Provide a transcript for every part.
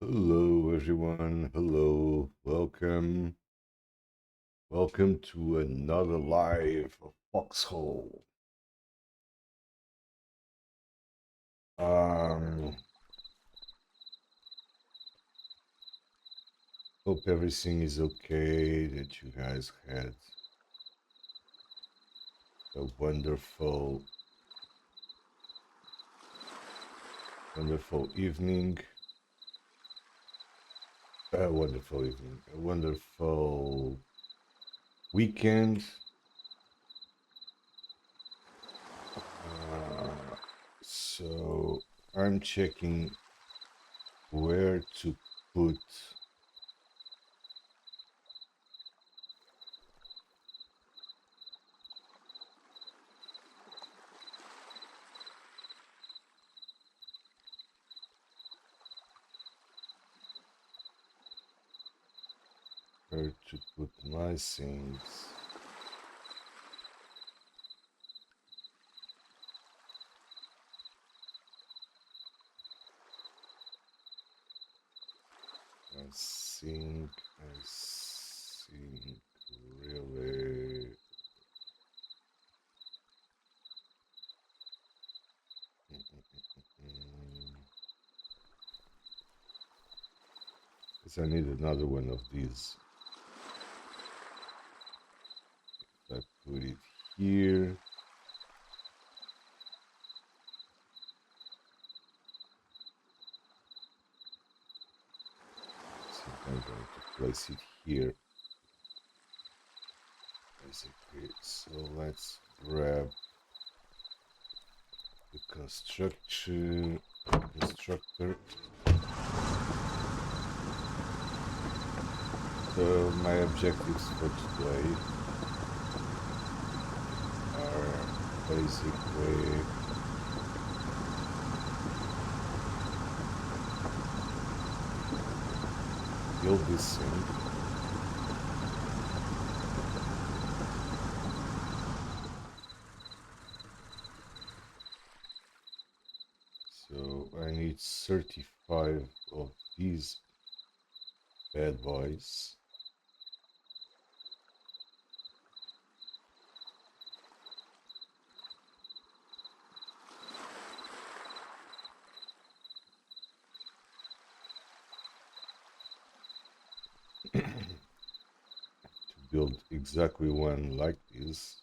Hello, everyone. Hello. Welcome. Welcome to another live of FoxHole. Um, Hope everything is okay, that you guys had a wonderful evening. A wonderful weekend. So I'm checking where to put my things. I think really. Because I need another one of these. If I put it here. I think I'm going to place it here. Basically. So let's grab the constructor. So my objectives for today are basically build this thing. So I need 35 of these bad boys. To build exactly one like this.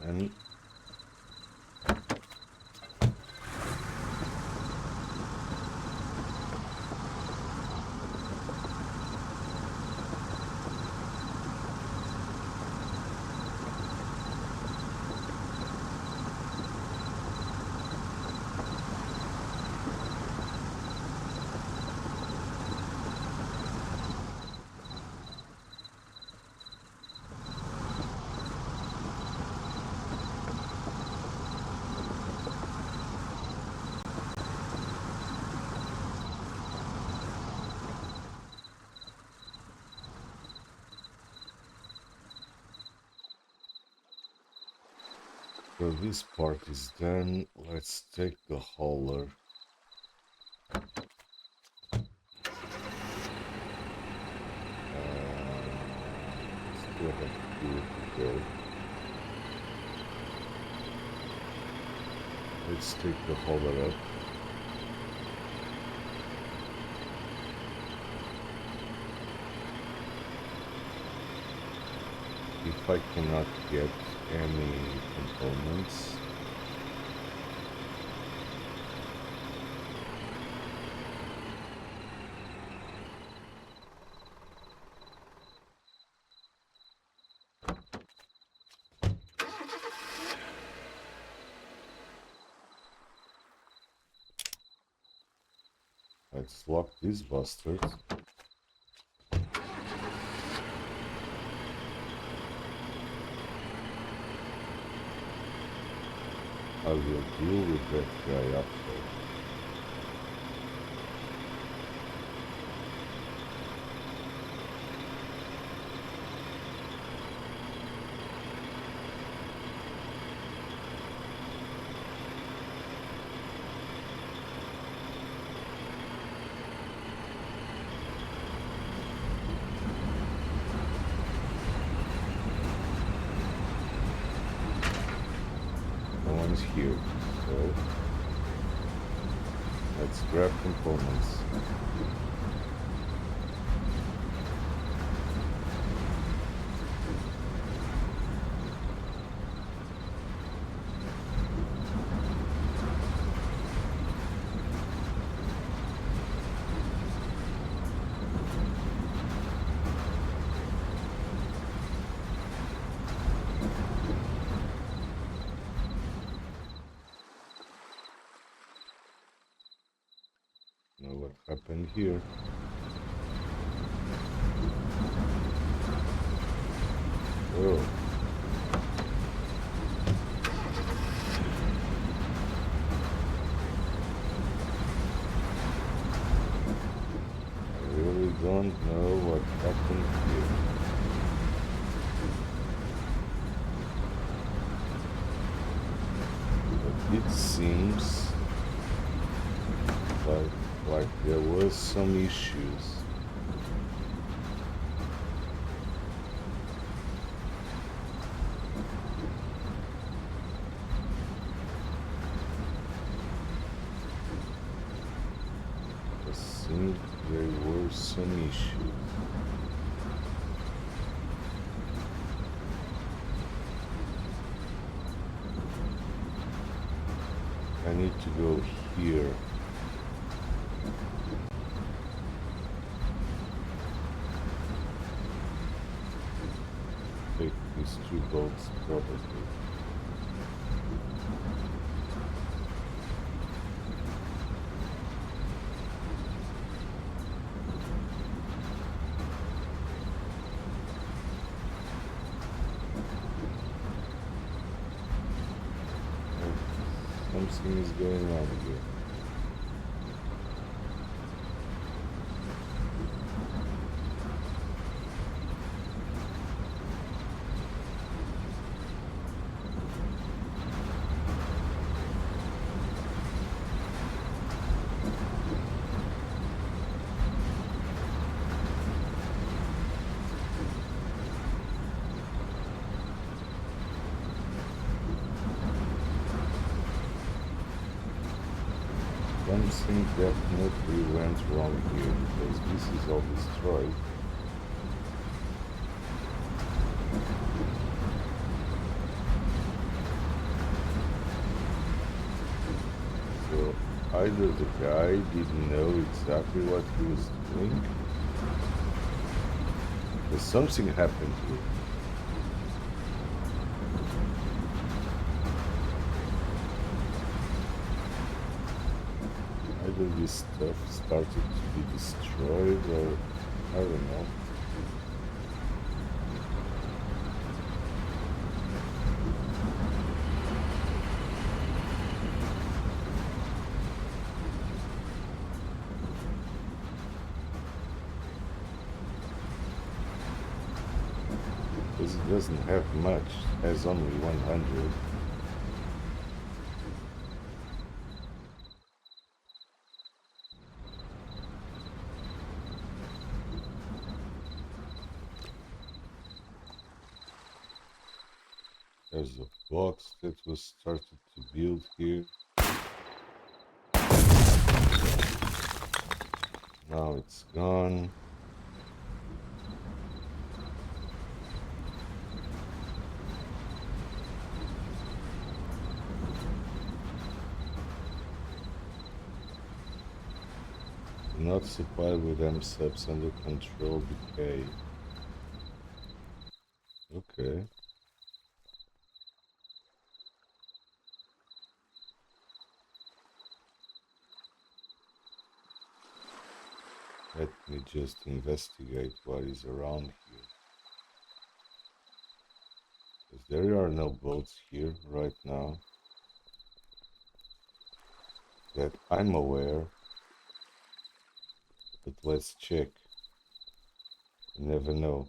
And so this part is done. Let's take the hauler. Still have to do it today. Let's take the hauler up. If I cannot get any components, Let's lock these bastards. I will deal with that guy after. No one's here, so let's grab components. Know what happened here? Oh. I really don't know what happened here. But it seems like there was some issues. It seems there were some issues. I need to go here. Take these two boats probably. Something is going on here. Something definitely went wrong here because this is all destroyed. So either the guy didn't know exactly what he was doing, or something happened here. Either this stuff started to be destroyed or I don't know. Because it doesn't have much, it has only 100. There's a box that was started to build here. Now it's gone. Not supplied with M-subs under control decay. Okay. Let me just investigate what is around here. Because there are no boats here right now that I'm aware. But let's check. You never know.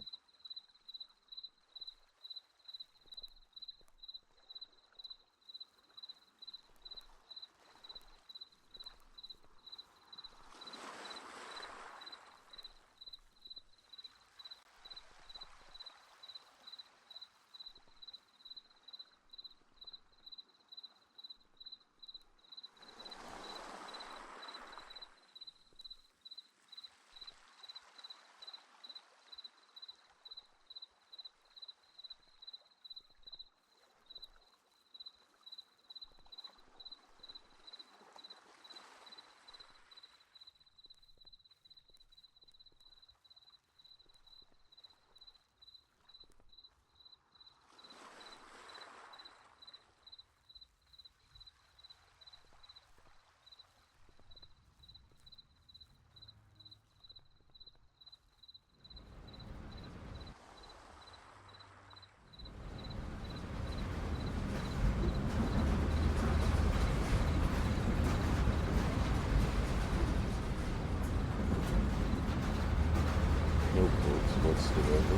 No boats whatsoever.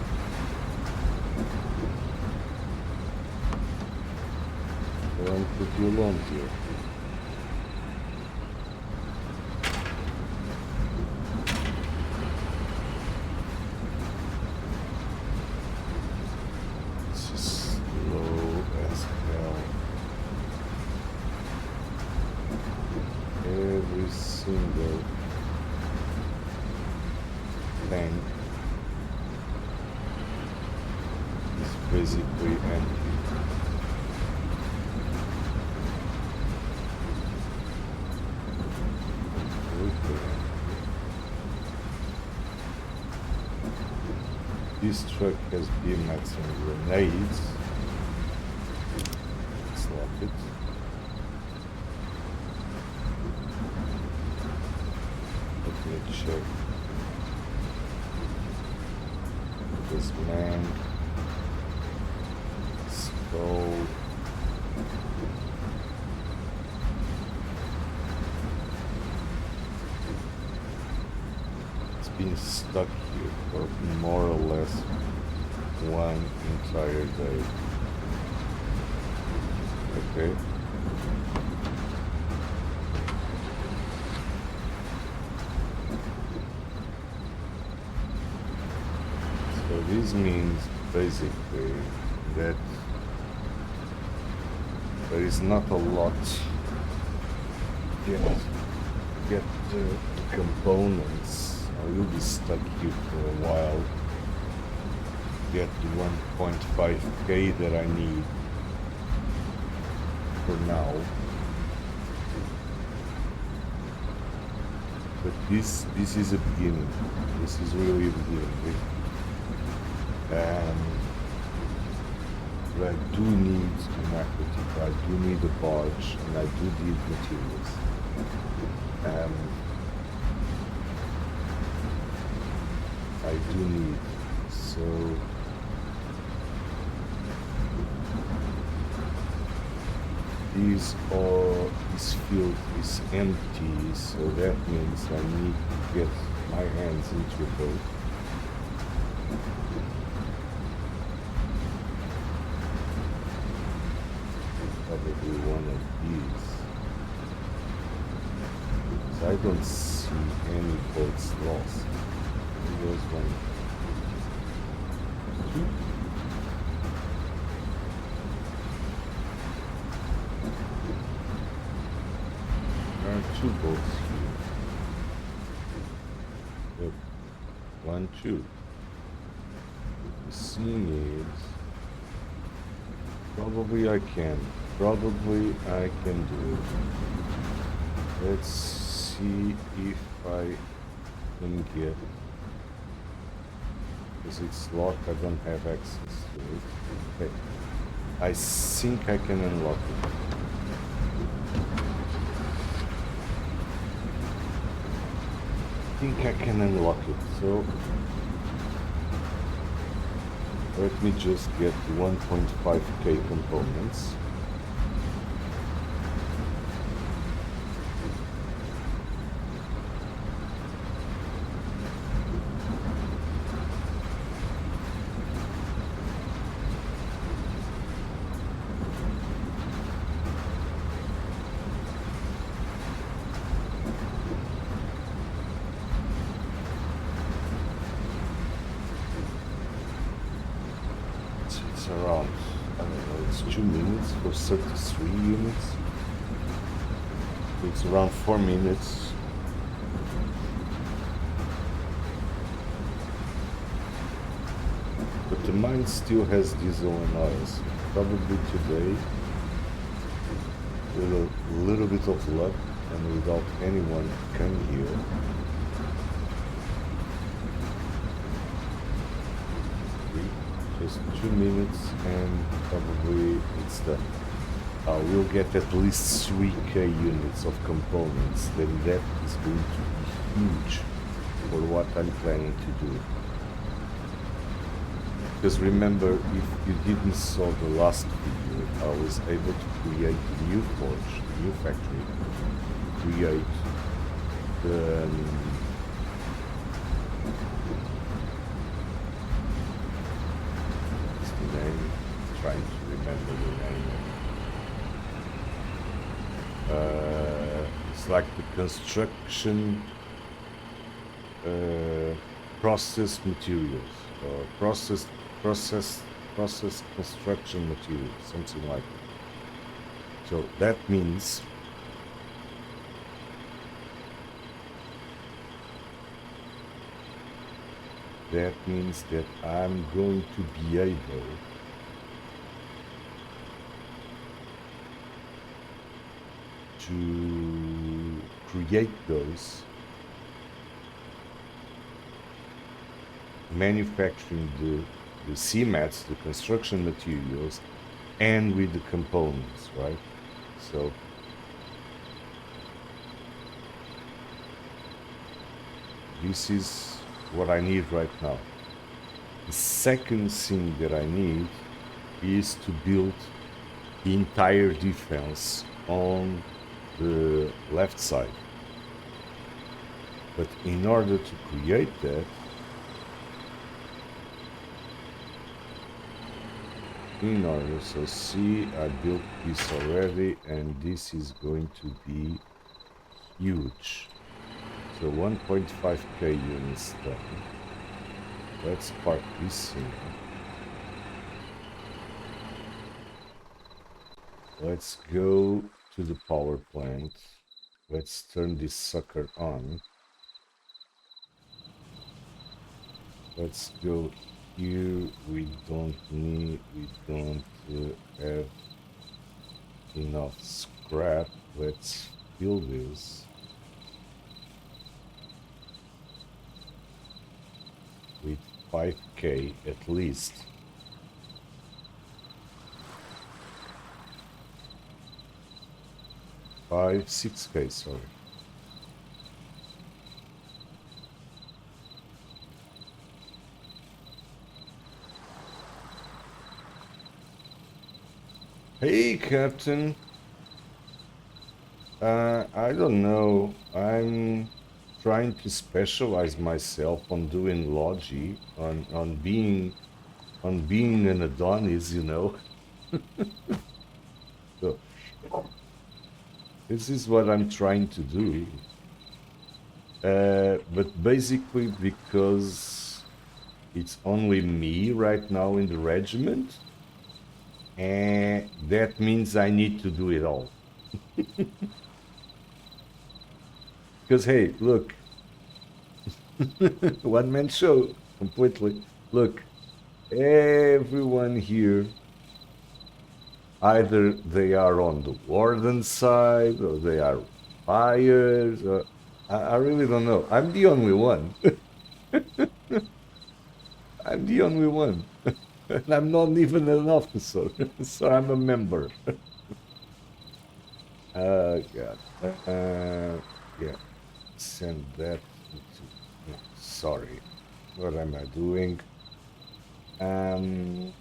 So I'm pretty alone here. This is slow as hell. Every single tank is basically empty. This truck has BMX and grenades. Let's lock it. Let me check. This man. Skull. It's been stuck here for more or less one entire day. Okay. So this means basically that there is not a lot yet to get the components. I will be stuck here for a while. Get the 1.5k that I need for now. But this is a beginning. This is really a beginning. But I do need an aquatic, I do need a barge, and I do need materials. I do need, so this field is empty, so that means I need to get my hands into a boat. Probably one of these. So I don't see any boats lost. There's one. Two. There are two boats here. Look. 1, 2. The thing is, probably I can do it. Let's see if I can get, because it's locked, I don't have access to it. Okay, I think I can unlock it. think I can unlock it, so let me just get 1.5k components. It's around, I don't know, it's 2 minutes for 33 units. It's around 4 minutes. But the mine still has diesel and oil, so probably today, with a little bit of luck and without anyone come here, just 2 minutes and probably it's done. We'll get at least 3k units of components, then that is going to be huge for what I'm planning to do. Because remember, if you didn't saw the last video, I was able to create a new forge, a new factory, create the what's the name? Trying to remember the name. It's like the construction process materials or process construction materials, something like that. So that means that I'm going to be able to create those, manufacturing the CMATs, the construction materials, and with the components, right? So this is what I need right now. The second thing that I need is to build the entire defense on the left side. But in order to create that, so see, I built this already, and this is going to be huge. So 1.5k units done. Let's park this thing. Let's go to the power plant. Let's turn this sucker on. Let's go here. We don't have enough scrap. Let's fill this. With 5k at least. Five, 6k, sorry. Hey, Captain. I don't know. I'm trying to specialize myself on doing logi, on being an Adonis, you know. So this is what I'm trying to do. But basically because it's only me right now in the regiment, and that means I need to do it all. Because hey, look, one man show completely. Look, everyone here, either they are on the warden side or they are fires, or I really don't know. I'm the only one. I'm the only one. And I'm not even an officer, so I'm a member. Oh God. Yeah. Send that Sorry, what am I doing? Um,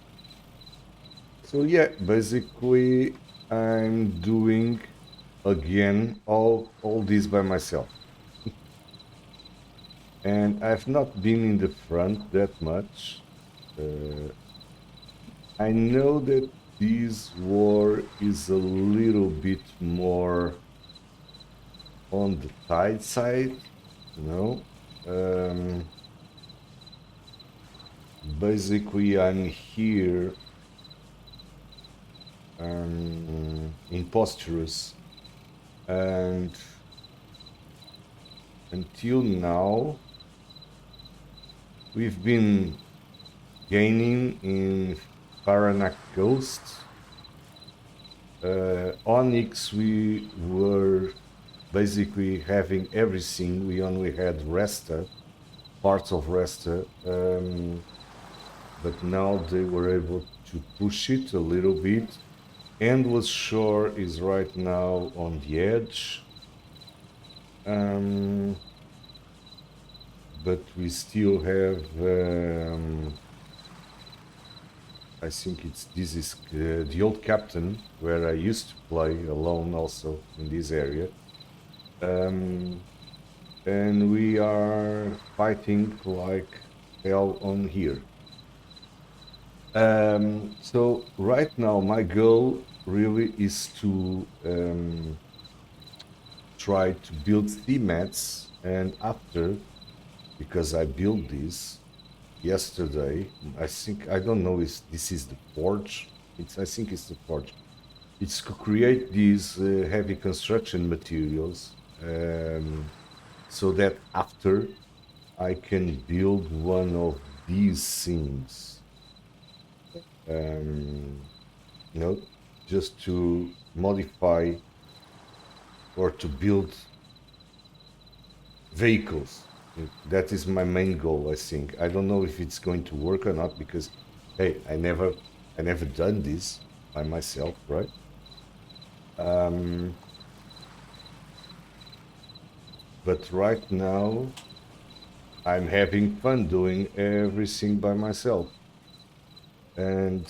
so yeah, basically I'm doing again all this by myself. And I've not been in the front that much. Uh, I know that this war is a little bit more on the tide side, you know. Um, Basically, I'm here in Posturous, and until now, we've been gaining in Paranak Coast. Onyx, we were basically having everything. We only had Resta, parts of Resta, but now they were able to push it a little bit. Endless Shore is right now on the edge, but we still have. I think this is the old captain where I used to play alone also in this area. And we are fighting like hell on here. So right now my goal really is to try to build themats, and after, because I built this yesterday, I don't know if this is the forge. I think it's the forge. It's to create these heavy construction materials, so that after I can build one of these things, um, you know, just to modify or to build vehicles. That is my main goal, I think. I don't know if it's going to work or not because, hey, I never done this by myself, right? But right now, I'm having fun doing everything by myself. And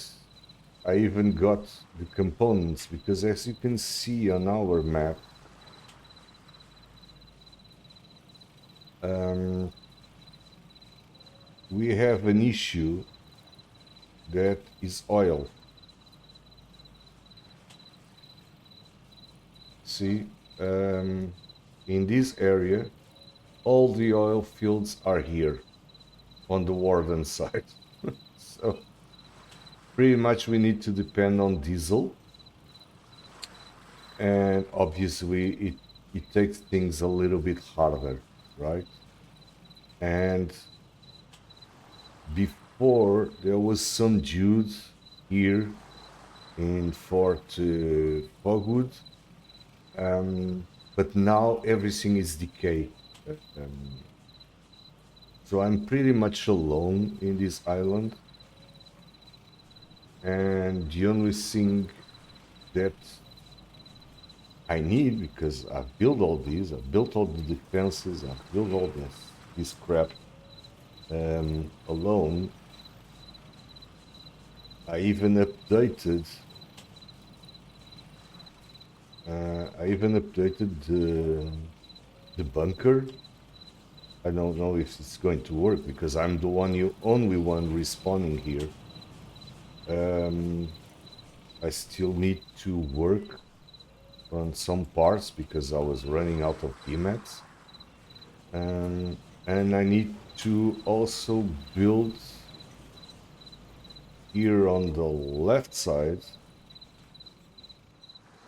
I even got the components because, as you can see on our map, we have an issue that is oil. See, in this area, all the oil fields are here on the Warden side. So pretty much we need to depend on diesel, and obviously it takes things a little bit harder, right? And before there was some dude here in Fort Fogwood, but now everything is decay. Um, so I'm pretty much alone in this island, and the only thing that I need, because I've built all these, I've built all the defenses, I've built all this crap alone. I even updated. I even updated the bunker. I don't know if it's going to work because I'm the only one respawning here. I still need to work on some parts because I was running out of DMAX. And I need to also build here on the left side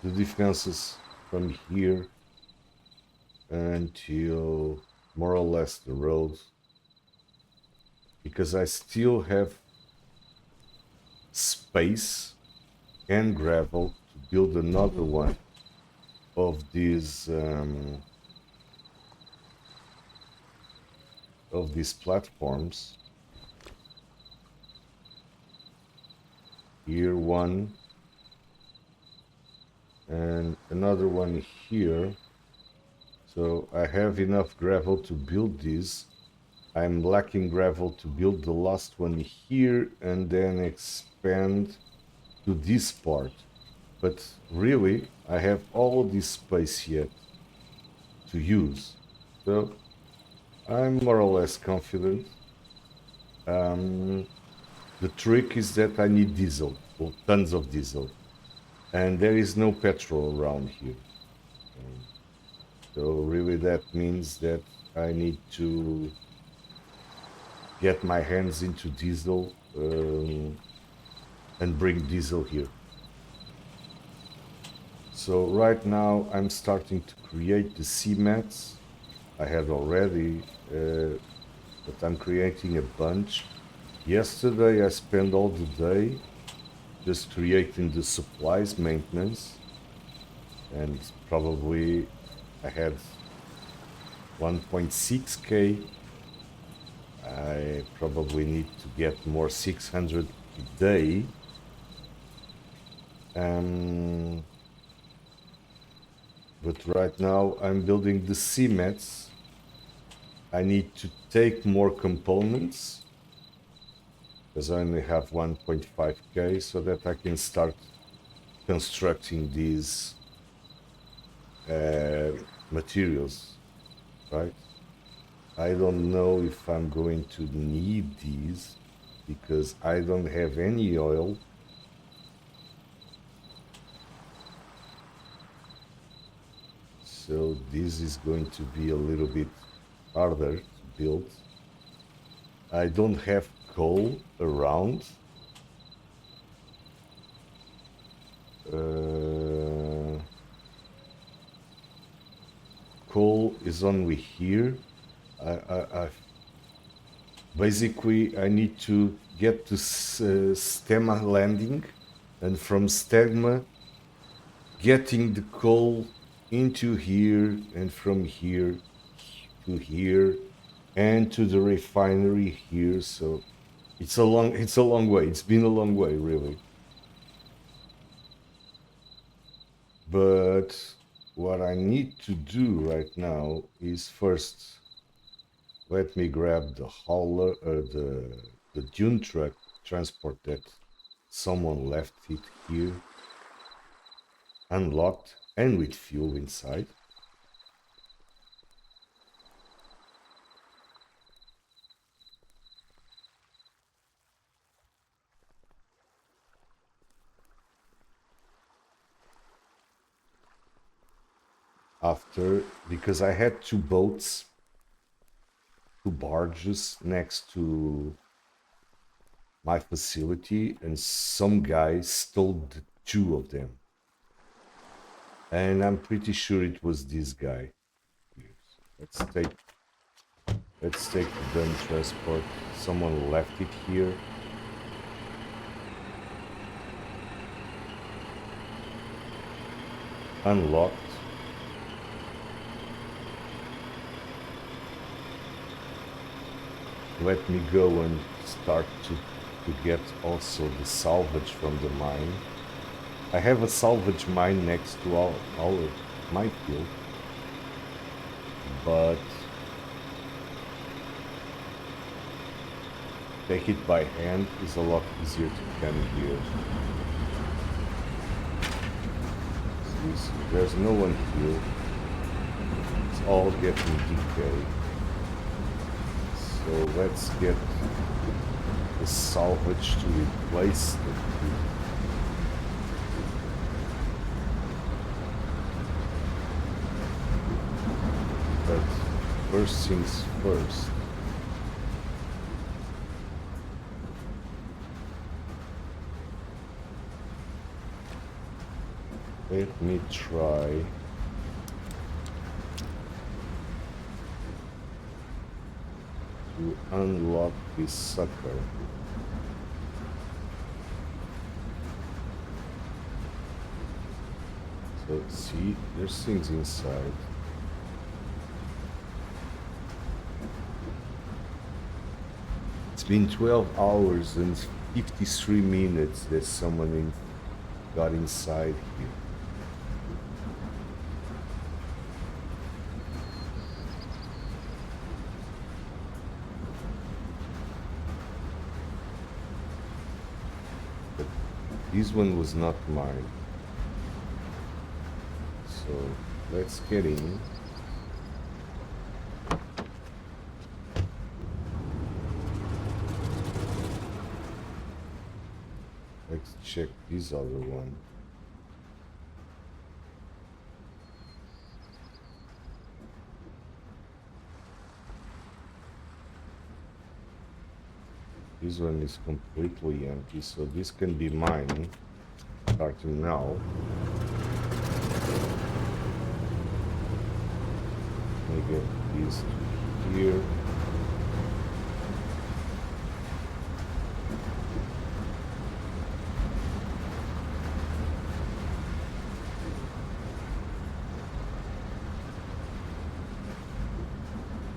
the defenses from here until more or less the road, because I still have space and gravel to build another one of these platforms. Here one, and another one here. So I have enough gravel to build this. I'm lacking gravel to build the last one here and then expand to this part. But really, I have all this space yet to use. So I'm more or less confident. The trick is that I need diesel, well, tons of diesel. And there is no petrol around here. So really that means that I need to get my hands into diesel and bring diesel here. So right now I'm starting to create the cements. I had already, but I'm creating a bunch. Yesterday I spent all the day just creating the supplies maintenance, and probably I had 1.6k. I probably need to get more 600 a day. But right now I'm building the cements. I need to take more components because I only have 1.5k, so that I can start constructing these materials, right? I don't know if I'm going to need these because I don't have any oil. So this is going to be a little bit harder to build. I don't have coal around. Coal is only here. Basically, I need to get to Stemma landing, and from Stemma, getting the coal into here, and from here to here, and to the refinery here. So it's a long way. It's been a long way, really. But what I need to do right now is first let me grab the hauler, the dune truck transport that someone left it here, unlocked and with fuel inside. After, because I had two boats, two barges next to my facility, and some guy stole the two of them. And I'm pretty sure it was this guy. Let's take the gun transport. Someone left it here. Unlocked. Let me go and start to get also the salvage from the mine. I have a salvage mine next to my field, but take it by hand is a lot easier to come here. See, there's no one here. It's all getting decayed. So let's get the salvage to replace the food. But first things first. Let me try to unlock this sucker. So see, there's things inside. It's been 12 hours and 53 minutes that someone got inside here. this one was not mine. So let's get in. Let's check this other one. This one is completely empty, so this can be mine starting now. Let me get these here.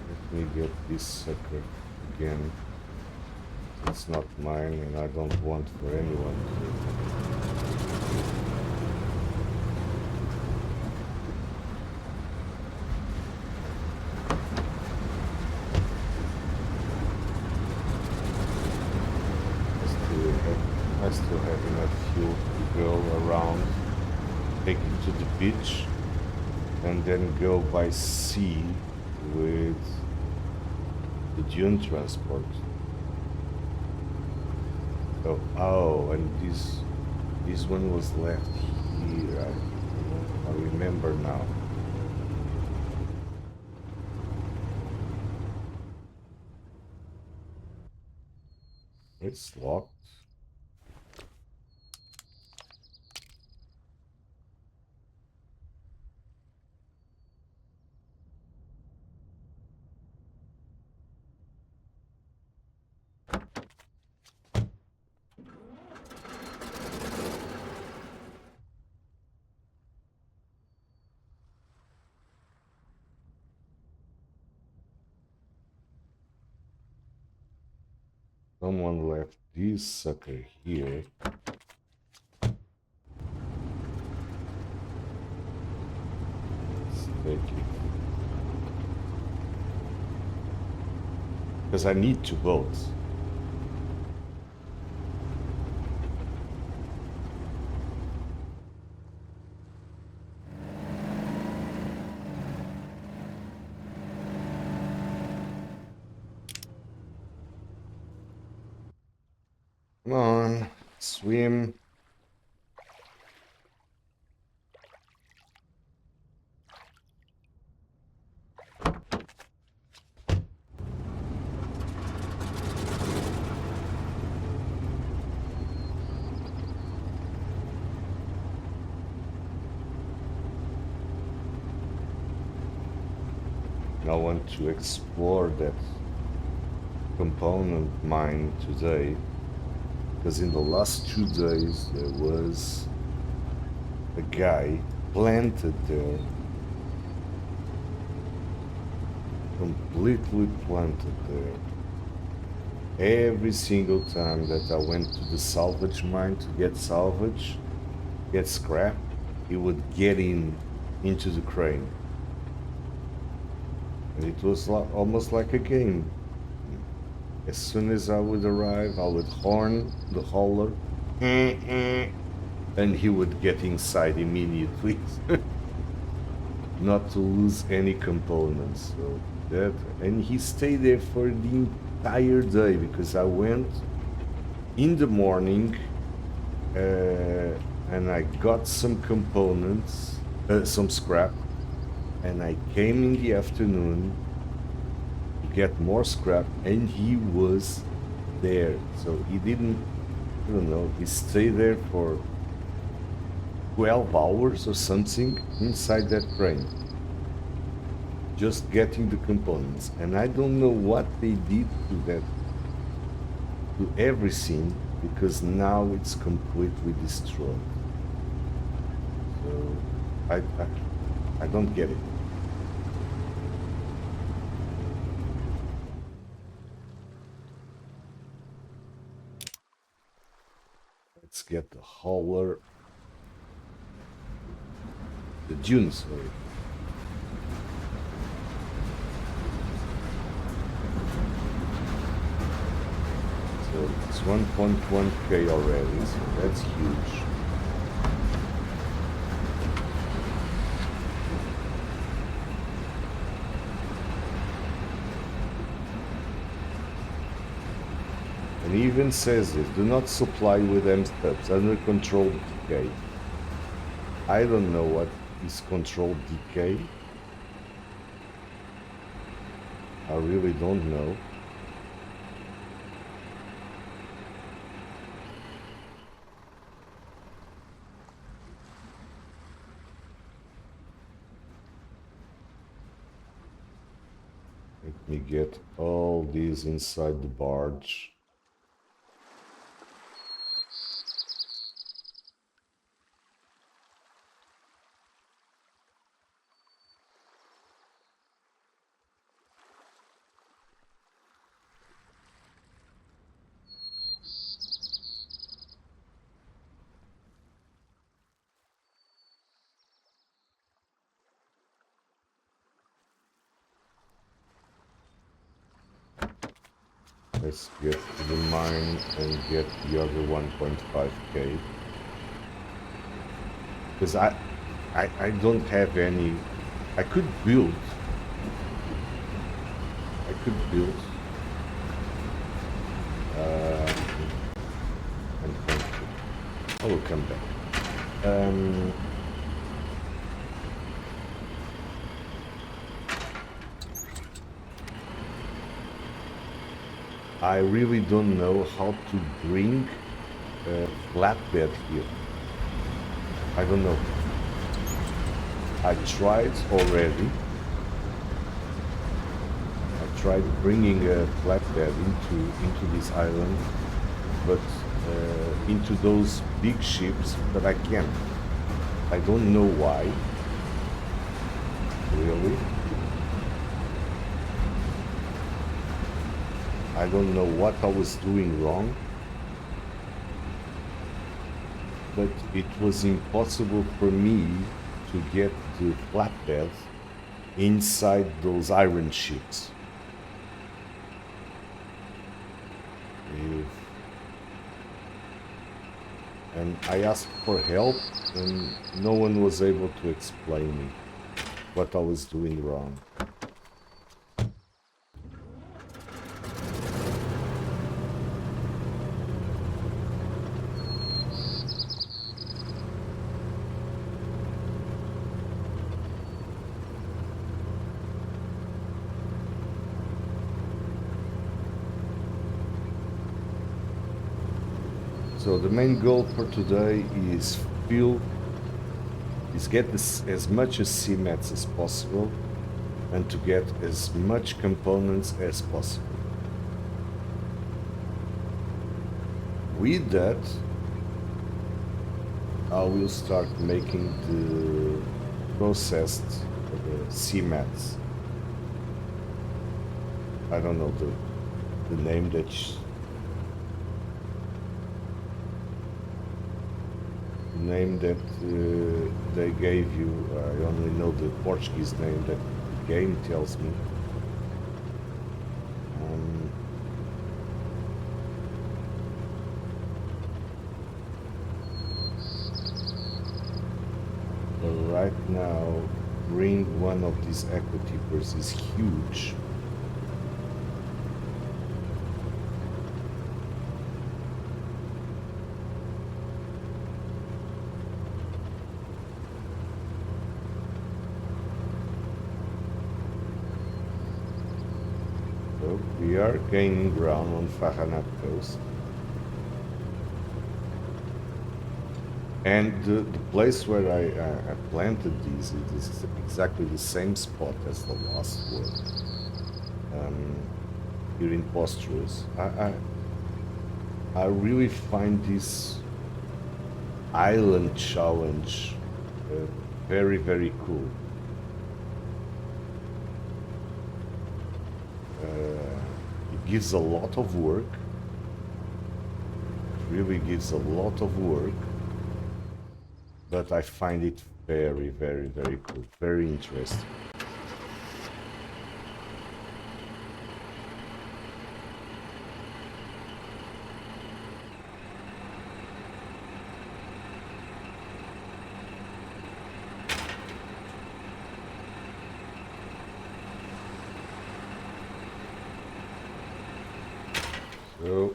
Let me get this sucker again. It's not mine and I don't want for anyone I still have enough fuel to go around, take it to the beach, and then go by sea with the dune transport. Oh, and this one was left here. I remember now. It's locked. Someone left this sucker here. Let's take it. Because I need two boats. Come on, swim. I want to explore that component mine today, because in the last 2 days there was a guy planted there, completely planted there. Every single time that I went to the salvage mine to get salvage, get scrap, he would get into the crane. And it was almost like a game. As soon as I would arrive, I would horn the hauler, and he would get inside immediately, not to lose any components. So that, and he stayed there for the entire day, because I went in the morning and I got some components, some scrap, and I came in the afternoon to get more scrap, and he was there. So he didn't, I don't know, he stayed there for 12 hours or something inside that crane, just getting the components. And I don't know what they did to that, to everything, because now it's completely destroyed. So I don't get it. Let's get the hauler, the dunes, sorry. So It's 1.1k already, so that's huge. And he even says this, do not supply with M-stubs, under controlled decay. I don't know what is controlled decay. I really don't know. Let me get all these inside the barge. Let's get to the mine and get the other 1.5k. Because I don't have any. I could build. And I will come back. I really don't know how to bring a flatbed here. I don't know. I tried already. I tried bringing a flatbed into this island, but into those big ships, but I can't. I don't know why. Really? I don't know what I was doing wrong, but it was impossible for me to get the flatbed inside those iron ships. And I asked for help, and no one was able to explain me what I was doing wrong. So the main goal for today is get as much as cements as possible and to get as much components as possible. With that, I will start making the processed cements. I don't know the name that they gave you. I only know the Portuguese name that the game tells me. But right now, bring one of these echo tippers is huge. We are gaining ground on Farhanat coast, and the place where I planted these is exactly the same spot as the last one, here in Posturas. I really find this island challenge very, very cool. It gives a lot of work. It really gives a lot of work, but I find it very, very, very cool, very interesting. So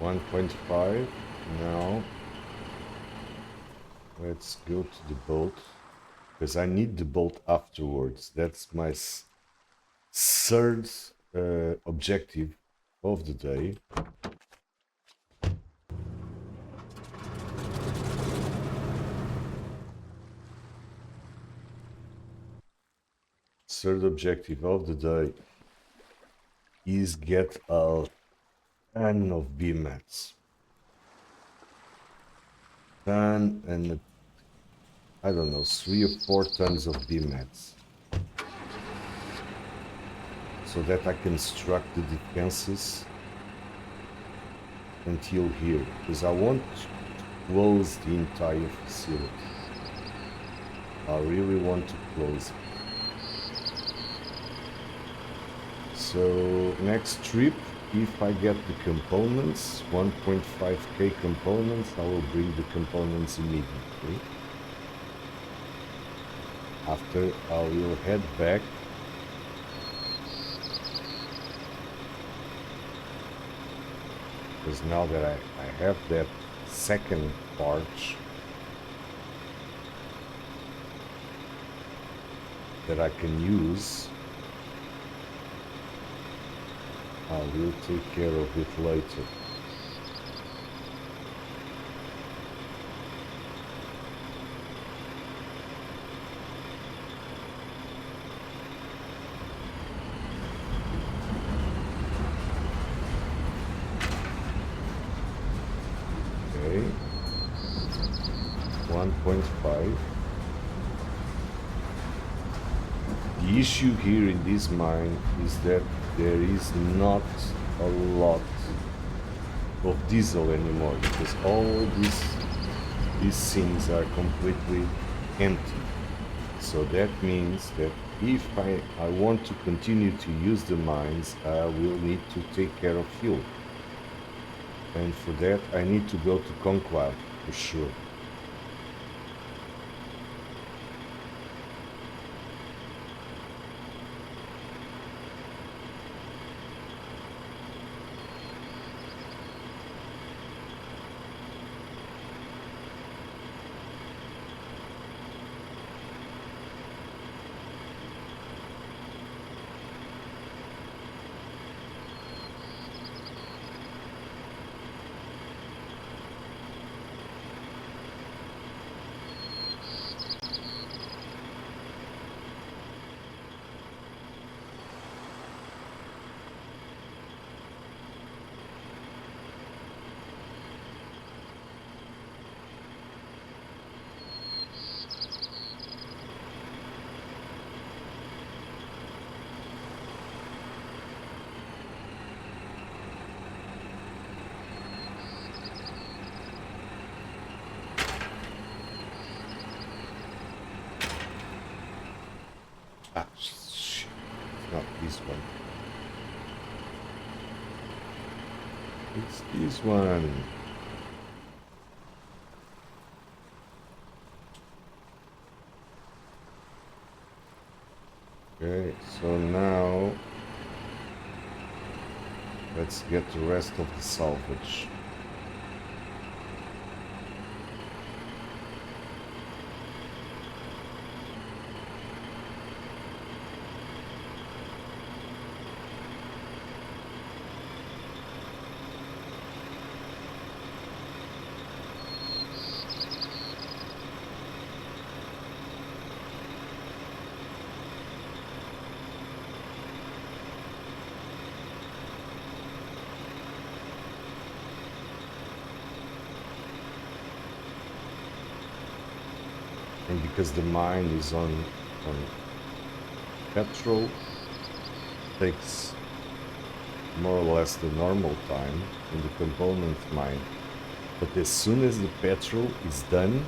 1.5. Now let's go to the bolt, because I need the bolt afterwards. That's my third objective of the day. Third objective of the day is get a ton of B mats. Ton and I don't know, 3 or 4 tons of B mats, so that I can struck the defenses until here, because I want to close the entire facility. I really want to close it. So next trip, if I get the components, 1.5k components, I will bring the components immediately. After, I will head back because now that I have that second barge that I can use, I will take care of it later. Okay, 1.5. The issue here in this mine is that there is not a lot of diesel anymore, because all these things are completely empty. So that means that if I want to continue to use the mines, I will need to take care of fuel. And for that I need to go to Conclave for sure. Ah, shit. It's not this one. It's this one. Okay, so now let's get the rest of the salvage. And because the mine is on petrol, takes more or less the normal time in the component mine. But as soon as the petrol is done,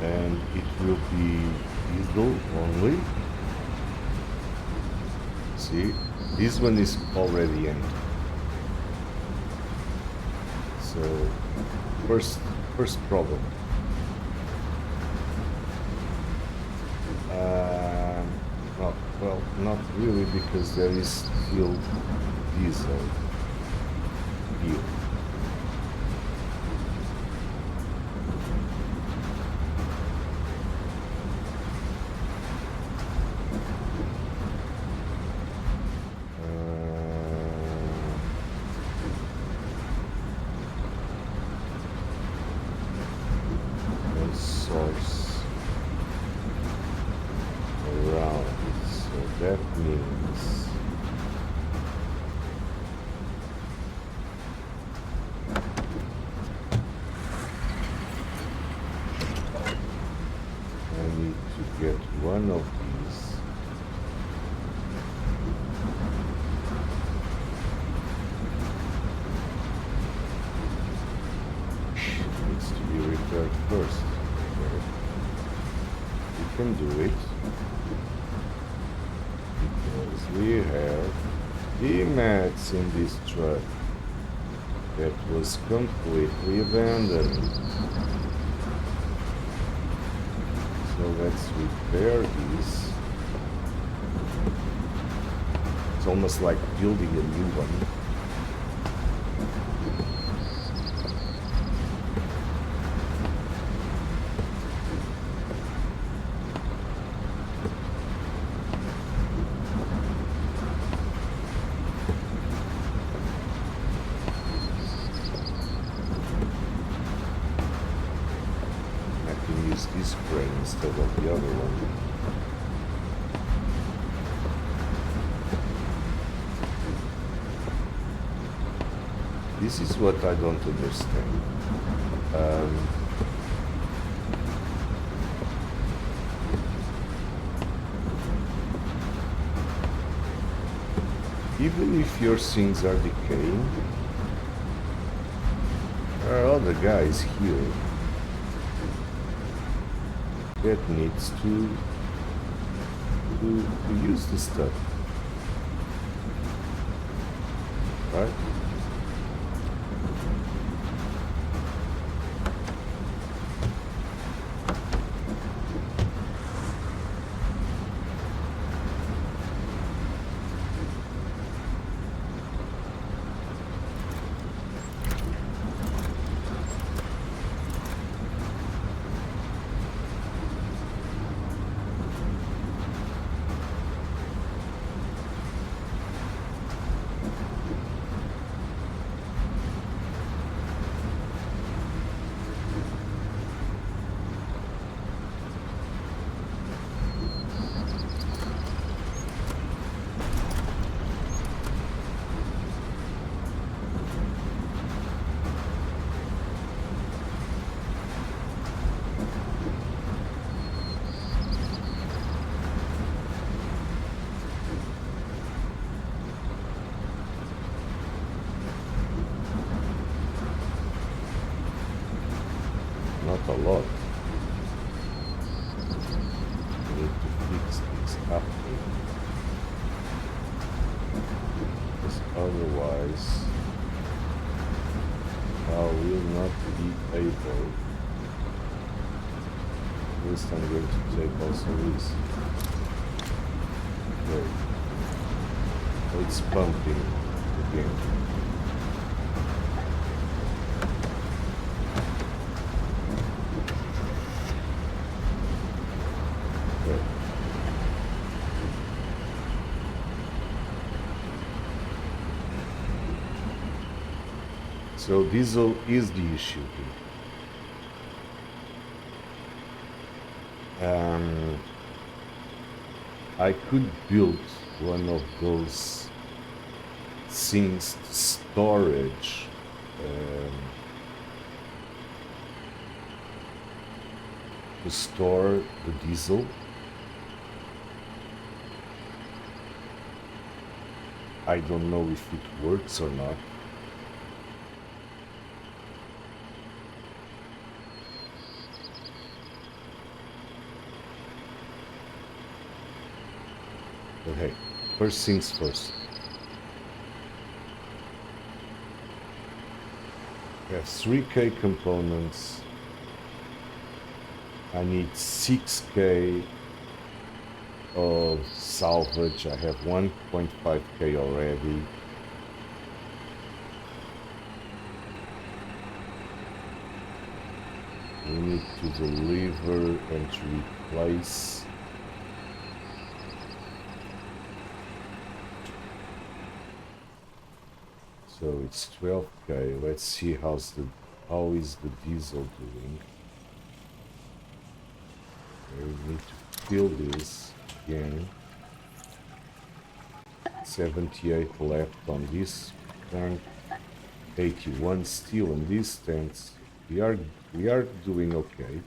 and it will be diesel only. See, this one is already empty. So first problem. No, Well, not really, because there is still diesel here. Source around, so that means I need to get one of these. Needs to be repaired first. We can do it because we have the mats in this truck that was completely abandoned. So let's repair these. It's almost like building a new one. This crane instead of the other one. This is what I don't understand. Even if your things are decaying, there are other guys here that needs to use the stuff, right? Not a lot. I need to fix this up here. Because otherwise I will not be able. At least I'm going to take also this. Okay. Oh, it's pumping again. So diesel is the issue here. I could build one of those things, storage, to store the diesel. I don't know if it works or not. But hey, first things first. We have 3K components. I need 6K of salvage. I have 1.5k already. We need to deliver and to replace. So it's 12k. Let's see how is the diesel doing. We need to fill this again. 78 left on this tank, 81 still on this tanks. We are doing okay.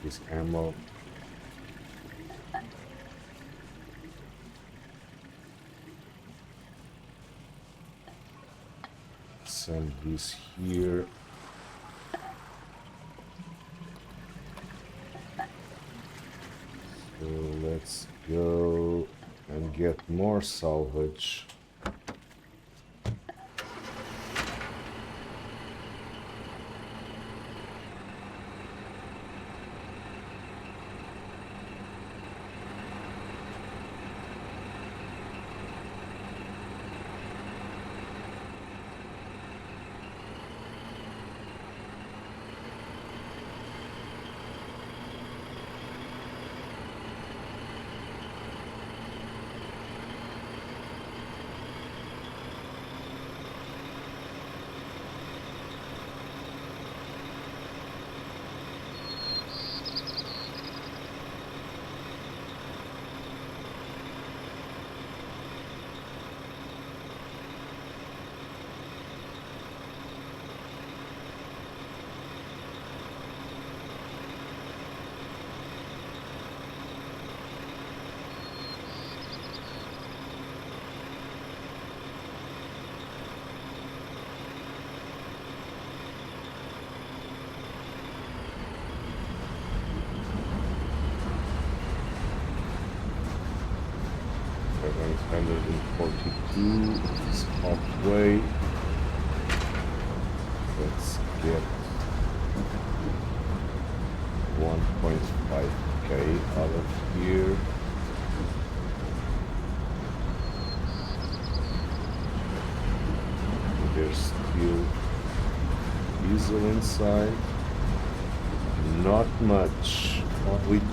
This ammo. Send this here. So let's go and get more salvage. Is halfway. Let's get 1.5k out of here. There's still diesel inside. Not much, only 2.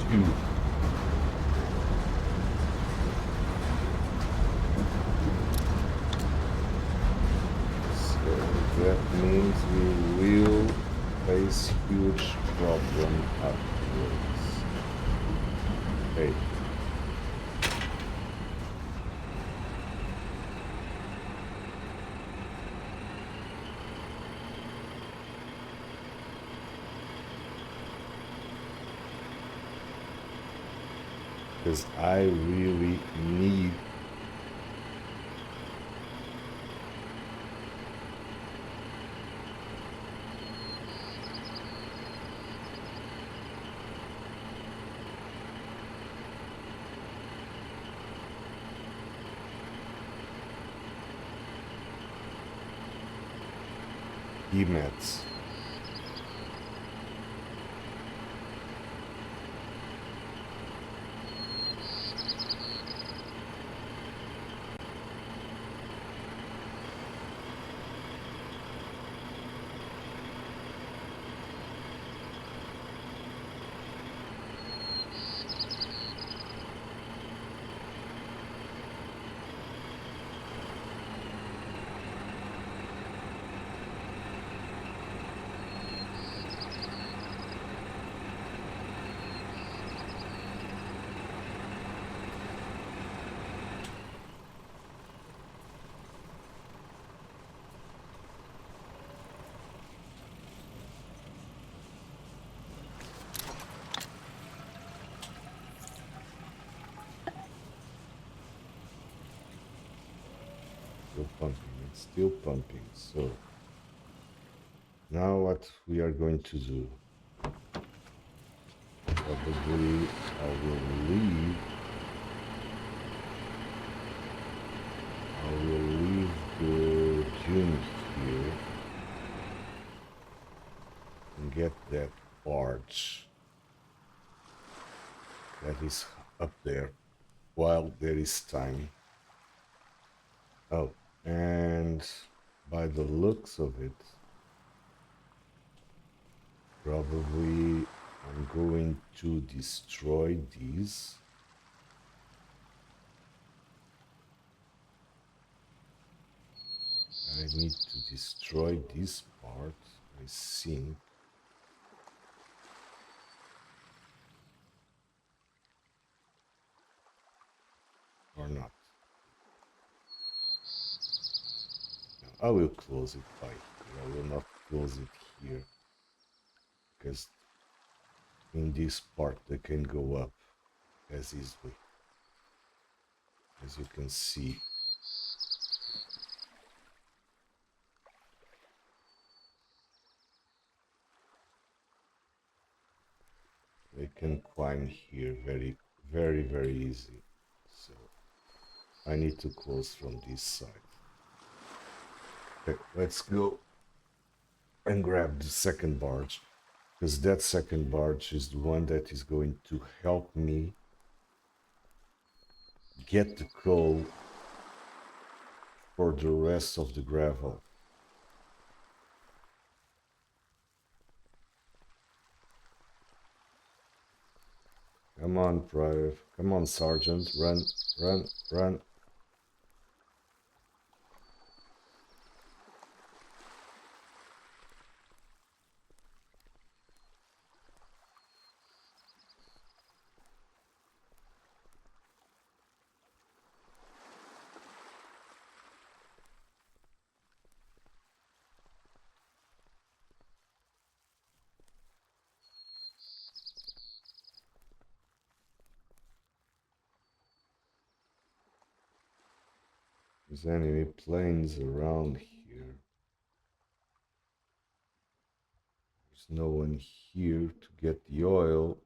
That means we will face huge problem afterwards. Okay. Because I really need emets. Still pumping, it's still pumping. So now what we are going to do, probably I will leave the unit here and get that barge. that is up there while there is time. Oh, and by the looks of it, probably I'm going to destroy these. I need to destroy this part, I think. Or not. No, I will close it by here. I will not close it here. Because in this part they can go up as easily. As you can see. They can climb here very, very, very easy. So I need to close from this side. Okay, let's go and grab the second barge, because that second barge is the one that is going to help me get the coal for the rest of the gravel. Come on, Private. Come on, Sergeant. Run, run, run. There's enemy planes around here. There's no one here to get the oil.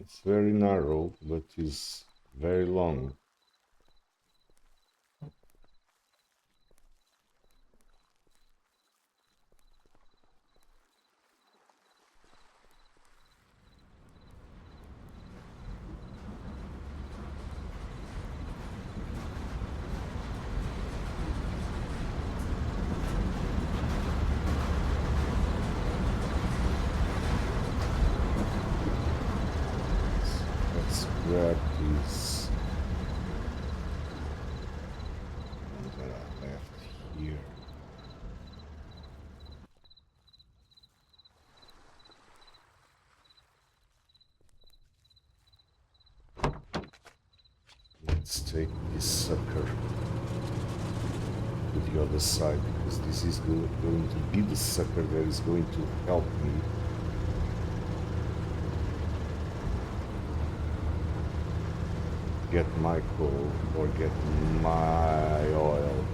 It's very narrow, but is very long. Let's grab these ones that are left here. Let's take this sucker to the other side, because this is going to be the sucker that is going to help me get my coal or get my oil.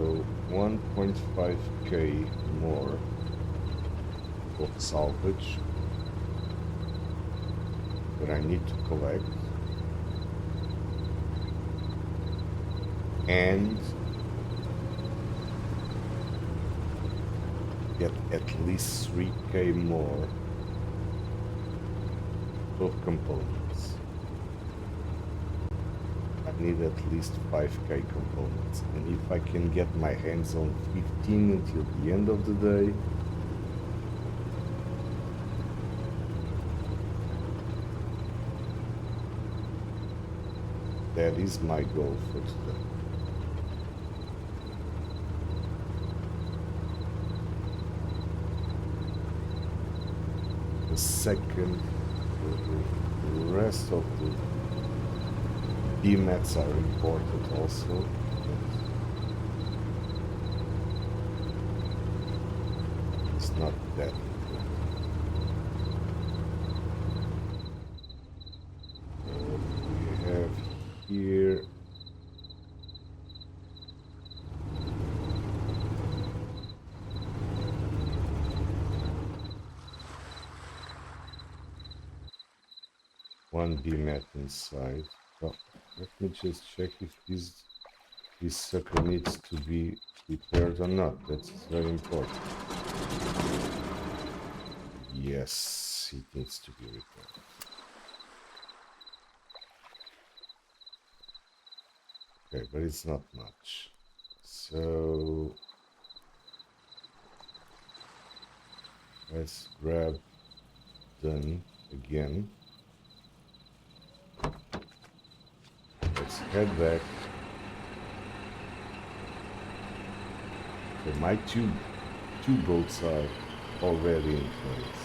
So 1.5k more of salvage that I need to collect, and get at least 3k more of components. I need at least 5k components, and if I can get my hands on 15 until the end of the day, that is my goal for today. The second, the rest of the BMATs are important also. It's not that important. We have here one BMAT inside. Oh, let me just check if this sucker needs to be repaired or not. That's very important. Yes, it needs to be repaired. Okay, but it's not much. So let's grab done again. Let's head back. So my two boats are already in place.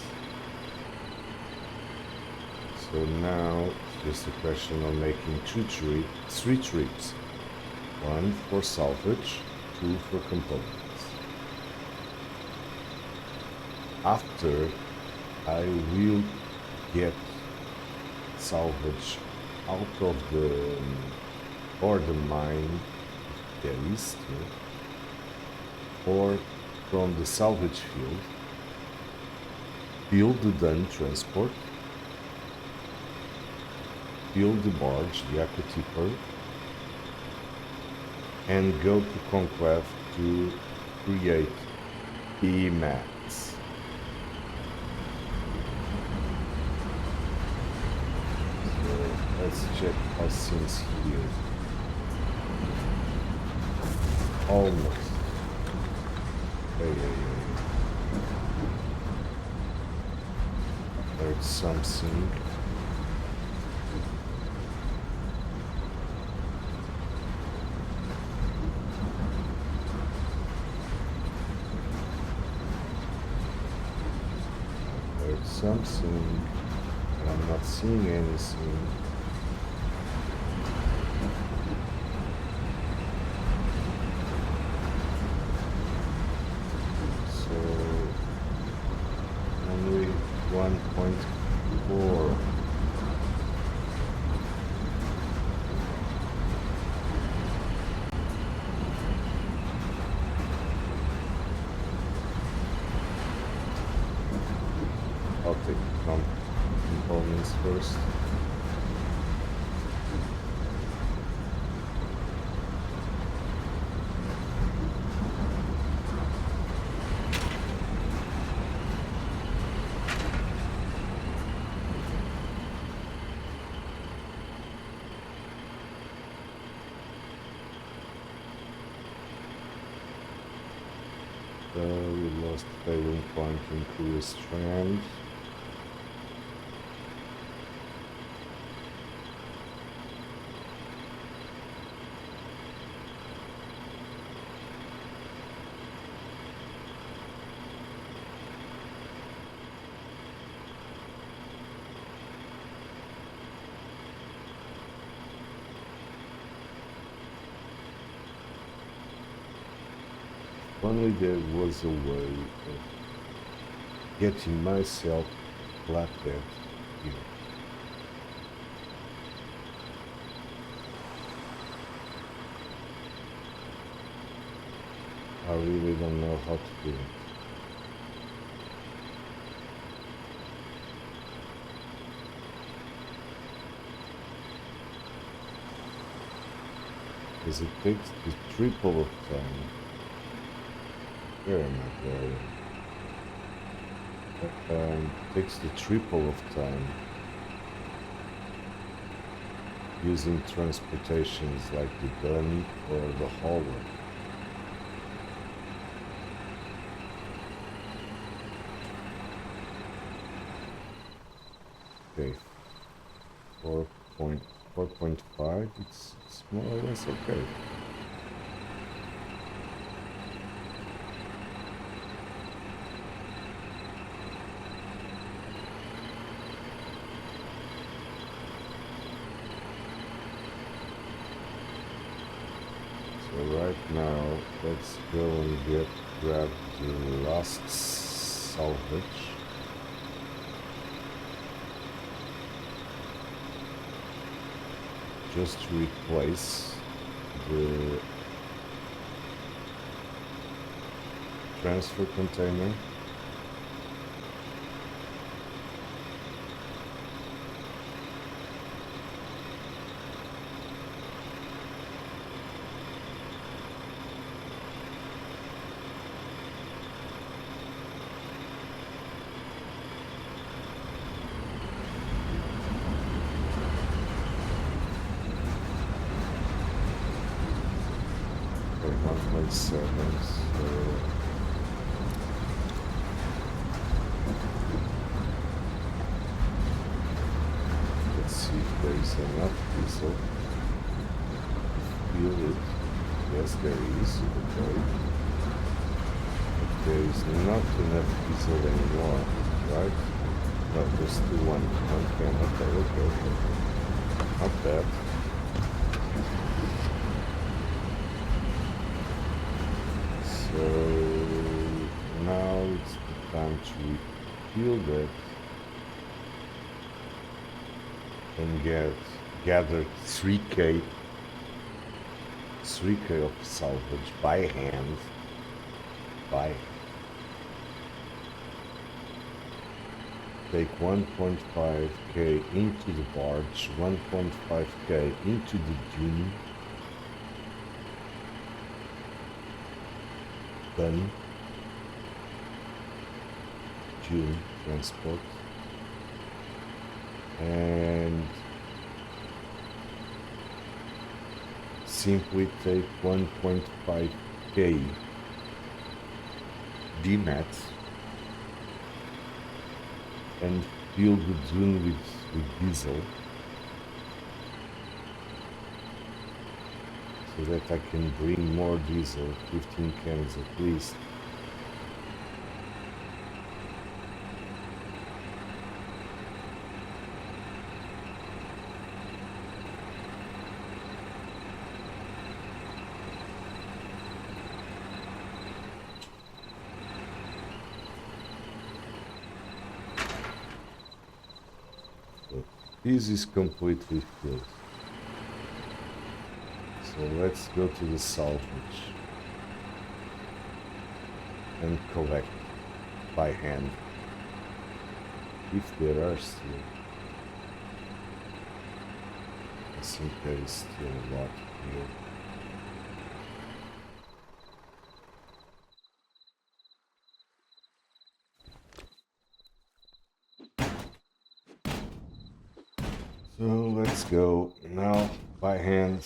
So now it's just a question of making three trips. One for salvage, two for components. After, I will get salvage out of the mine, if there is still, or from the salvage field, build the done transport, build the barge, the aqua tipper, and go to Conclave to create BMATs. Let's check how things here. Almost. Hey. Heard something. Heard something. But I'm not seeing anything. Only 1.4. I'll take some components first. We lost failing point into a strand. Only there was a way of getting myself flatbed here. I really don't know how to do it. Because it takes the triple of time. Where am I going? Takes the triple of time using transportations like the bunny or the hauler. Okay, 4.5, it's more or less okay. So right now, let's go and grab the last salvage. Just to replace the transfer container. Okay, 1.7, so let's see if there is enough diesel. Fuel it. Yes, there is. Okay. But there is not enough diesel anymore, right? No, there's still one can. Okay. Not bad. So now it's the time to refuel that and gather 3K of salvage by hand. Take 1.5K into the barge, 1.5K into the dune. Then dune transport. And simply take 1.5K DMAT and fill the dune with diesel so that I can bring more diesel, 15 cans at least. This is completely filled. So let's go to the salvage and collect by hand, if there are still. I think there is still a lot here. So let's go now by hand.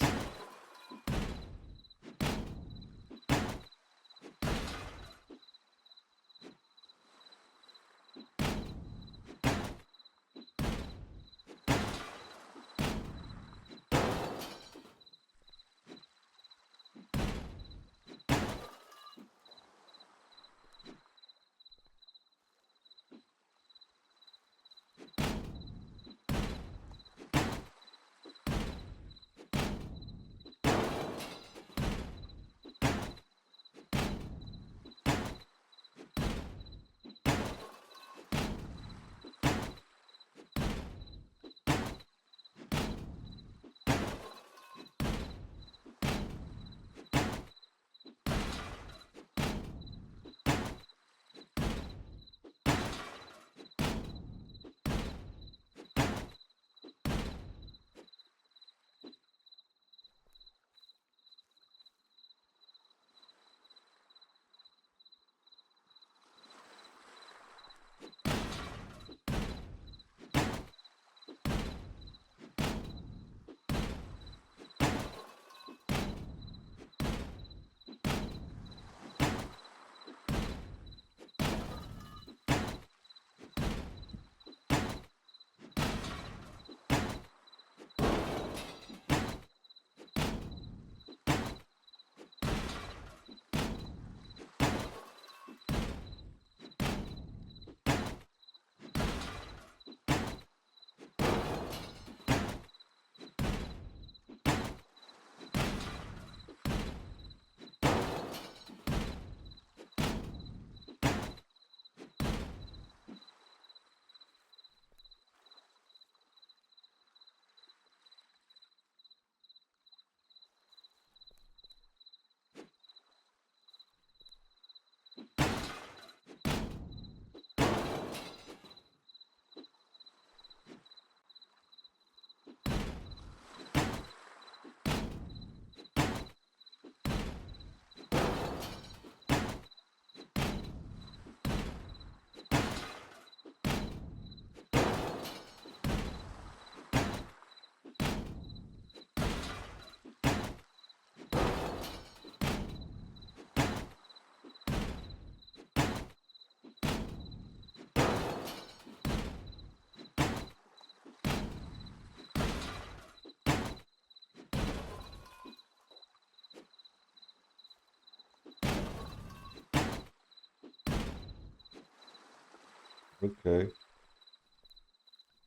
Okay,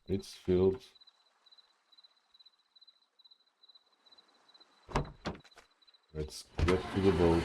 it's filled. Let's get to the boat.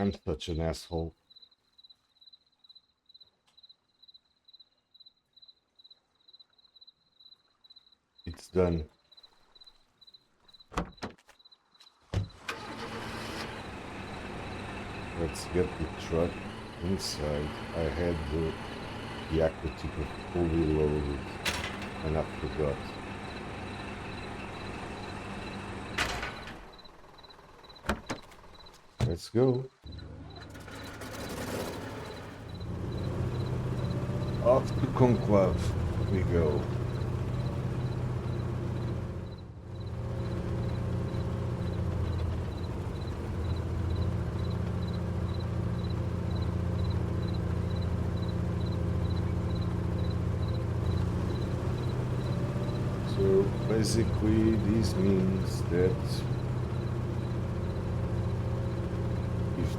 I'm such an asshole. It's done. Let's get the truck inside. I had the aqua ticker fully loaded and I forgot. Let's go. Off to Conclave we go. So basically this means that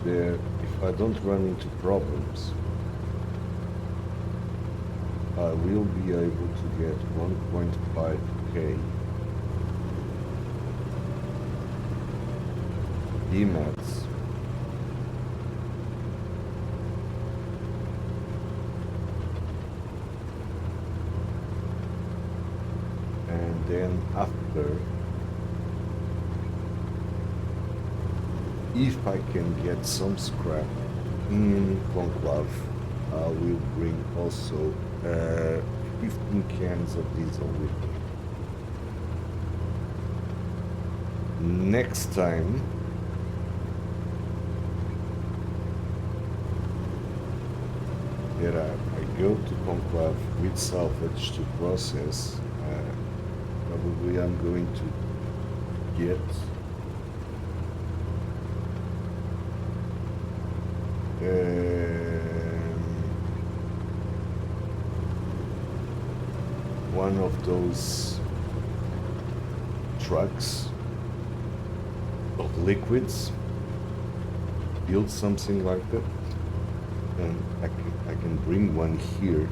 if I don't run into problems, I will be able to get 1.5k DMATs and then after, if I can get some scrap in Conclave, I will bring also 15 cans of diesel with me. Next time that I go to Conclave with salvage to process, probably I'm going to get one of those trucks of liquids, build something like that, and I can bring one here,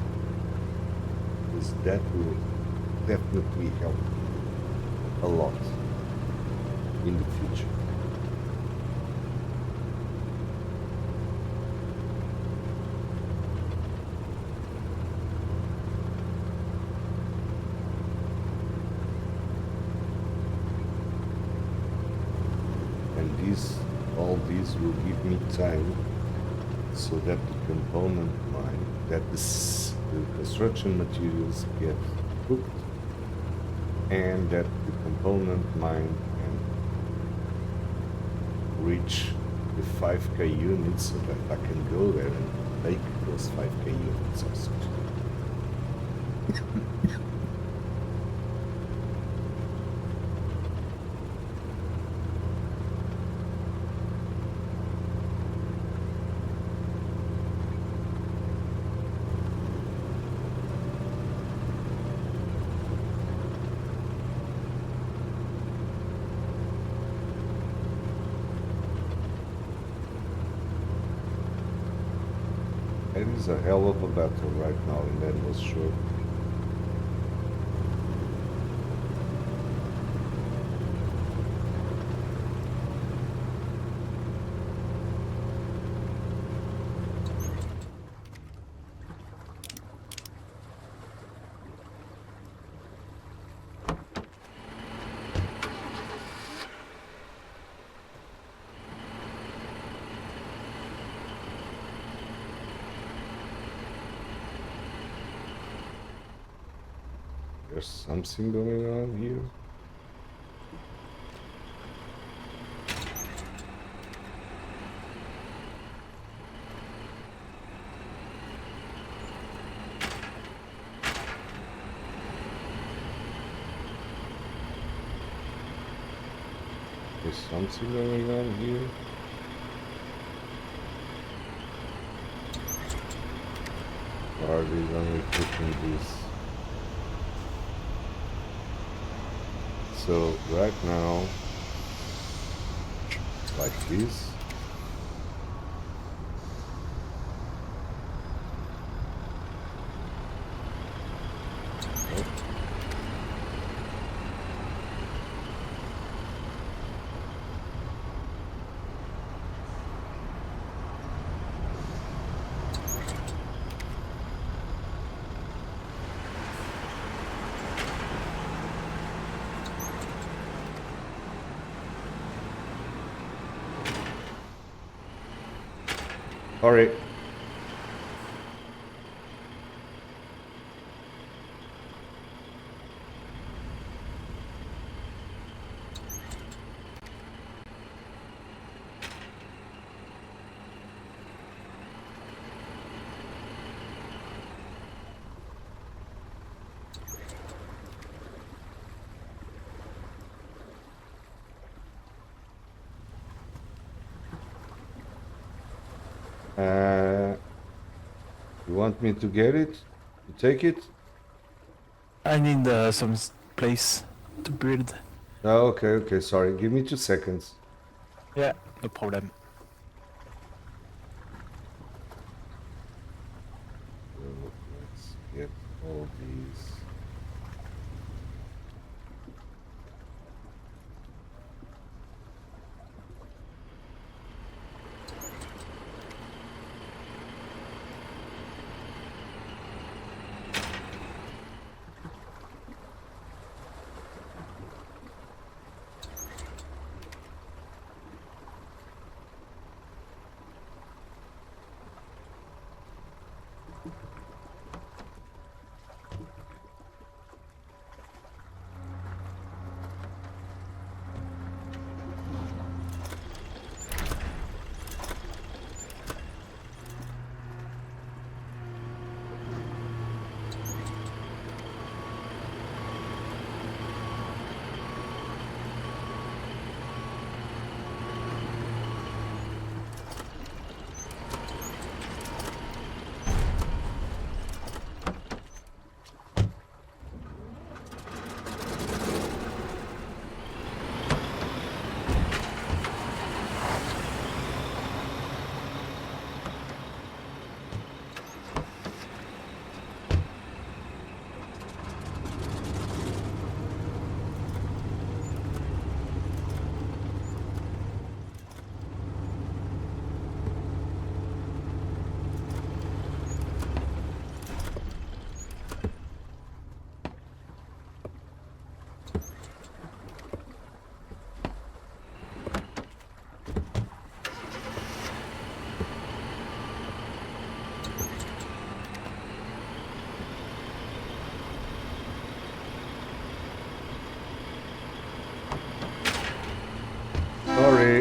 because that will definitely help a lot in the future. All these will give me time so that the component mine, that the construction materials get cooked, and that the component mine can reach the 5k units, so that I can go there and take those 5k units also. It is a hell of a battle right now, and that was short. There's something going on here. There's something going on here. Or are they only pushing this? So right now, like this. All right. You want me to get it? To take it? I need some place to build. Oh, okay, sorry. Give me 2 seconds. Yeah, no problem. So let's get all these.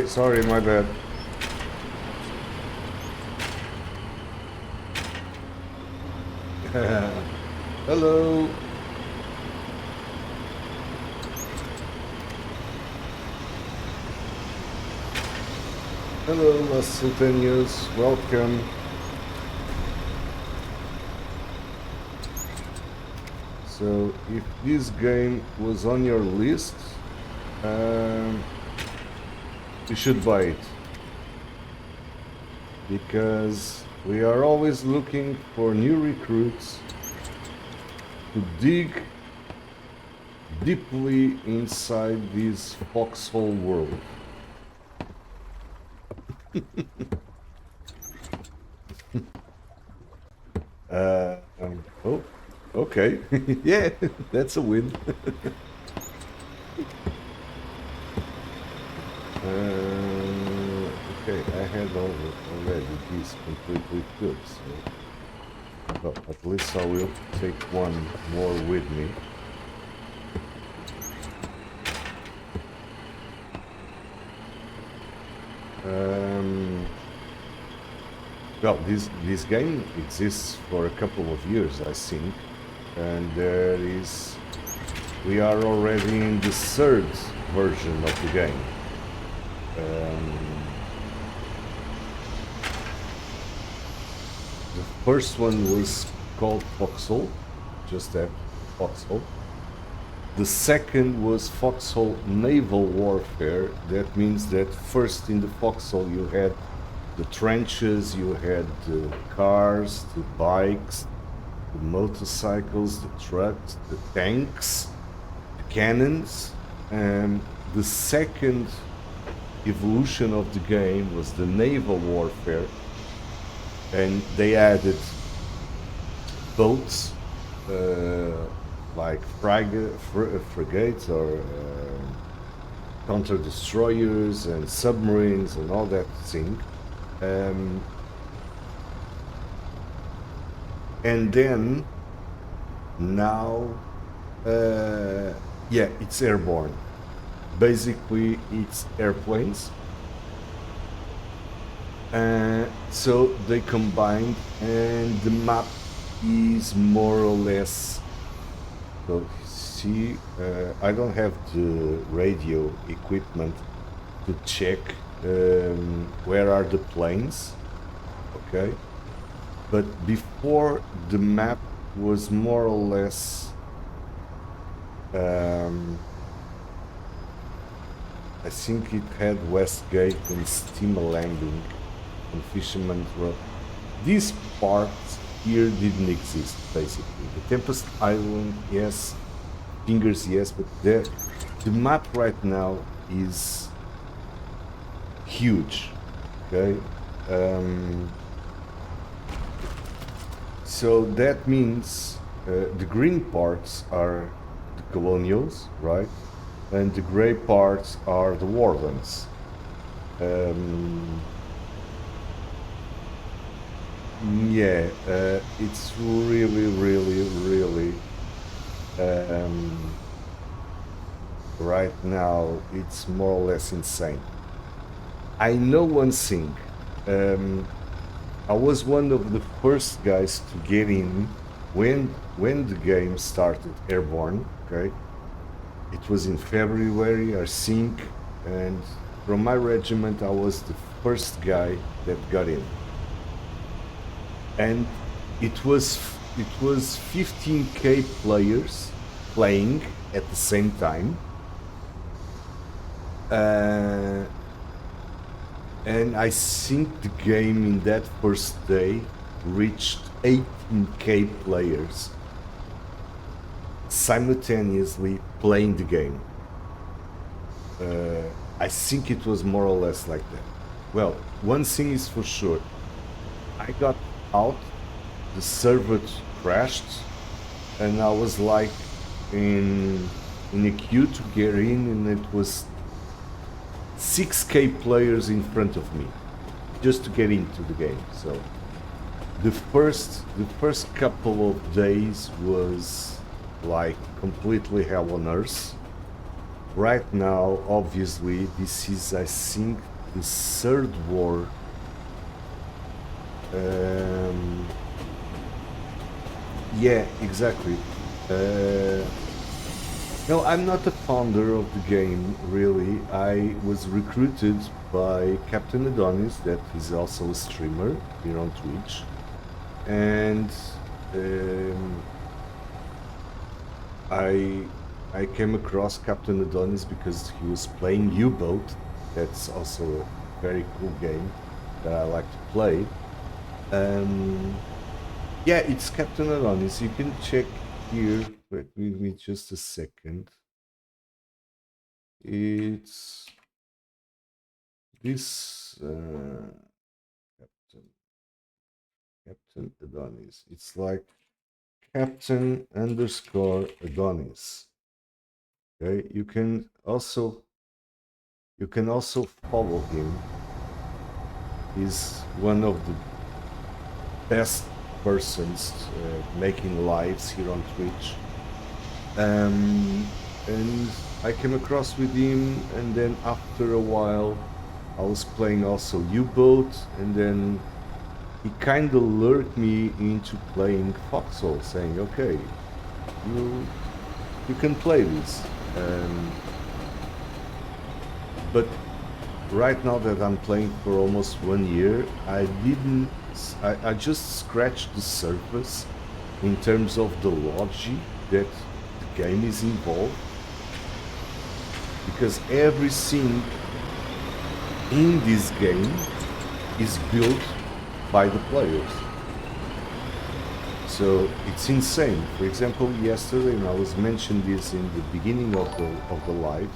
Sorry, my bad. Hello. Hello, Los Sultanos. Welcome. So, if this game was on your list, you should buy it, because we are always looking for new recruits to dig deeply inside this FoxHole world. Oh, okay. Yeah, that's a win. Okay, I had already these completely good, so well, at least I will take one more with me. Well, this game exists for a couple of years, I think, and we are already in the third version of the game. The first one was called FoxHole, just that, FoxHole. The second was FoxHole Naval Warfare. That means that first in the FoxHole you had the trenches, you had the cars, the bikes, the motorcycles, the trucks, the tanks, the cannons. And the second evolution of the game was the naval warfare, and they added boats like frigates or counter destroyers and submarines and all that thing. And then now yeah, it's airborne. Basically it's airplanes, so they combined, and the map is more or less, so see, I don't have the radio equipment to check where are the planes, okay, but before the map was more or less I think it had Westgate and Steamer Landing and Fisherman's Row. These parts here didn't exist, basically. The Tempest Island, yes. Fingers, yes. But the map right now is huge. Okay? So that means the green parts are the colonials, right? And the gray parts are the wardens. Yeah, it's really right now it's more or less insane. I know one thing, I was one of the first guys to get in when the game started airborne, okay? It was in February, I think, and from my regiment I was the first guy that got in. And it was 15k players playing at the same time. And I think the game in that first day reached 18k players simultaneously playing the game. I think it was more or less like that. Well, one thing is for sure, I got out, the server crashed, and I was like in a queue to get in, and it was 6k players in front of me just to get into the game. So the first couple of days was like completely hell on earth. Right now, obviously, this is, I think, the third war. Yeah, exactly. No, I'm not a founder of the game, really. I was recruited by Captain Adonis, that is also a streamer here on Twitch, and I came across Captain Adonis because he was playing U-Boat. That's also a very cool game that I like to play. Yeah, it's Captain Adonis. You can check here. Wait, give me just a second. It's this Captain Adonis. It's like Captain_Adonis. Okay, you can also follow him. He's one of the best persons making lives here on Twitch, and I came across with him, and then after a while I was playing also U-Boat, and then he kind of lured me into playing FoxHole, saying, "Okay, you can play this." But right now that I'm playing for almost 1 year, I just scratched the surface in terms of the logic that the game is involved, because everything in this game is built by the players. So it's insane. For example, yesterday, and I was mentioning this in the beginning of the live,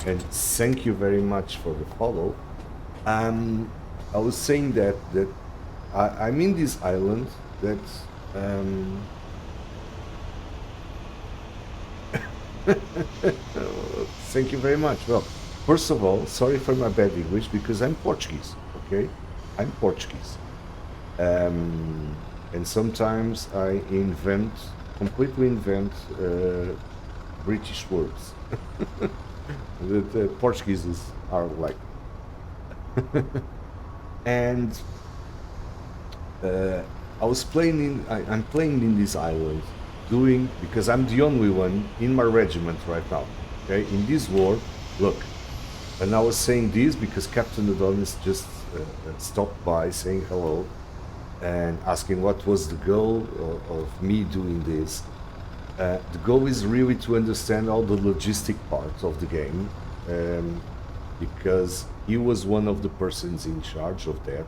and thank you very much for the follow. I was saying that I'm in this island that thank you very much. Well, first of all, sorry for my bad English because I'm Portuguese. Okay, I'm Portuguese, and sometimes I completely invent British words. The Portuguese are like, and I'm playing in this island, because I'm the only one in my regiment right now. Okay, in this war, look, and I was saying this because Captain Adonis just stopped by saying hello and asking what was the goal of me doing this. The goal is really to understand all the logistic parts of the game, because he was one of the persons in charge of that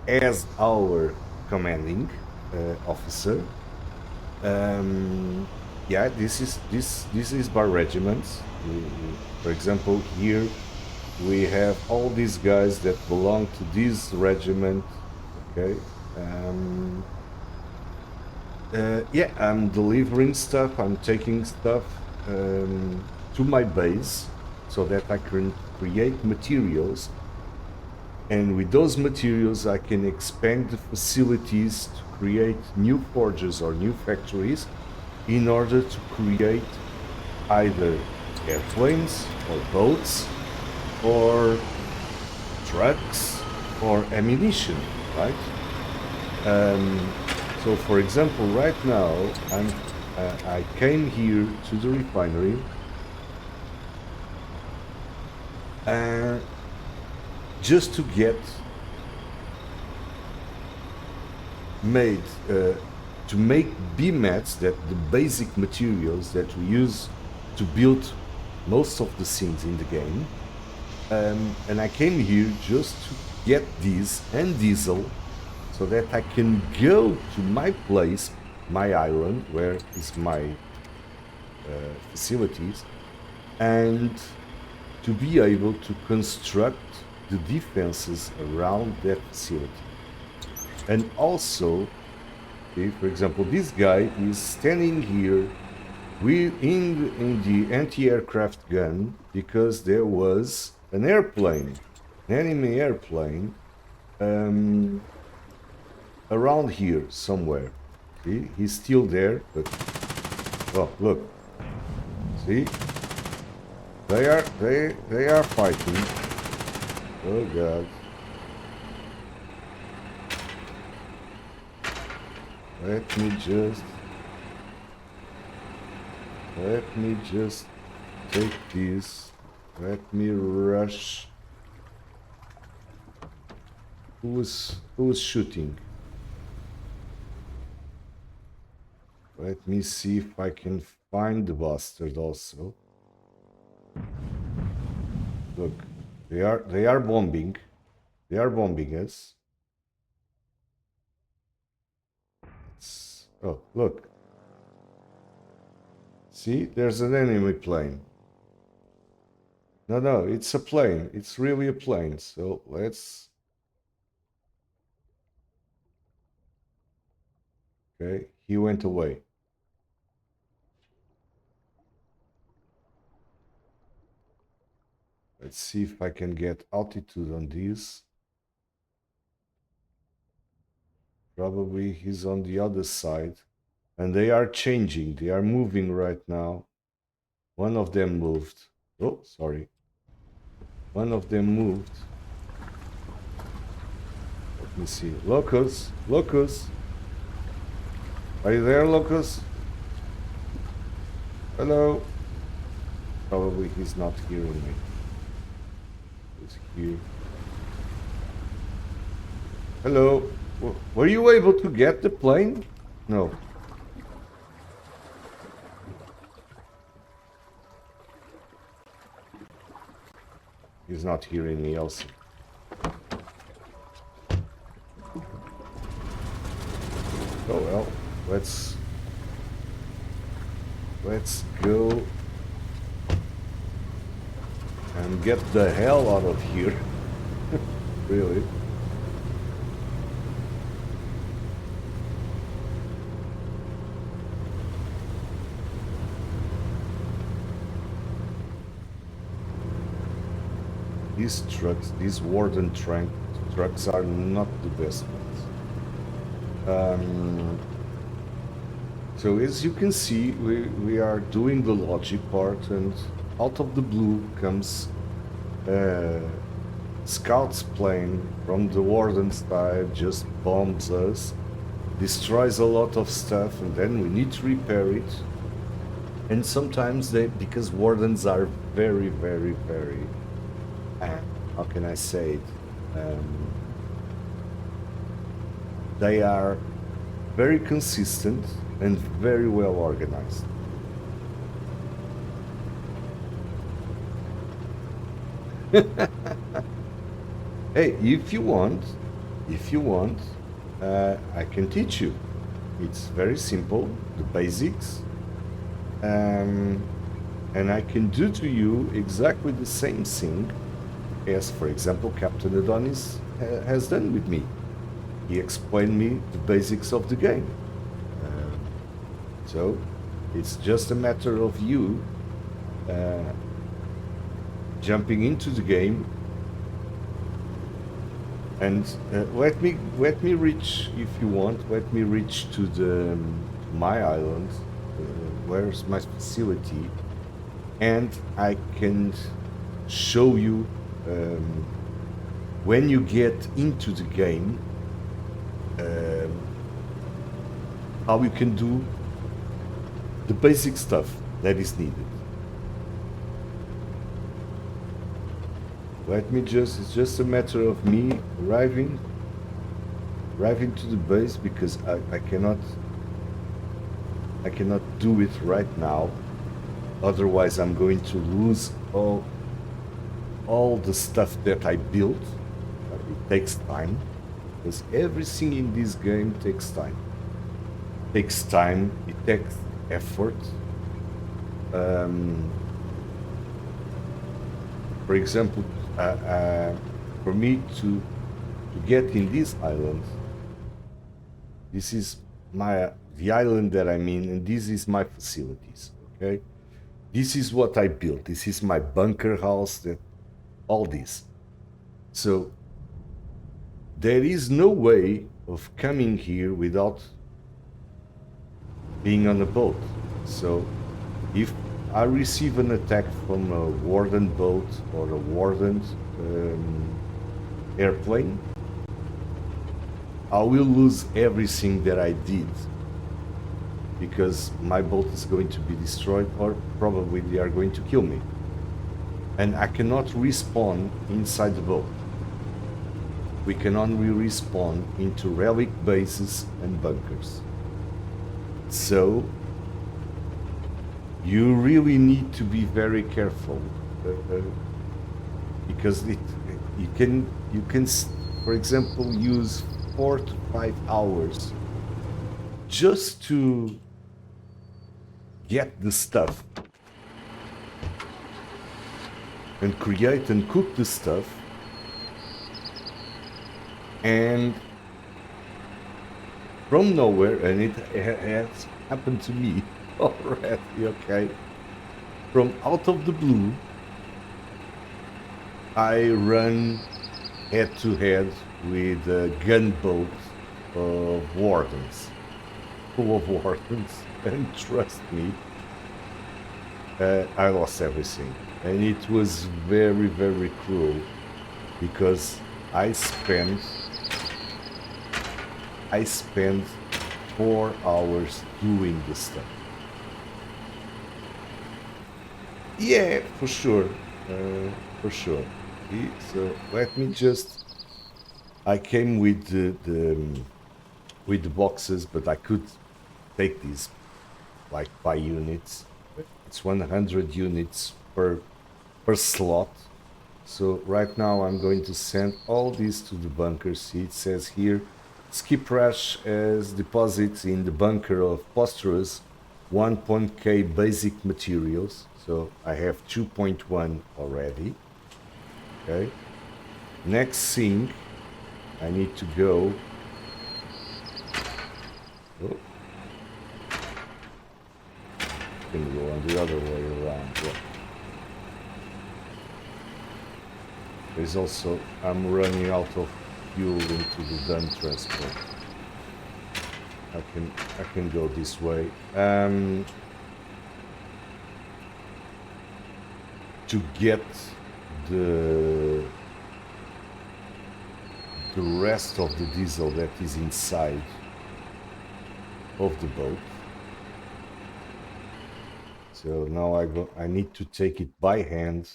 as our commanding officer. Yeah, this is by regiments. For example, here we have all these guys that belong to this regiment. Okay. Yeah, I'm delivering stuff, I'm taking stuff to my base so that I can create materials, and with those materials I can expand the facilities to create new forges or new factories in order to create either airplanes or boats or trucks or ammunition, right? So, for example, right now I came here to the refinery just to get made to make BMATs, that the basic materials that we use to build most of the scenes in the game. And I came here just to get these and diesel so that I can go to my place, my island, where is my facilities, and to be able to construct the defenses around that facility. And also, see, for example, this guy is standing here in the anti-aircraft gun because there was an airplane, an enemy airplane, around here somewhere. See, he's still there, but oh, look, see, they are fighting. Oh God. Let me just take this. Let me rush. Who was shooting? Let me see if I can find the bastard also. Look, they are bombing. They are bombing us. Oh, look. See, there's an enemy plane. No, it's a plane. It's really a plane. So let's... Okay, he went away. Let's see if I can get altitude on this. Probably he's on the other side. And they are changing. They are moving right now. One of them moved. Oh, sorry. One of them moved. Let me see. Locus, Locus. Are you there, Locus? Hello. Probably he's not hearing me. He's here. Hello. Were you able to get the plane? No. He's not hearing me also. Oh well, let's go and get the hell out of here. Really. These trucks, these warden trucks are not the best ones. So as you can see, we are doing the logic part, and out of the blue comes Scout's plane from the warden's side, just bombs us, destroys a lot of stuff, and then we need to repair it. And sometimes because wardens are very, very, very, how can I say it? They are very consistent and very well organized. Hey, if you want, I can teach you. It's very simple, the basics, and I can do to you exactly the same thing as, for example, Captain Adonis has done with me. He explained me the basics of the game. So it's just a matter of you jumping into the game, and let me reach, if you want, let me reach to the my island, where's my facility, and I can show you when you get into the game how you can do the basic stuff that is needed. It's just a matter of me arriving to the base, because I cannot do it right now, otherwise I'm going to lose all the stuff that I built. It takes time, because everything in this game takes time. It takes effort. For example, for me to get in this island, this is the island that I'm in, and this is my facilities. Okay, this is what I built. This is my bunker house. All this. So there is no way of coming here without being on a boat. So if I receive an attack from a warden boat or a warden airplane, I will lose everything that I did, because my boat is going to be destroyed, or probably they are going to kill me. And I cannot respawn inside the boat. We can only respawn into relic bases and bunkers. So you really need to be very careful, because you can, for example, use 4 to 5 hours just to get the stuff and create and cook the stuff, and from nowhere, and it has happened to me already, okay, from out of the blue, I run head to head with a gunboat of wardens, full of wardens, and trust me, I lost everything. And it was very, very cruel, because I spent I spend 4 hours doing this stuff. Yeah, for sure. For sure. See, so let me just. I came with the boxes, but I could take these like by units. It's 100 units per slot. So right now I'm going to send all these to the bunker. See, it says here, skip rush as deposits in the bunker of Posterous 1.k basic materials. So I have 2.1 already. Okay. Next thing, I need to go. Oh. Can go on the other way around. Yeah. There's also, I'm running out of fuel into the gun transport. I can go this way. To get the rest of the diesel that is inside of the boat. So now I need to take it by hand.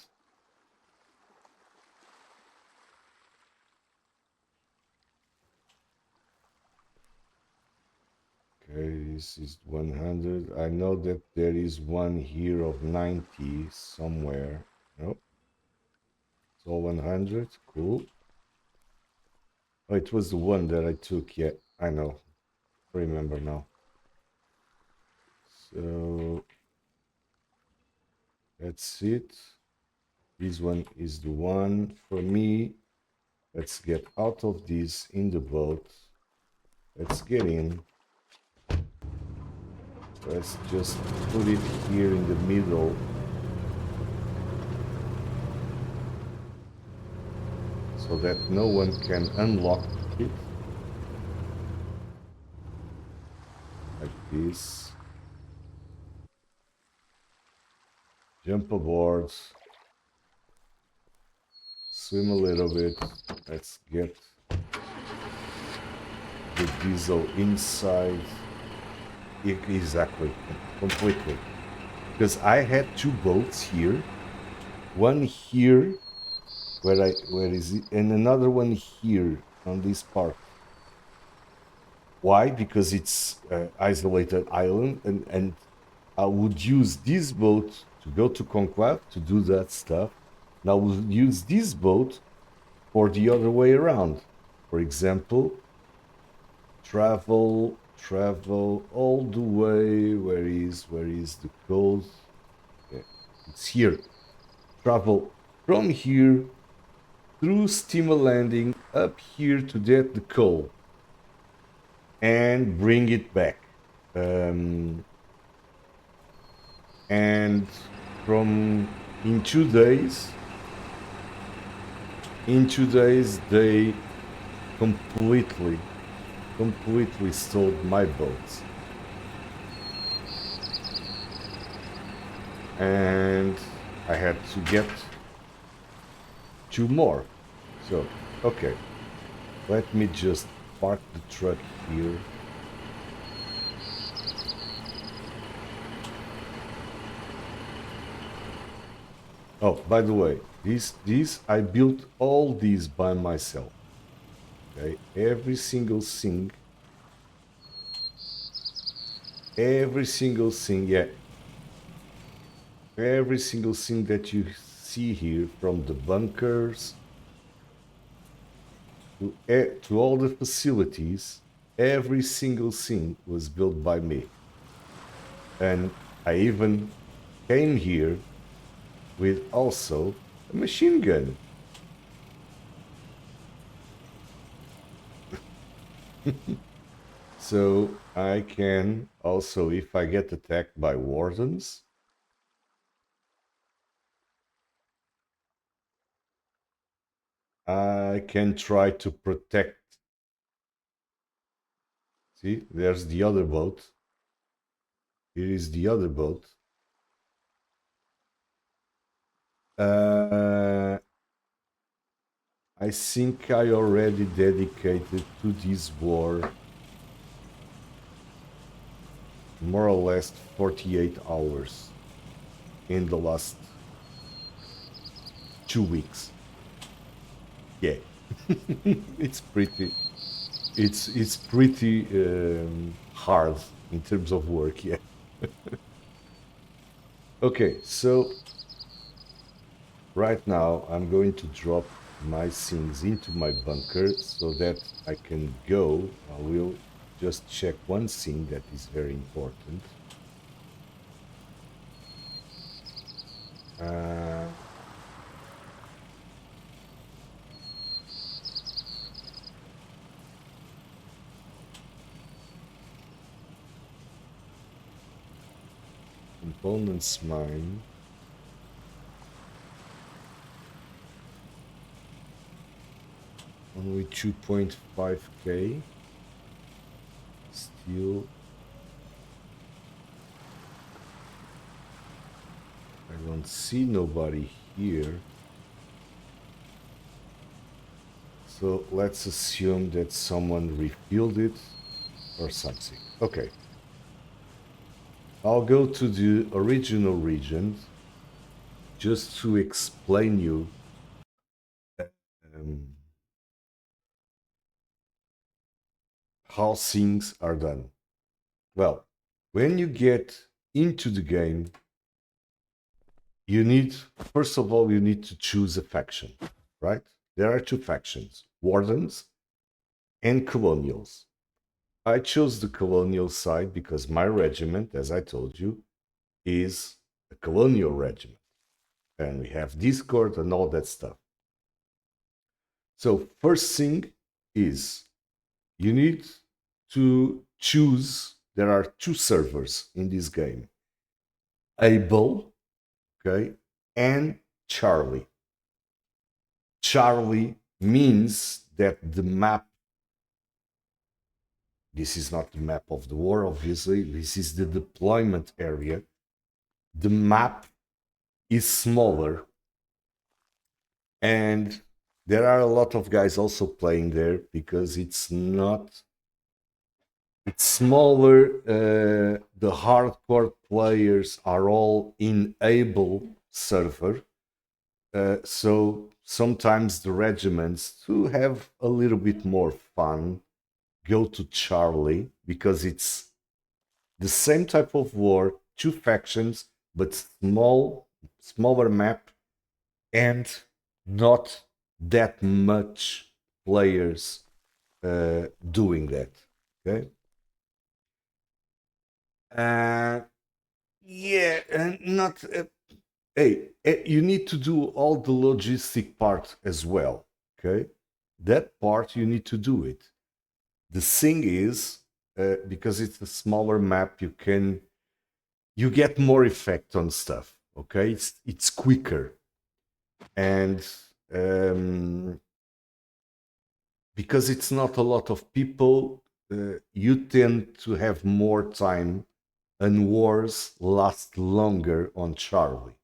Okay, this is 100. I know that there is one here of 90 somewhere. Nope. It's all 100. Cool. Oh, it was the one that I took. Yeah, I know. I remember now. So that's it. This one is the one for me. Let's get out of this in the boat. Let's get in. Let's just put it here in the middle. So that no one can unlock it. Like this. Jump aboard. Swim a little bit. Let's get the diesel inside. Exactly. Completely. Because I had two boats here. One here, where is it? And another one here on this part. Why? Because it's isolated island, and I would use this boat to go to Conclave to do that stuff. And I would use this boat for the other way around. For example, travel all the way. Where is the code? Yeah, it's here. Travel from here through steamer landing up here to get the coal and bring it back. And from in 2 days they completely stole my boats, and I had to get 2 more. So okay, let me just park the truck here. Oh, by the way, these I built all these by myself. Okay, every single thing, yeah, every single thing that you see here, from the bunkers to all the facilities, every single thing was built by me. And I even came here with also a machine gun. So I can also, if I get attacked by wardens, I can try to protect. See, there's the other boat. Here is the other boat. I think I already dedicated to this war more or less 48 hours in the last 2 weeks. Yeah, it's pretty. It's pretty hard in terms of work. Yeah. Okay, so right now I'm going to drop my things into my bunker so that I can go. I will just check one thing that is very important. Uh, components mine. Only 2.5k. Still, I don't see nobody here. So let's assume that someone refilled it or something. Okay. I'll go to the original region just to explain you um, how things are done. Well, when you get into the game, you need, first of all, you need to choose a faction, right? There are two factions, Wardens and Colonials. I chose the Colonial side because my regiment, as I told you, is a Colonial regiment. And we have Discord and all that stuff. So first thing is you need to choose. There are two servers in this game, Able, okay, and Charlie. Charlie means that the map, this is not the map of the war, obviously, this is the deployment area. The map is smaller, and there are a lot of guys also playing there because it's not, it's smaller. The hardcore players are all in Able server. So sometimes the regiments, to have a little bit more fun, go to Charlie because it's the same type of war, two factions, but smaller map, and not that much players doing that. Okay. Uh, yeah, and not. Hey, you need to do all the logistic part as well. Okay, that part you need to do it. The thing is, because it's a smaller map, you get more effect on stuff. Okay, it's quicker, and because it's not a lot of people, you tend to have more time, and wars last longer on Charlie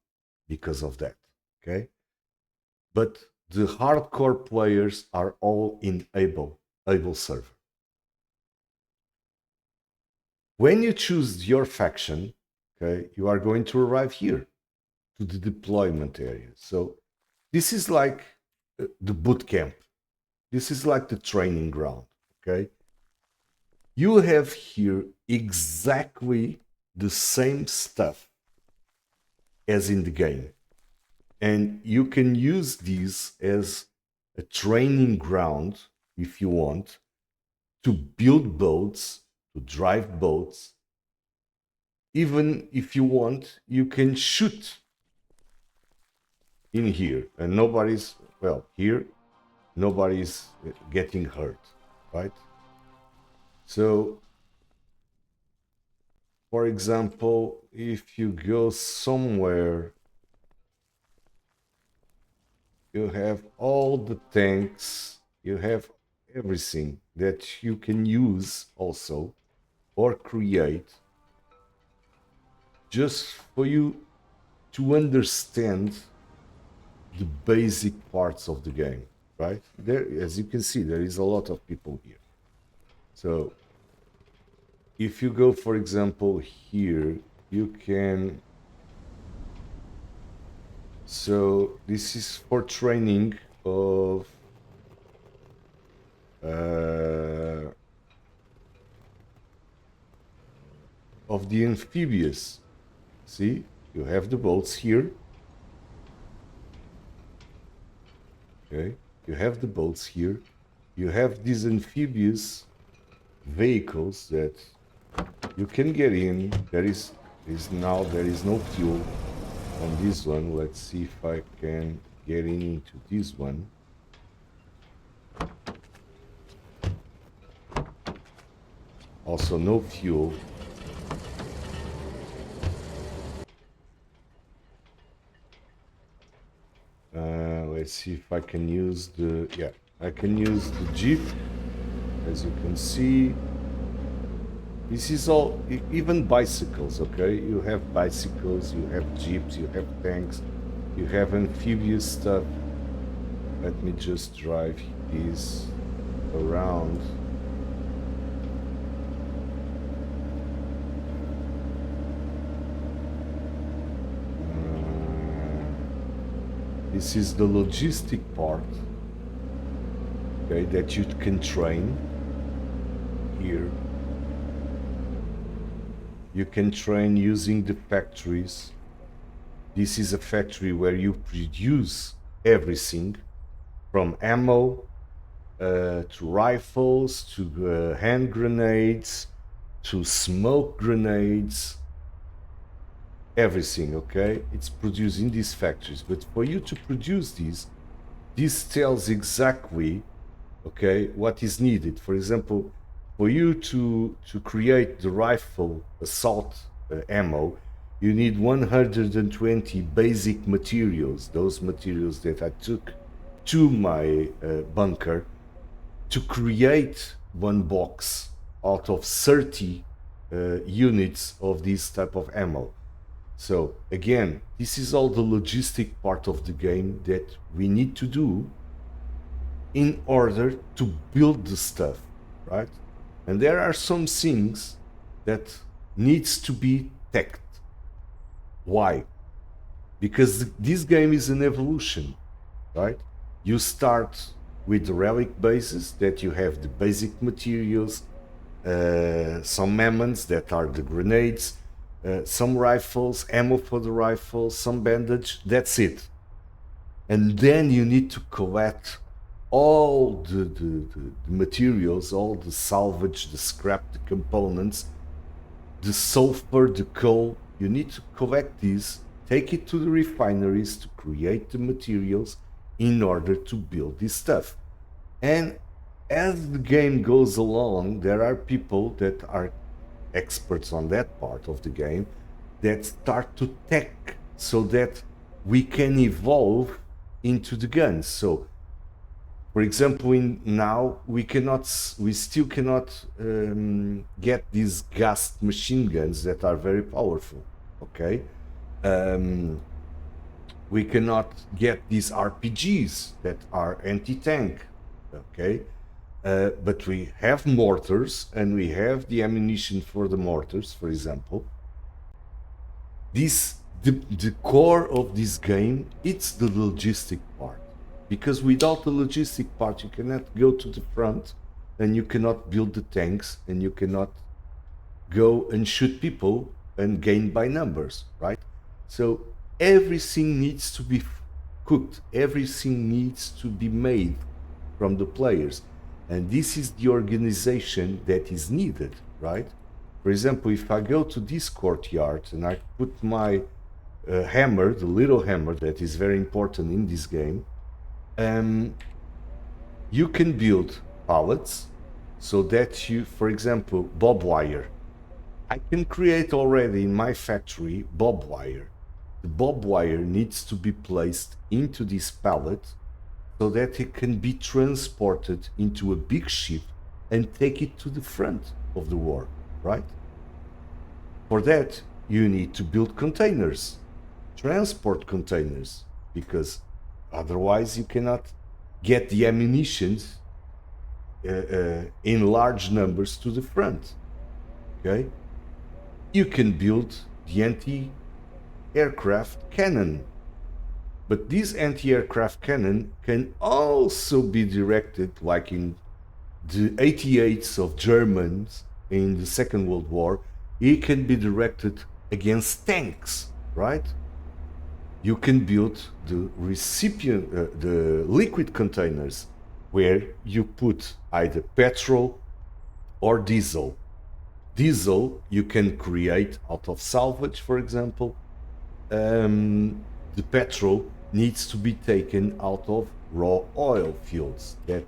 because of that. Okay, but the hardcore players are all in Able server. When you choose your faction, okay, you are going to arrive here to the deployment area. So this is like the boot camp. This is like the training ground. Okay, you have here exactly the same stuff as in the game, and you can use these as a training ground if you want to build boats, to drive boats. Even if you want, you can shoot in here, and nobody's, well, here nobody's getting hurt, right? So for example, if you go somewhere, you have all the tanks, you have everything that you can use also or create just for you to understand the basic parts of the game, right? There, as you can see, there is a lot of people here. So if you go, for example, here, you can. So this is for training of the amphibious. See, you have the boats here. Okay, you have the boats here. You have these amphibious vehicles that you can get in. There is no fuel on this one. Let's see if I can get into this one. Also no fuel. Let's see if I can use the, yeah, I can use the Jeep. As you can see, this is all, even bicycles, okay? You have bicycles, you have Jeeps, you have tanks, you have amphibious stuff. Let me just drive these around. This is the logistic part, okay, that you can train here. You can train using the factories. This is a factory where you produce everything from ammo to rifles to hand grenades to smoke grenades. Everything, okay? It's produced in these factories. But for you to produce this tells exactly, okay, what is needed. For example, for you to create the rifle assault ammo, you need 120 basic materials, those materials that I took to my bunker to create one box out of 30 units of this type of ammo. So again, this is all the logistic part of the game that we need to do in order to build the stuff, right? And there are some things that needs to be teched. Why? Because this game is an evolution, right? You start with the relic bases that you have the basic materials, some mammons that are the grenades, some rifles, ammo for the rifles, some bandage, that's it. And then you need to collect all the materials, all the salvage, the scrap, the components, the sulfur, the coal. You need to collect these, take it to the refineries to create the materials in order to build this stuff. And as the game goes along, there are people that are experts on that part of the game that start to tech so that we can evolve into the guns. So for example, now we still cannot get these gas machine guns that are very powerful, okay? We cannot get these RPGs that are anti-tank, okay? But we have mortars and we have the ammunition for the mortars, for example. The core of this game, it's the logistic part. Because without the logistic part, you cannot go to the front and you cannot build the tanks and you cannot go and shoot people and gain by numbers, right? So everything needs to be cooked. Everything needs to be made from the players. And this is the organization that is needed, right? For example, if I go to this courtyard and I put my hammer, the little hammer that is very important in this game, you can build pallets so that you, for example, bob wire. I can create already in my factory bob wire. The bob wire needs to be placed into this pallet so that it can be transported into a big ship and take it to the front of the war, right? For that, you need to build containers, transport containers, because otherwise you cannot get the ammunition in large numbers to the front, Okay, you can build the anti-aircraft cannon, but this anti-aircraft cannon can also be directed, like in the 88s of Germans in the Second World War. It can be directed against tanks, right? You can build the recipient, the liquid containers, where you put either petrol or diesel. Diesel you can create out of salvage, for example. The petrol needs to be taken out of raw oil fields that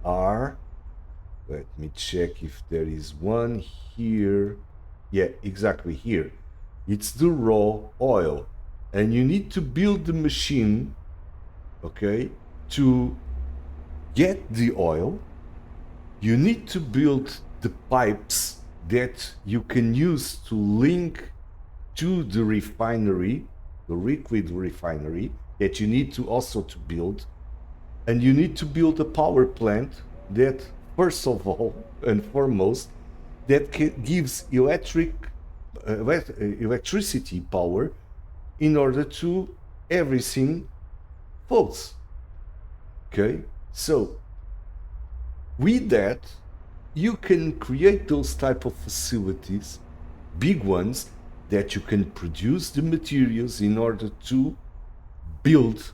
are, let me check if there is one here. Yeah, exactly here. It's the raw oil. And you need to build the machine, okay, to get the oil. You need to build the pipes that you can use to link to the refinery, the liquid refinery, that you need to also to build. And you need to build a power plant that, first of all and foremost, that gives electricity power in order to everything falls. Okay, so with that, you can create those type of facilities, big ones, that you can produce the materials in order to build.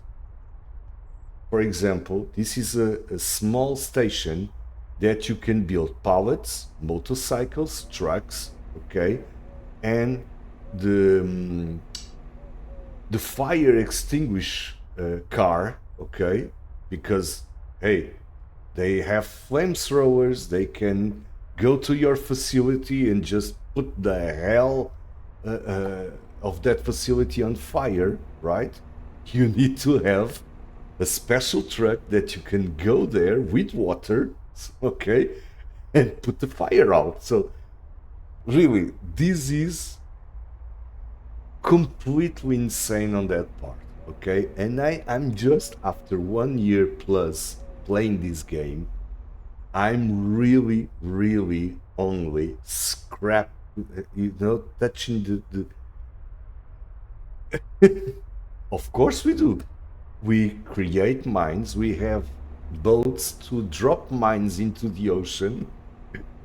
For example, this is a small station that you can build pallets, motorcycles, trucks, okay, and the fire extinguish car, okay, because hey, they have flamethrowers. They can go to your facility and just put the hell of that facility on fire, right? You need to have a special truck that you can go there with water, okay, and put the fire out. So really, this is completely insane on that part, okay? And I'm just, after 1 year plus playing this game, I'm really only touching the of course we do. We create mines, we have boats to drop mines into the ocean,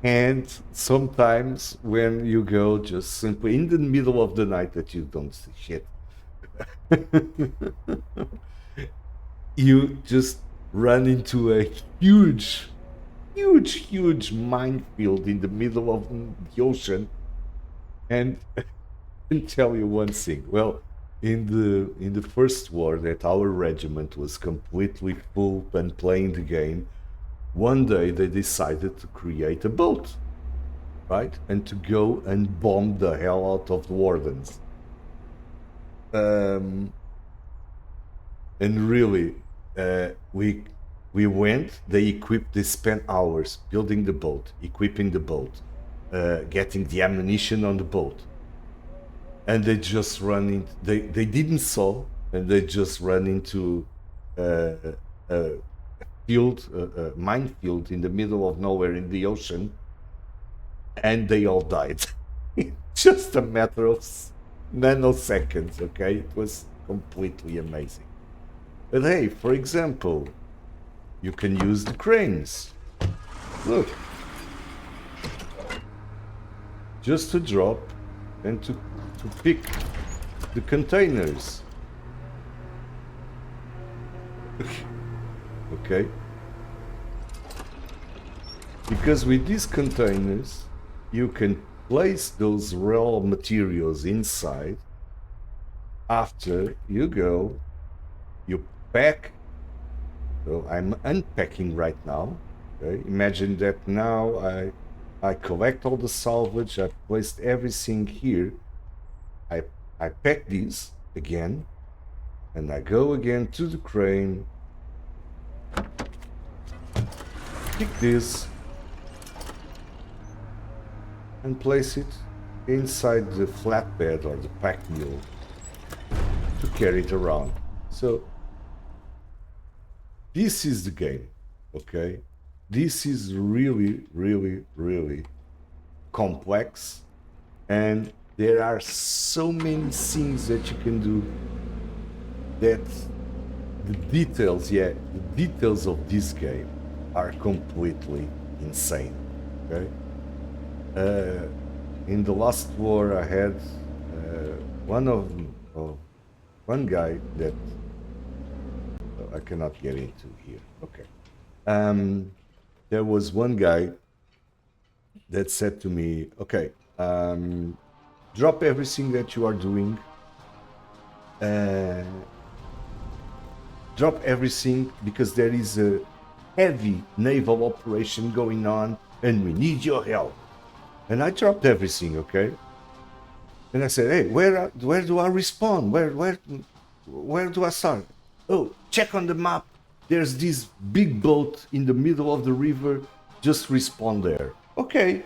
and sometimes when you go just simply in the middle of the night that you don't see shit, you just run into a huge minefield in the middle of the ocean. And I can tell you one thing. Well, in the first war that our regiment was completely full and playing the game, one day they decided to create a boat, right? And to go and bomb the hell out of the wardens. And really, we went. They equipped. They spent hours building the boat, equipping the boat, getting the ammunition on the boat, and they just run in. They didn't saw, and they just run into a field, a minefield in the middle of nowhere in the ocean, and they all died. Just a matter of nanoseconds. Okay, it was completely amazing. But hey, for example, you can use the cranes. Look, just to drop and to pick the containers. Okay, because with these containers you can place those raw materials inside. After you go, you pack. So I'm unpacking right now. Okay? Imagine that now I collect all the salvage. I placed everything here. I pack these again, and I go again to the crane. Pick this and place it inside the flatbed or the pack mule to carry it around. So this is the game, okay? This is really complex, and there are so many things that you can do that the details of this game are completely insane. Okay, in the last war I had one guy that I cannot get into here. Okay, there was one guy that said to me, "Okay, drop everything that you are doing." Uh, Drop everything because there is a heavy naval operation going on and we need your help. And I dropped everything, okay? And I said, "Hey, where do I respawn? Where do I start?" "Oh, check on the map. There's this big boat in the middle of the river. Just respawn there." Okay.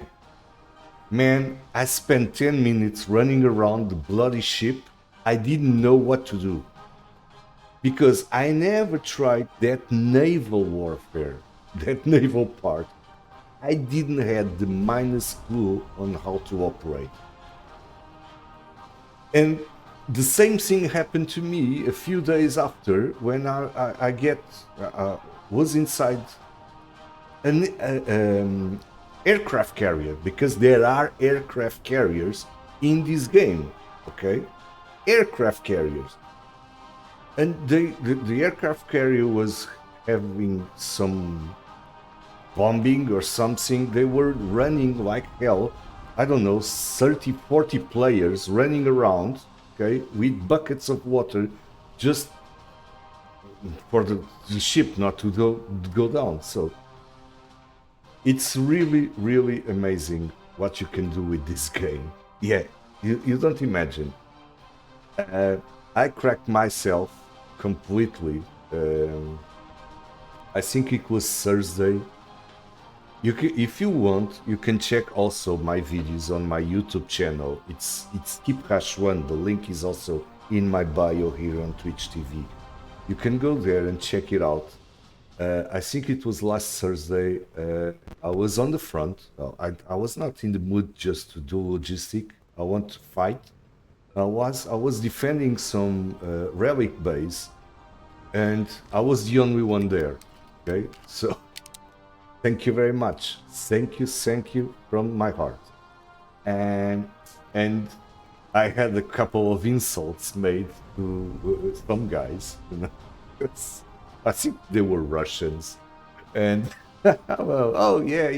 Man, I spent 10 minutes running around the bloody ship. I didn't know what to do, because I never tried that naval warfare, that naval part. I didn't have the minus clue on how to operate. And the same thing happened to me a few days after, when I was inside an aircraft carrier, because there are aircraft carriers in this game, okay? Aircraft carriers. And the aircraft carrier was having some bombing or something. They were running like hell. I don't know, 30, 40 players running around, okay, with buckets of water, just for the ship not to go down. So it's really, really amazing what you can do with this game. Yeah, you don't imagine. I cracked myself completely. I think it was Thursday. If you want, you can check also my videos on my YouTube channel. It's Keep_1. The link is also in my bio here on Twitch TV. You can go there and check it out. I think it was last Thursday. I was on the front. Well, I was not in the mood just to do logistic. I want to fight. I was defending some relic base, and I was the only one there. Okay, so thank you very much. Thank you from my heart. And I had a couple of insults made to some guys. You know? I think they were Russians, and well, oh yeah.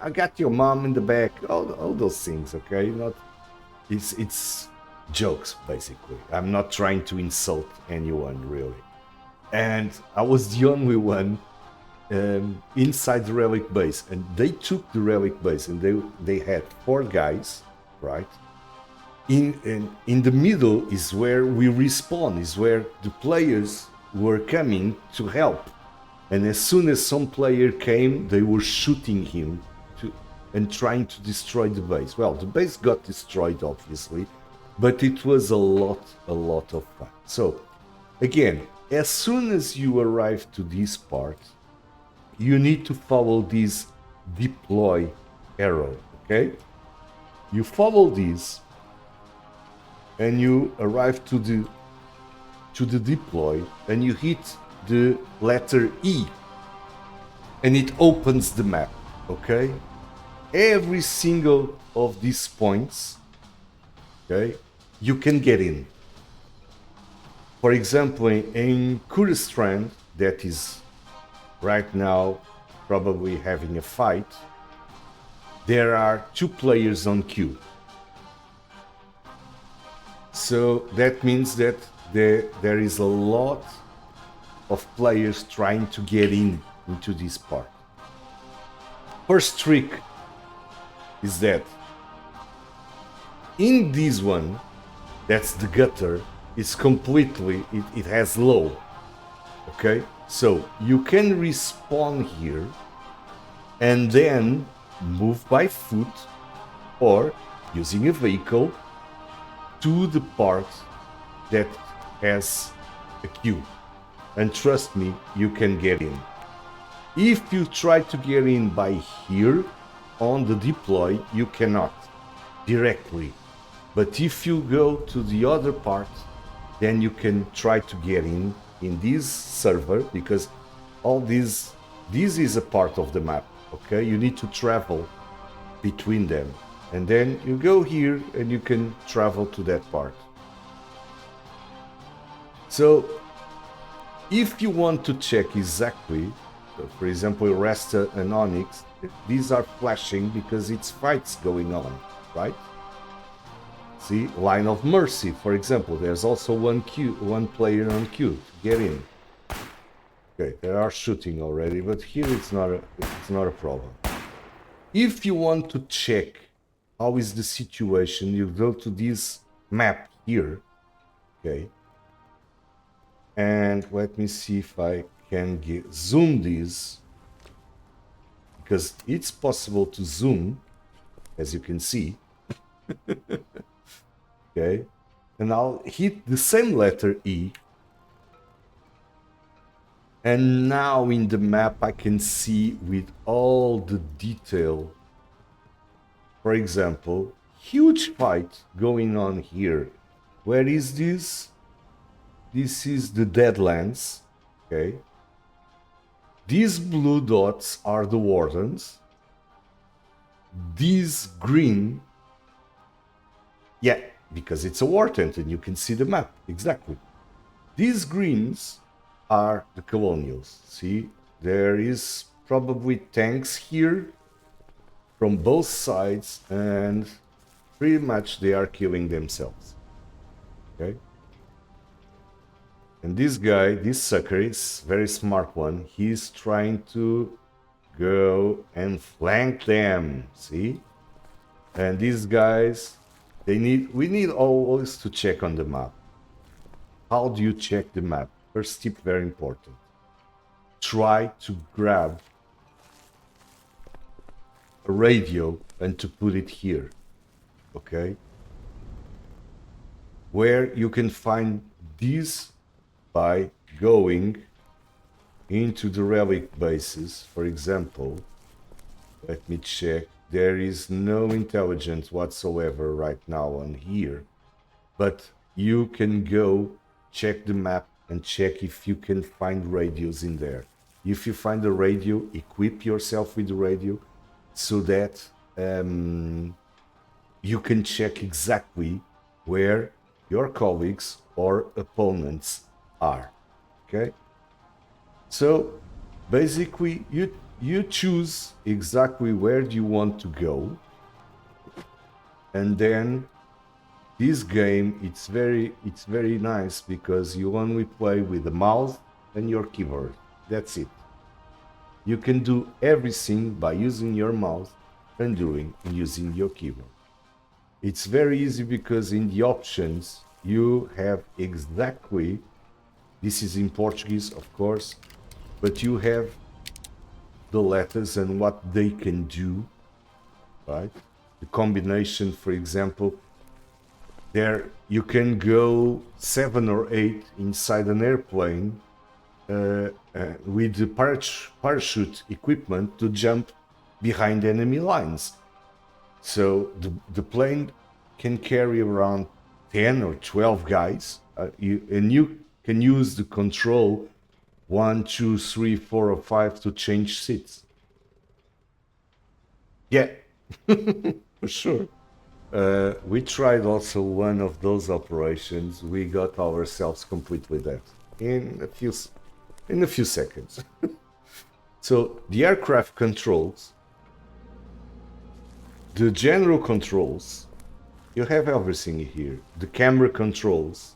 I got your mom in the back. All those things. Okay, not. It's jokes, basically. I'm not trying to insult anyone, really. And I was the only one inside the relic base, and they took the relic base, and they had 4 guys, right? In the middle is where we respawn, is where the players were coming to help. And as soon as some player came, they were shooting him and trying to destroy the base. Well, the base got destroyed, obviously, but it was a lot of fun. So, again, as soon as you arrive to this part, you need to follow this deploy arrow, okay? You follow this, and you arrive to the deploy, and you hit the letter E, and it opens the map, okay? Every single of these points, okay, you can get in. For example, in Kurstrand, that is right now probably having a fight, there are 2 players on queue. So that means that there is a lot of players trying to get into this part. First trick is that in this one, that's the gutter, it's completely, it has low, okay? So you can respawn here and then move by foot or using a vehicle to the part that has a queue. And trust me, you can get in. If you try to get in by here, on the deploy you cannot directly, but if you go to the other part, then you can try to get in this server, because all this is a part of the map. Okay, you need to travel between them, and then you go here and you can travel to that part. So if you want to check exactly, for example, Resta and Onyx, these are flashing because it's fights going on, right? See, Line of Mercy, for example, there's also one player on queue to get in. Okay, they are shooting already, but here it's not a problem. If you want to check how is the situation, you go to this map here, okay? And let me see if I can zoom this, because it's possible to zoom, as you can see. Okay, and I'll hit the same letter E, and now in the map I can see with all the detail. For example, huge fight going on here. Where is this? This is the Deadlands. Okay, these blue dots are the wardens. These green, yeah, because it's a war tent and you can see the map exactly. These greens are the colonials. See, there is probably tanks here from both sides, and pretty much they are killing themselves. Okay, and this guy, this sucker, is a very smart one. He's trying to go and flank them. See, and these guys, we need always to check on the map. How do you check the map? First tip, very important. Try to grab a radio and to put it here, okay? Where you can find these by going into the relic bases. For example, let me check. There is no intelligence whatsoever right now on here, but you can go check the map and check if you can find radios in there. If you find a radio, equip yourself with the radio so that you can check exactly where your colleagues or opponents are. Okay? So basically you choose exactly where do you want to go, and then this game, it's very nice because you only play with the mouse and your keyboard. That's it. You can do everything by using your mouse and using your keyboard. It's very easy because in the options you have exactly, this is in Portuguese of course, but you have the letters and what they can do, right? The combination, for example, there you can go 7 or 8 inside an airplane with the parachute equipment to jump behind enemy lines. So the plane can carry around 10 or 12 guys, and you can use the control 1, 2, 3, 4, or 5 to change seats. Yeah, for sure. We tried also one of those operations. We got ourselves completely dead in a few seconds. So the aircraft controls, the general controls, you have everything here. The camera controls,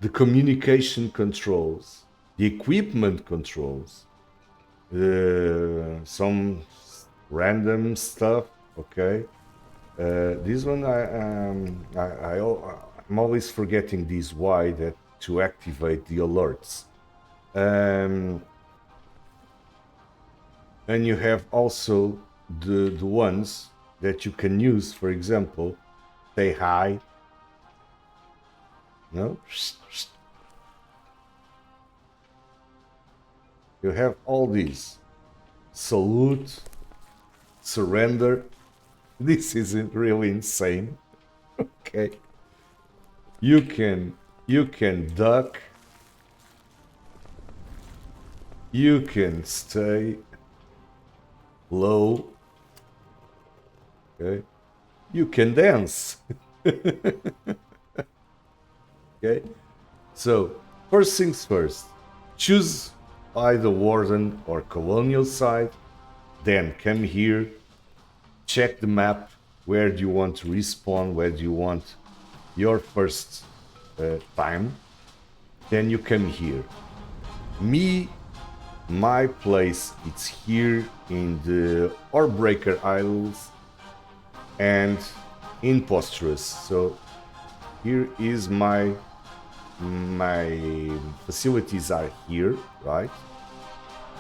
the communication controls, the equipment controls, some random stuff. Okay. This one I'm always forgetting this Y that to activate the alerts. And you have also the ones that you can use, for example, say hi. No? You have all these. Salute, surrender. This is really insane. Okay. You can duck. You can stay low. Okay. You can dance. Okay. So first things first. Choose either warden or colonial side. Then come here. Check the map. Where do you want to respawn? Where do you want your first time? Then you come here. My place, it's here in the Orbreaker Isles and in Posterous. So here is my facilities are here, right?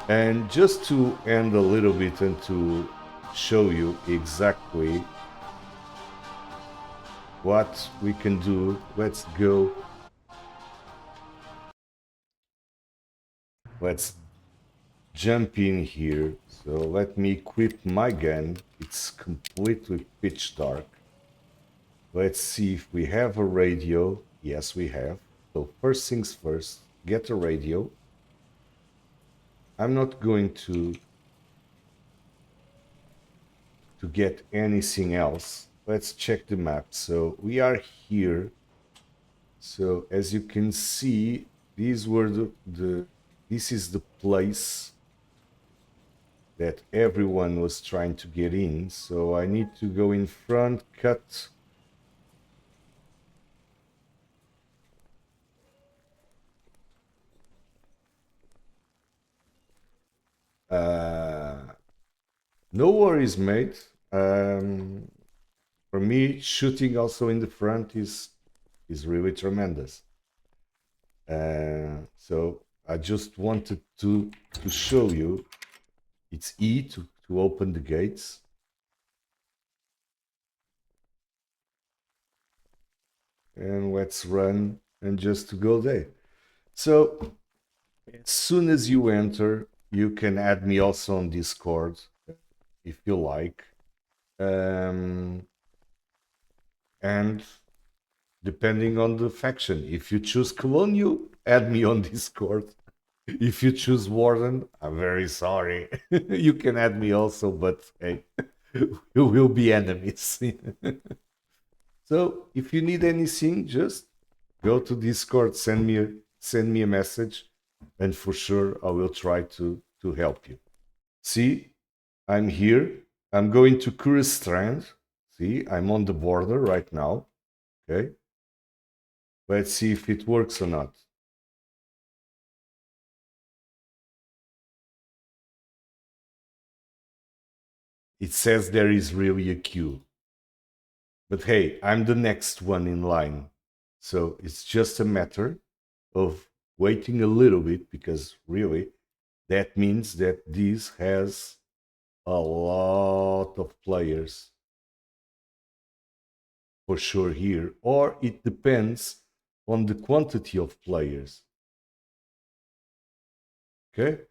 And just to end a little bit and to show you exactly what we can do, let's go. Let's jump in here. So let me equip my gun. It's completely pitch dark. Let's see if we have a radio. Yes, we have. So first things first, get a radio. I'm not going to get anything else. Let's check the map. So we are here. So as you can see, these were this is the place that everyone was trying to get in. So I need to go in front, cut. No worries, mate. For me, shooting also in the front is really tremendous. So I just wanted to show you. It's E to open the gates. And let's run and just to go there. So as soon as you enter, you can add me also on Discord if you like. And depending on the faction, if you choose Colonial, add me on Discord. If you choose Warden, I'm very sorry. You can add me also, but hey, we will be enemies. So if you need anything, just go to Discord, send me a message, and for sure I will try to help you. See, I'm here. I'm going to Curus Strand. See, I'm on the border right now. Okay. Let's see if it works or not. It says there is really a queue. But hey, I'm the next one in line. So it's just a matter of waiting a little bit, because really that means that this has a lot of players for sure here, or it depends on the quantity of players. Okay?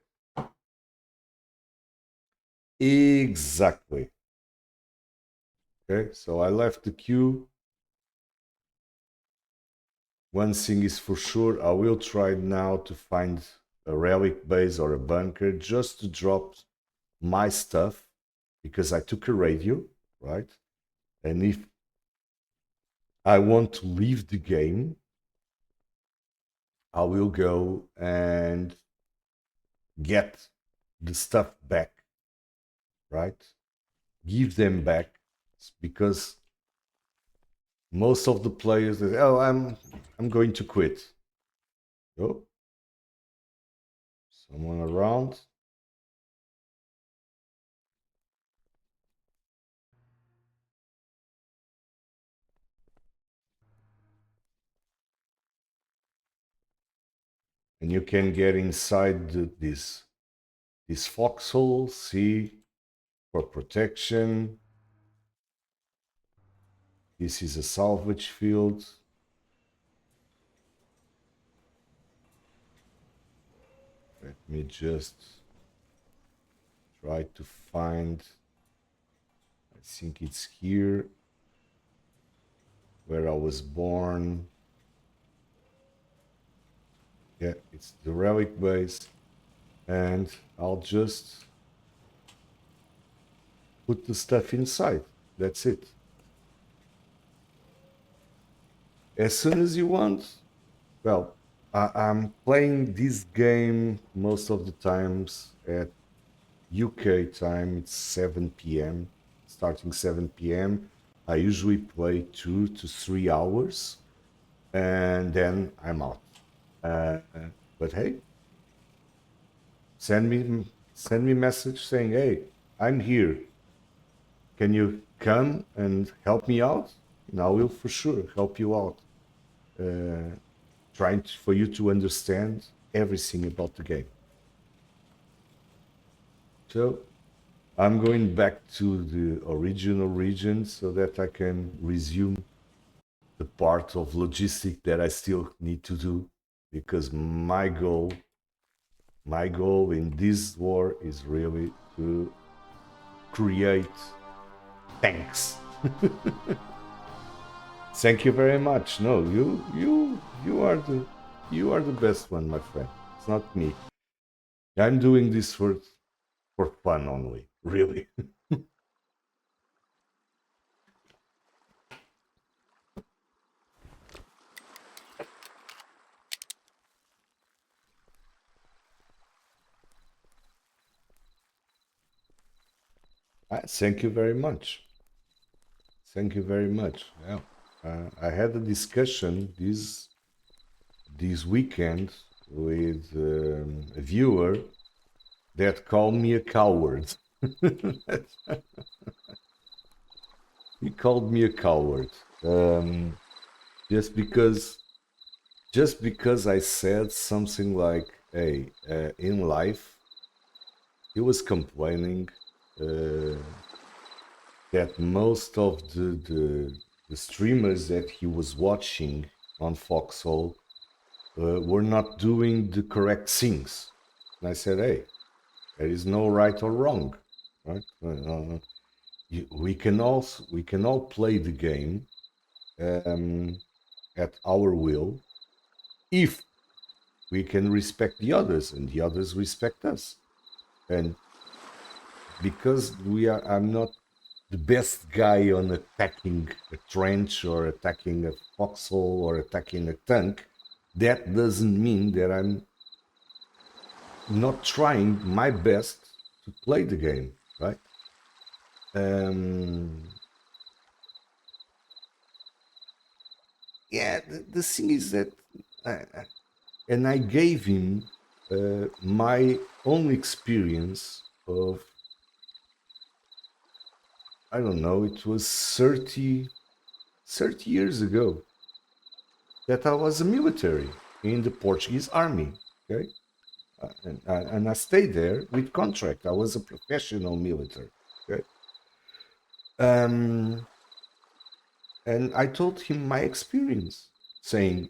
Exactly. Okay, so I left the queue. One thing is for sure, I will try now to find a relic base or a bunker just to drop my stuff, because I took a radio, right? And if I want to leave the game, I will go and get the stuff back, right? Give them back, because most of the players say, "Oh, I'm going to quit." Oh, someone around. And you can get inside this foxhole, see, for protection. This is a salvage field. Let me just try to find think it's here where I was born. Yeah, it's the relic base. And I'll just put the stuff inside. That's it. As soon as you want. Well, I'm playing this game most of the times at UK time. It's 7 p.m. Starting 7 p.m. I usually play 2 to 3 hours, and then I'm out. Uh, but hey, send me message saying, "Hey, I'm here. Can you come and help me out?" And I will for sure help you out. Trying for you to understand everything about the game. So I'm going back to the original region so that I can resume the part of logistic that I still need to do, because my goal in this war is really to create tanks. Thank you very much. No, you are the best one, my friend. It's not me. I'm doing this for fun only, really. Thank you very much. Thank you very much. Yeah. I had a discussion this weekend with a viewer that called me a coward. He called me a coward, just because I said something like, "Hey, in life," he was complaining that most of the streamers that he was watching on FoxHole were not doing the correct things. And I said, "Hey, there is no right or wrong, right? We can all play the game at our will if we can respect the others and the others respect us. And because I'm not the best guy on attacking a trench or attacking a foxhole or attacking a tank, that doesn't mean that I'm not trying my best to play the game, right?" Yeah, the thing is that, and I gave him my own experience of, I don't know, it was 30 years ago that I was a military in the Portuguese army, okay? And I stayed there with contract. I was a professional military, okay? And I told him my experience, saying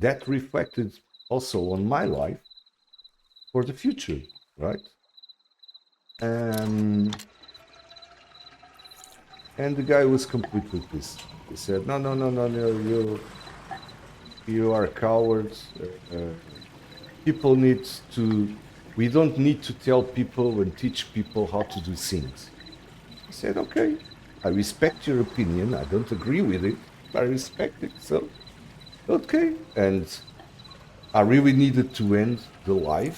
that reflected also on my life for the future, right? And the guy was completely pissed. He said, "No, no, no, no, no, you are cowards. People need to. We don't need to tell people and teach people how to do things." I said, "Okay, I respect your opinion. I don't agree with it, but I respect it. So, okay." And I really needed to end the live.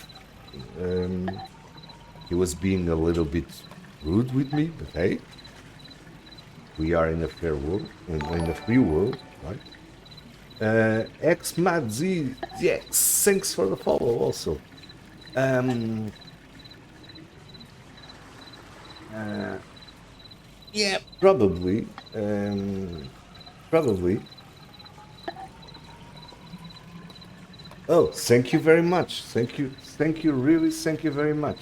He was being a little bit rude with me, but hey, we are in a fair world, in a free world, right? XMadZ, yes, thanks for the follow also. Yeah, probably. Probably. Oh, thank you very much. Thank you. Thank you, really. Thank you very much.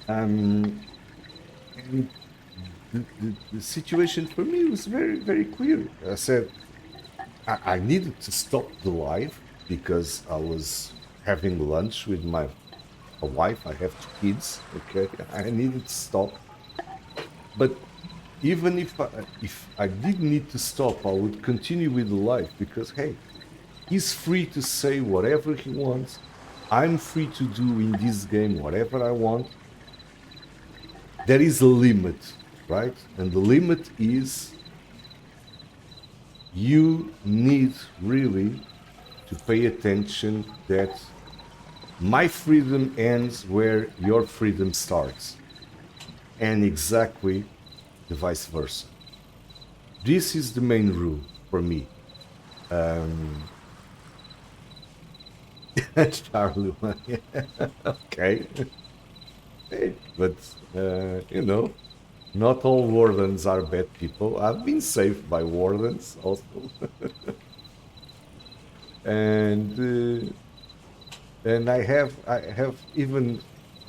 And the situation for me was very, very clear. I said, I needed to stop the live because I was having lunch with my wife. I have 2 kids, okay? I needed to stop. But even if I did need to stop, I would continue with the life because hey, he's free to say whatever he wants. I'm free to do in this game whatever I want. There is a limit, right? And the limit is you need really to pay attention that my freedom ends where your freedom starts, and exactly the vice versa. This is the main rule for me. Charlie, okay. Hey, but you know, not all wardens are bad people. I've been saved by wardens also, and I have even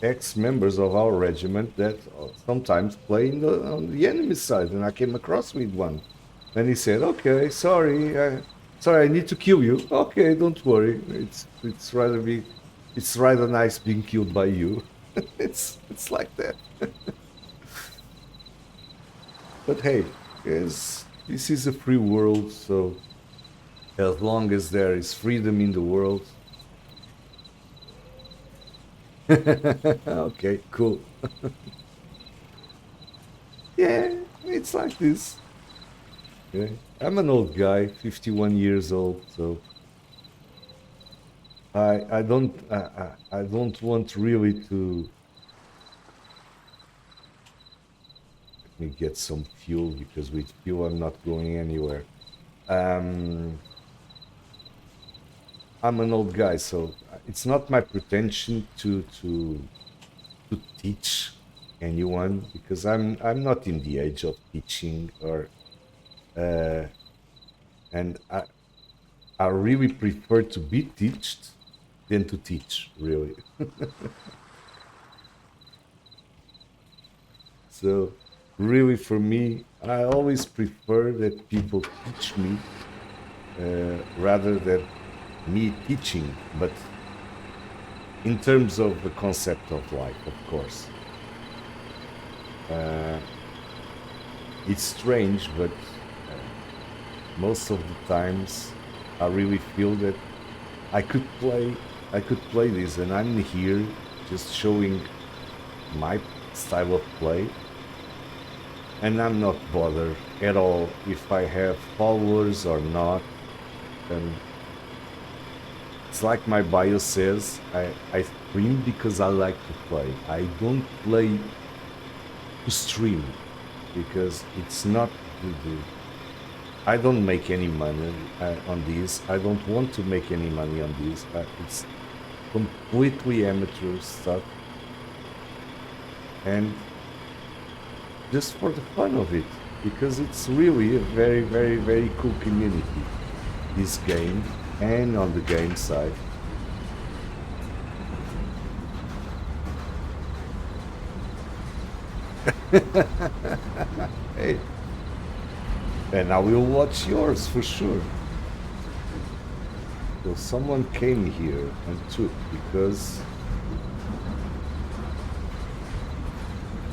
ex-members of our regiment that sometimes play on the enemy side, and I came across with one, and he said, "Okay, sorry, I need to kill you. Okay, don't worry. It's rather nice being killed by you. It's like that. But hey, this is a free world, so as long as there is freedom in the world, okay, cool. Yeah, it's like this. Yeah. I'm an old guy, 51 years old, so I don't want really to. Let me get some fuel because with fuel I'm not going anywhere. Um, I'm an old guy, so it's not my pretension to teach anyone because I'm not in the age of teaching or uh, and I really prefer to be taught than to teach, really. So, really, for me, I always prefer that people teach me rather than me teaching, but in terms of the concept of life, of course. Uh, it's strange, but most of the times I really feel that I could play I could play this and I'm here just showing my style of play and I'm not bothered at all if I have followers or not. And it's like my bio says, I stream because I like to play. I don't play to stream because it's not the I don't make any money on this. I don't want to make any money on this. It's completely amateur stuff and just for the fun of it because it's really a very, very, very cool community, this game and on the game side. Hey, and I will watch yours for sure. So someone came here and took because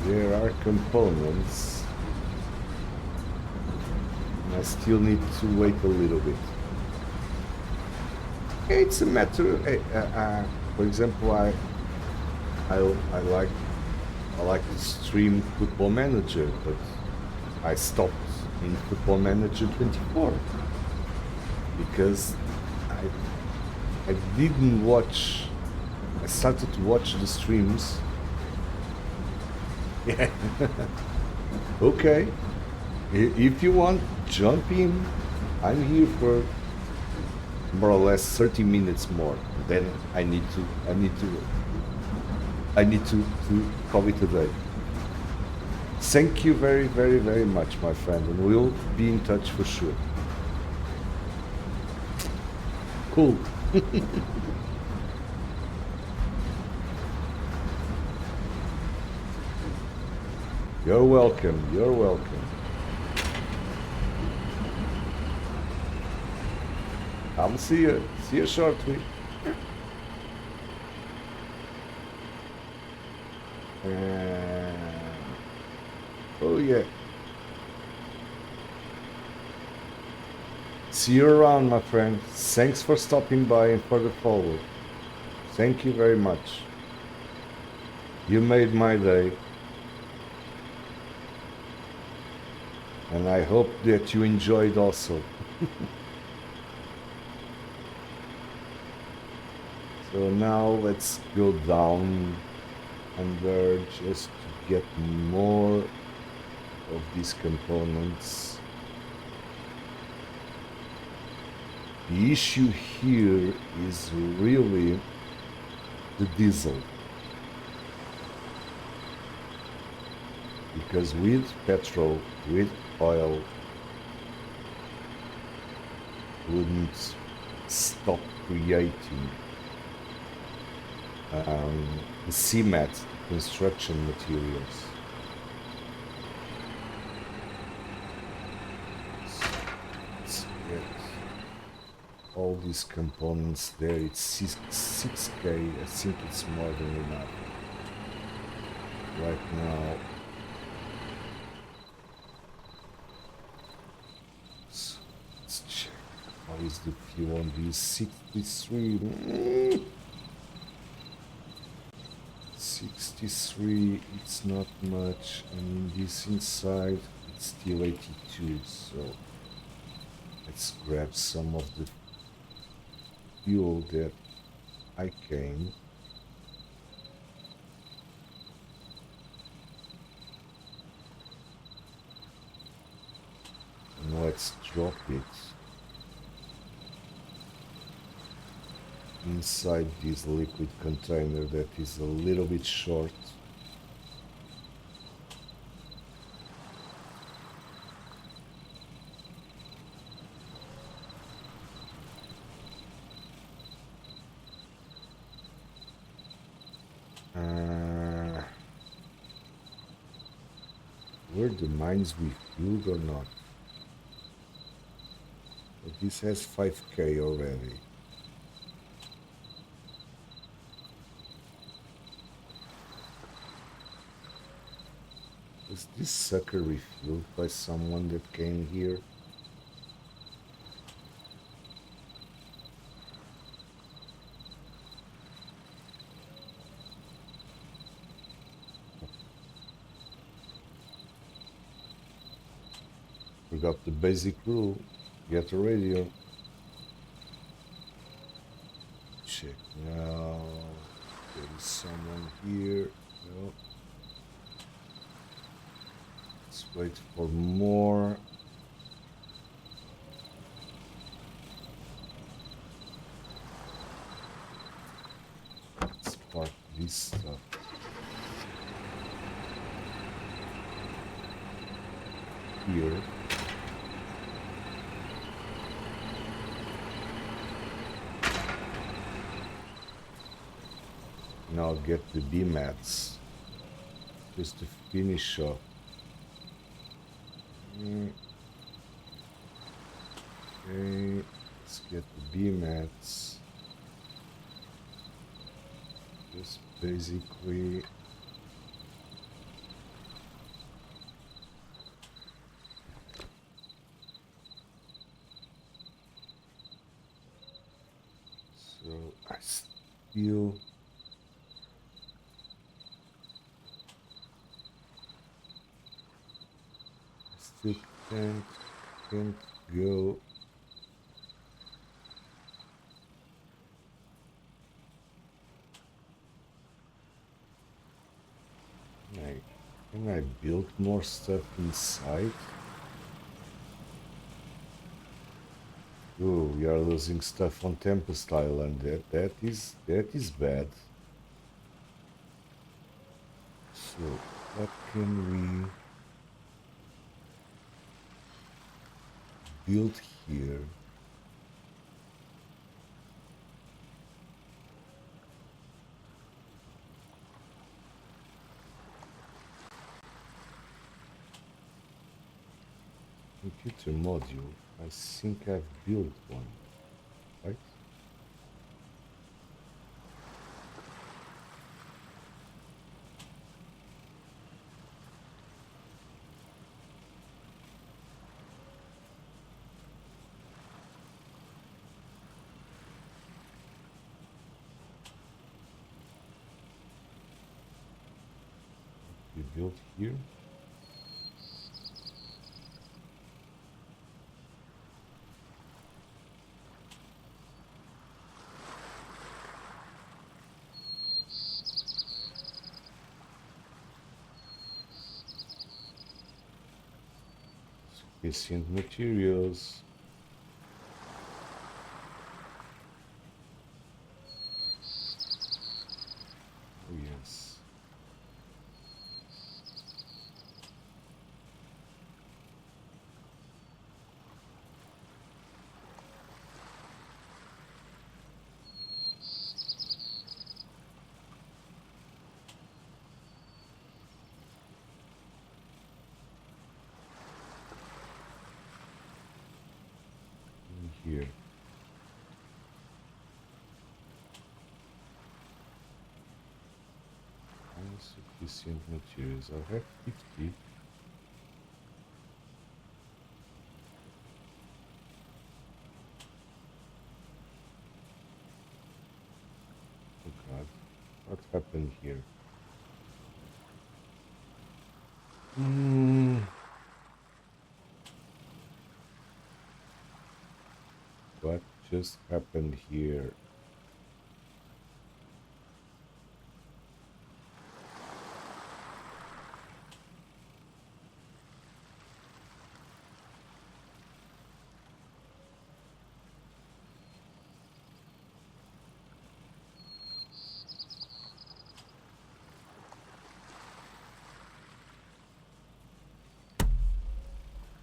there are components and I still need to wait a little bit. It's a matter. For example, I I like I like to stream Football Manager, but I stopped in Football Manager 24 because I didn't watch. I started to watch the streams. Yeah. Okay. If you want, jump in. I'm here for more or less 30 minutes more. Then I need to call it a day. Thank you very, very, very much, my friend, and we'll be in touch for sure. Cool. You're welcome. You're welcome. I'll see you. See you shortly. Uh, oh yeah. See you around, my friend. Thanks for stopping by and for the follow. Thank you very much. You made my day. And I hope that you enjoyed also. So now let's go down under just to get more of these components. The issue here is really the diesel. Because with petrol, with oil, wouldn't stop creating the cement, construction materials. Let's get all these components there. It's 6K. I think it's more than enough right now. So let's check. What is the fuel on these? 63. 63, it's not much, and in this inside it's still 82, so let's grab some of the fuel that I can. And let's drop it inside this liquid container that is a little bit short. Were the mines refilled or not? But this has 5K already. Was this sucker refilled by someone that came here? Forgot the basic rule. Get a radio. Check now. There is someone here. No. Let's wait for more. Let's park this stuff here. Now get the B mats just to finish up. Okay, let's get the B mats. Just basically so I still can't go. Can I build more stuff inside? Oh, we are losing stuff on Tempest Island. That is bad. So what can we build here? Computer module. I think I've built one, right? build here. Sufficient materials. Oh yes. In here. Insufficient materials. I have 50. Oh God, what happened here? What just happened here?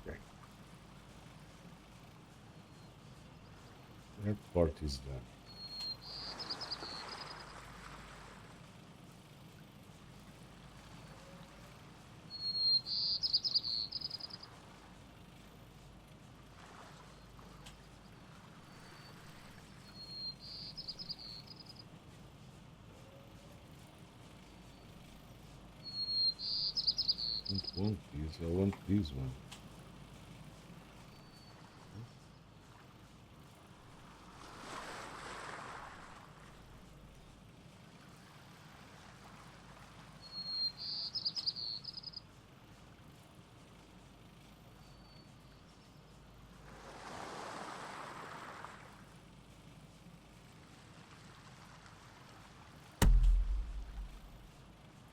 Okay. That part is done. I don't want this, I want this one.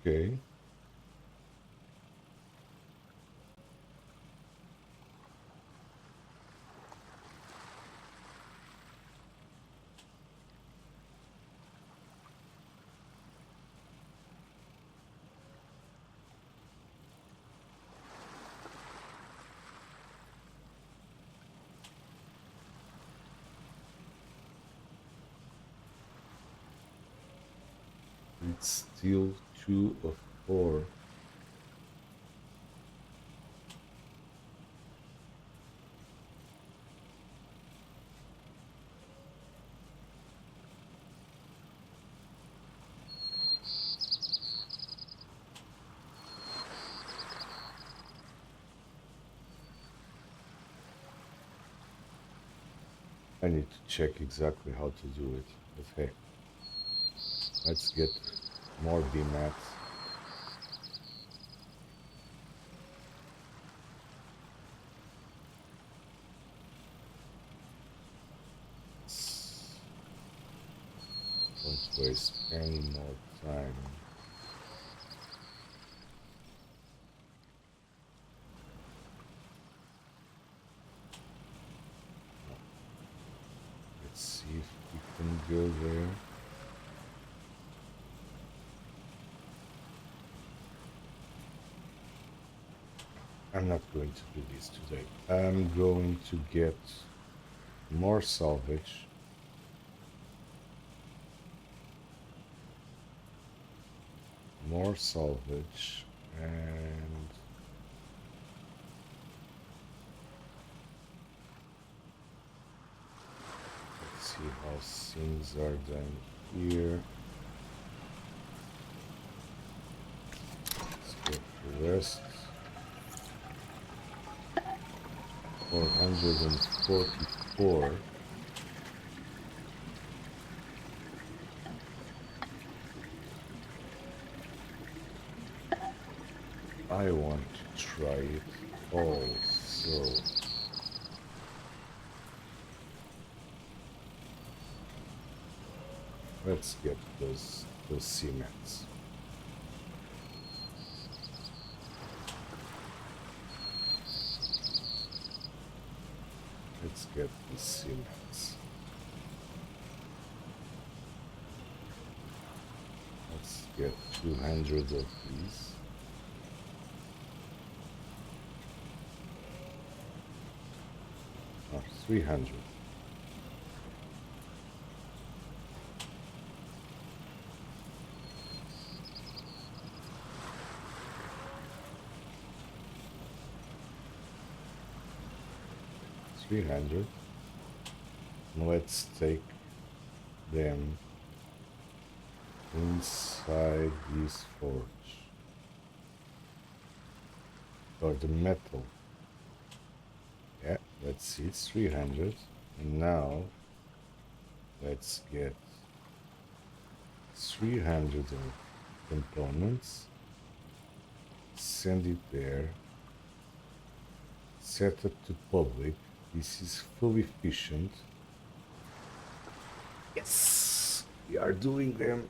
Okay. It's still 2 of 4. I need to check exactly how to do it. But hey, let's get more BMAT. Don't waste any more time. Let's see if we can go there. I'm not going to do this today. I'm going to get more salvage. More salvage and let's see how things are done here. Let's get the rest. 444. I want to try it also. Let's get those cements. Let's get the cements. Let's get 200 of these. Oh, 300. $300. Let's take them inside this forge, or the metal. Yeah, let's see, it's 300. And now let's get 300 of components, send it there, set it to public. This is fully efficient. Yes, we are doing them.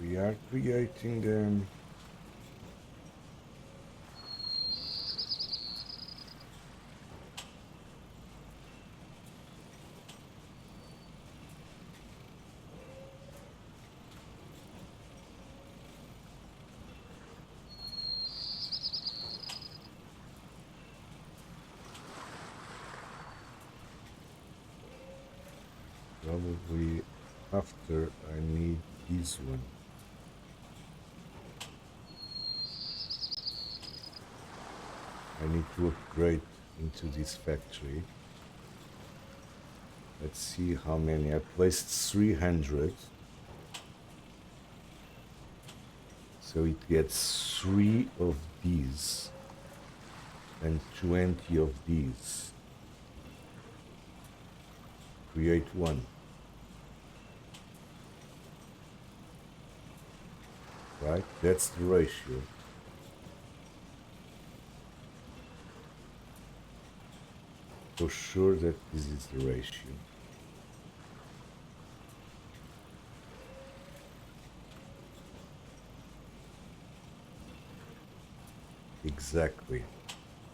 We are creating them. Probably after I need this one. I need to upgrade into this factory. Let's see how many. I placed 300. So it gets 3 of these and 20 of these. Create one. Right? That's the ratio. For sure that this is the ratio. Exactly.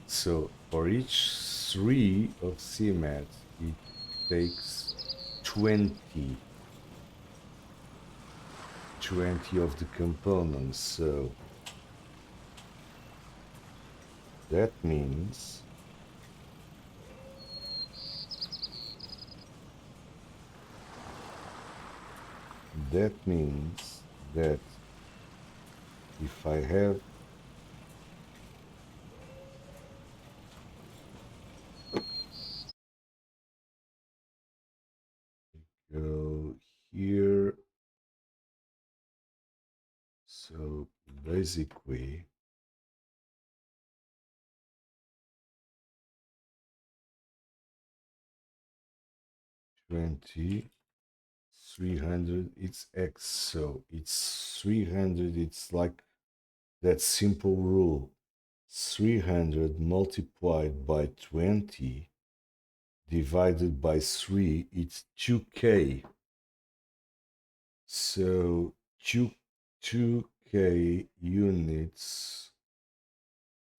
So for each 3 of cement, it takes 20 of the components. So that means that if I have go here, so basically $20, 300, it's X, so it's 300, it's like that simple rule. 300 multiplied by 20 divided by 3, it's 2K. So 2K units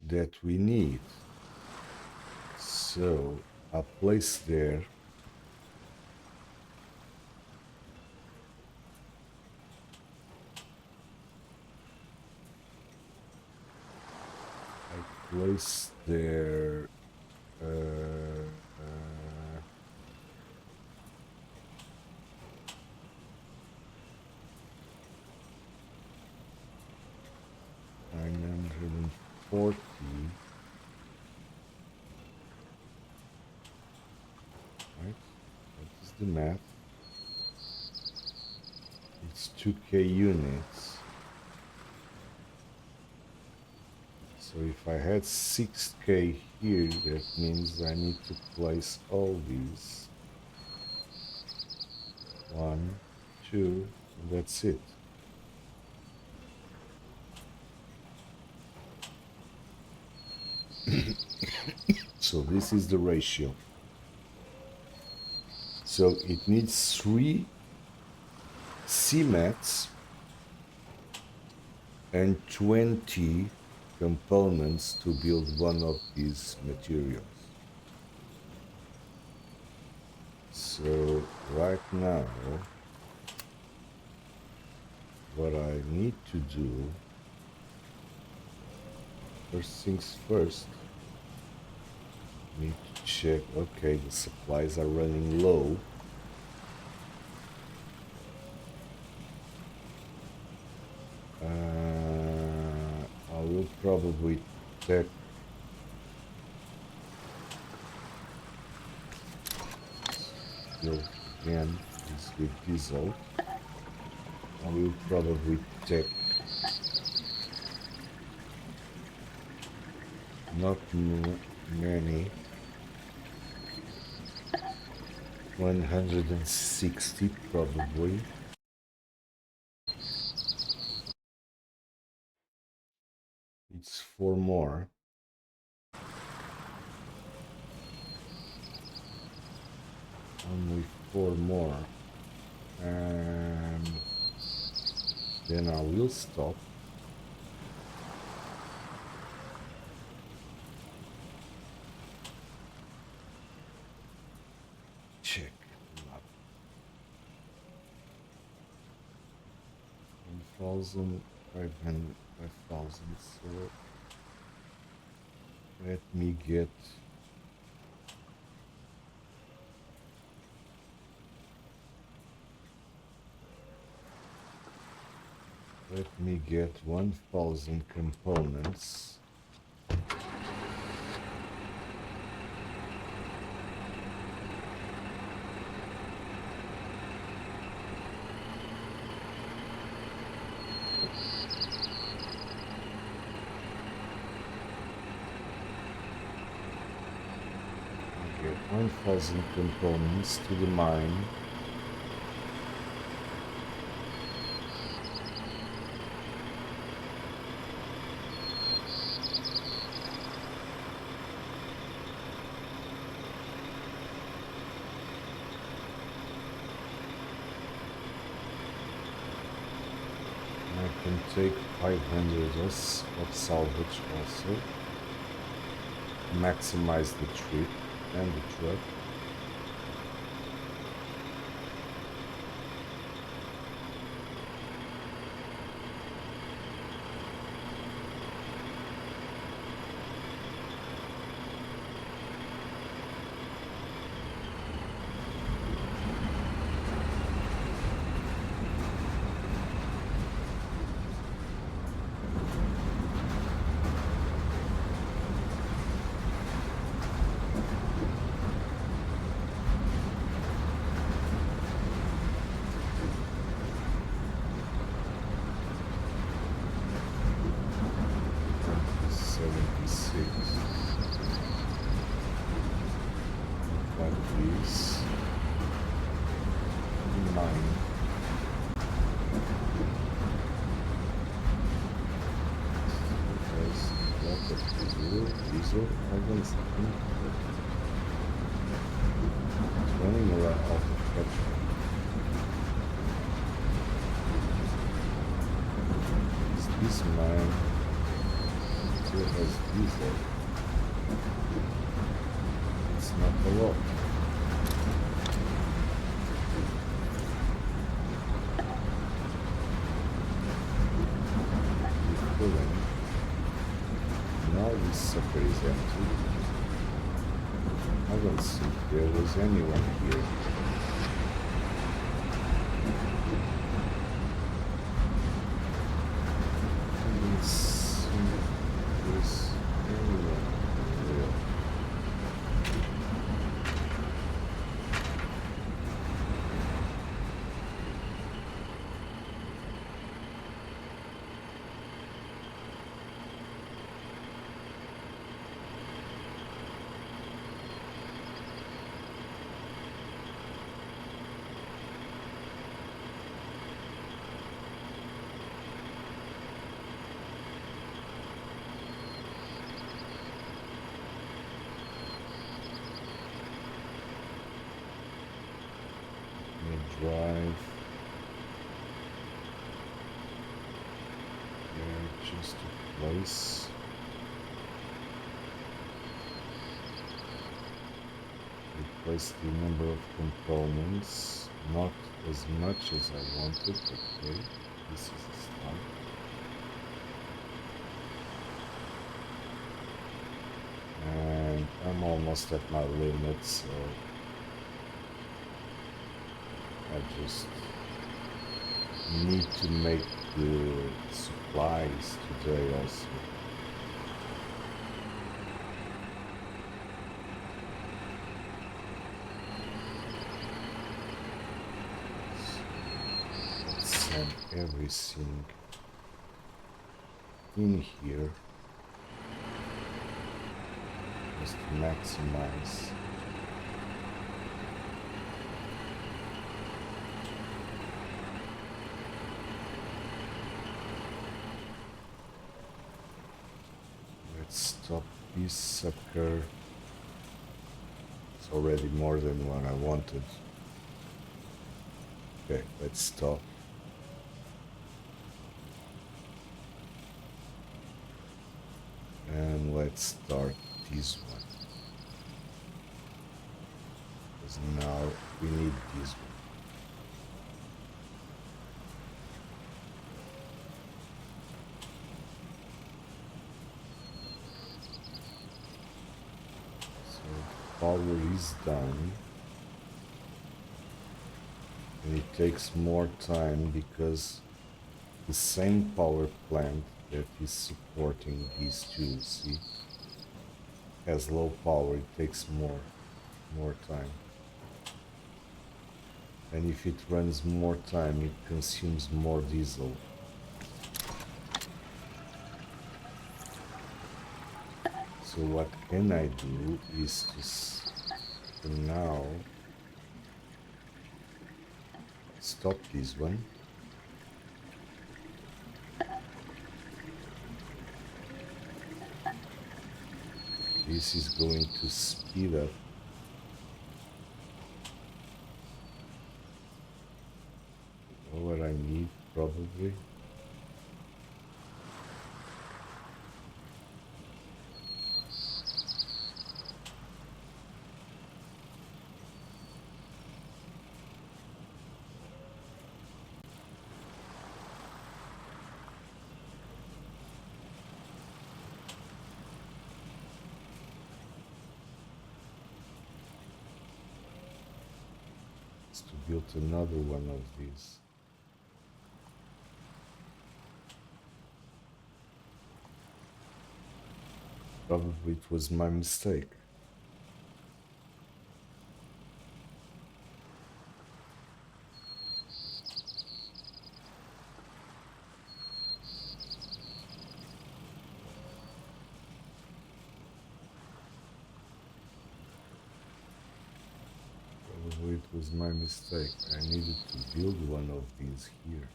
that we need. So I place there place there 940. Right? That is the math. It's 2K units. So if I had 6K here, that means I need to place all these. 1, 2, and that's it. So this is the ratio. So it needs 3 cements and 20 components to build one of these materials. So right now, what I need to do, first things first, need to check, okay, the supplies are running low. I will probably check still again is with diesel. I will probably check not many, 160 probably. It's 4 more. Only 4 more. And then I will stop. Check map. 1,500, 5,000. So let me get let me get 1,000 components. Get 1,000 components to the mine. I can take 500 of salvage also. Maximize the trip and the truck. Diesel, organs, it's running around off the petrol. This mine still has diesel. It's not a lot. Now this sucker is empty. I don't think there was anyone here. I don't think there's anyone here. drive. Yeah, just to place. Replace the number of components, not as much as I wanted, okay, this is a start. And I'm almost at my limit, so I just need to make the supplies today also. Let's send everything in here. Just maximize. Let's stop this sucker. It's already more than what I wanted. Okay, let's stop. And let's start this one. Because now we need this one. So power is down. And it takes more time because the same power plant that is supporting these two, see, has low power. It takes more time, and if it runs more time, it consumes more diesel. So what can I do is to, for now, stop this one. This is going to speed up. You know what I need, probably? To build another one of these. Probably it was my mistake. Probably it was my mistake. I needed to build one of these here.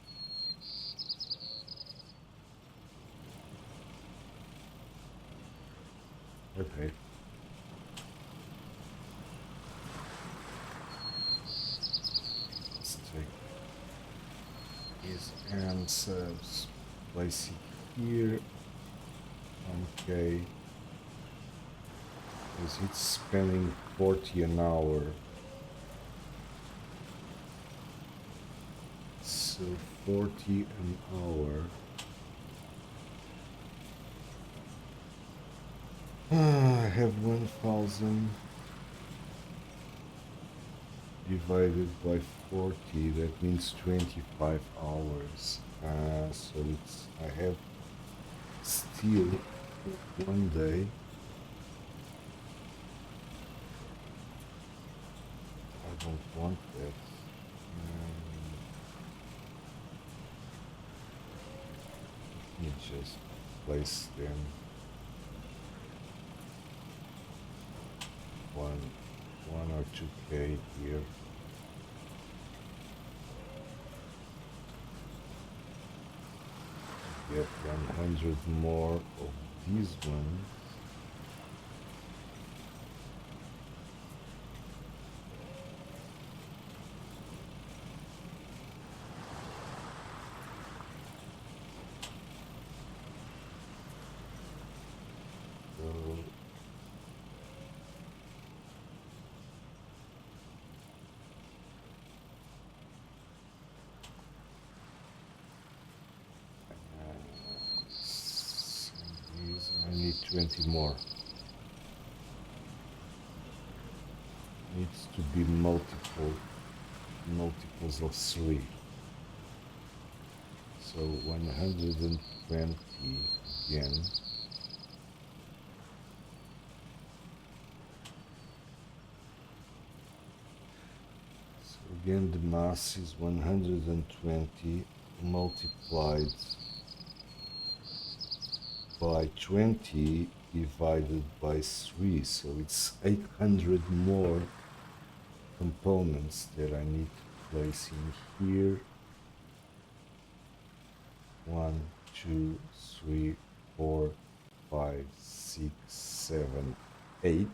Okay. Let's take these answers, place it here. Okay. Because it's spending 40 an hour. So 40 an hour. I have 1,000 divided by 40, that means 25 hours. So I have still one day. I don't want that. Let me just place them one or 2K here. Get 100 more of these ones. 20 more. Needs to be multiples of 3. So 120 again. So again the mass is 120 multiplied by 20 divided by 3, so it's 800 more components that I need to place in here. 1, 2, 3, 4, 5, 6, 7, 8.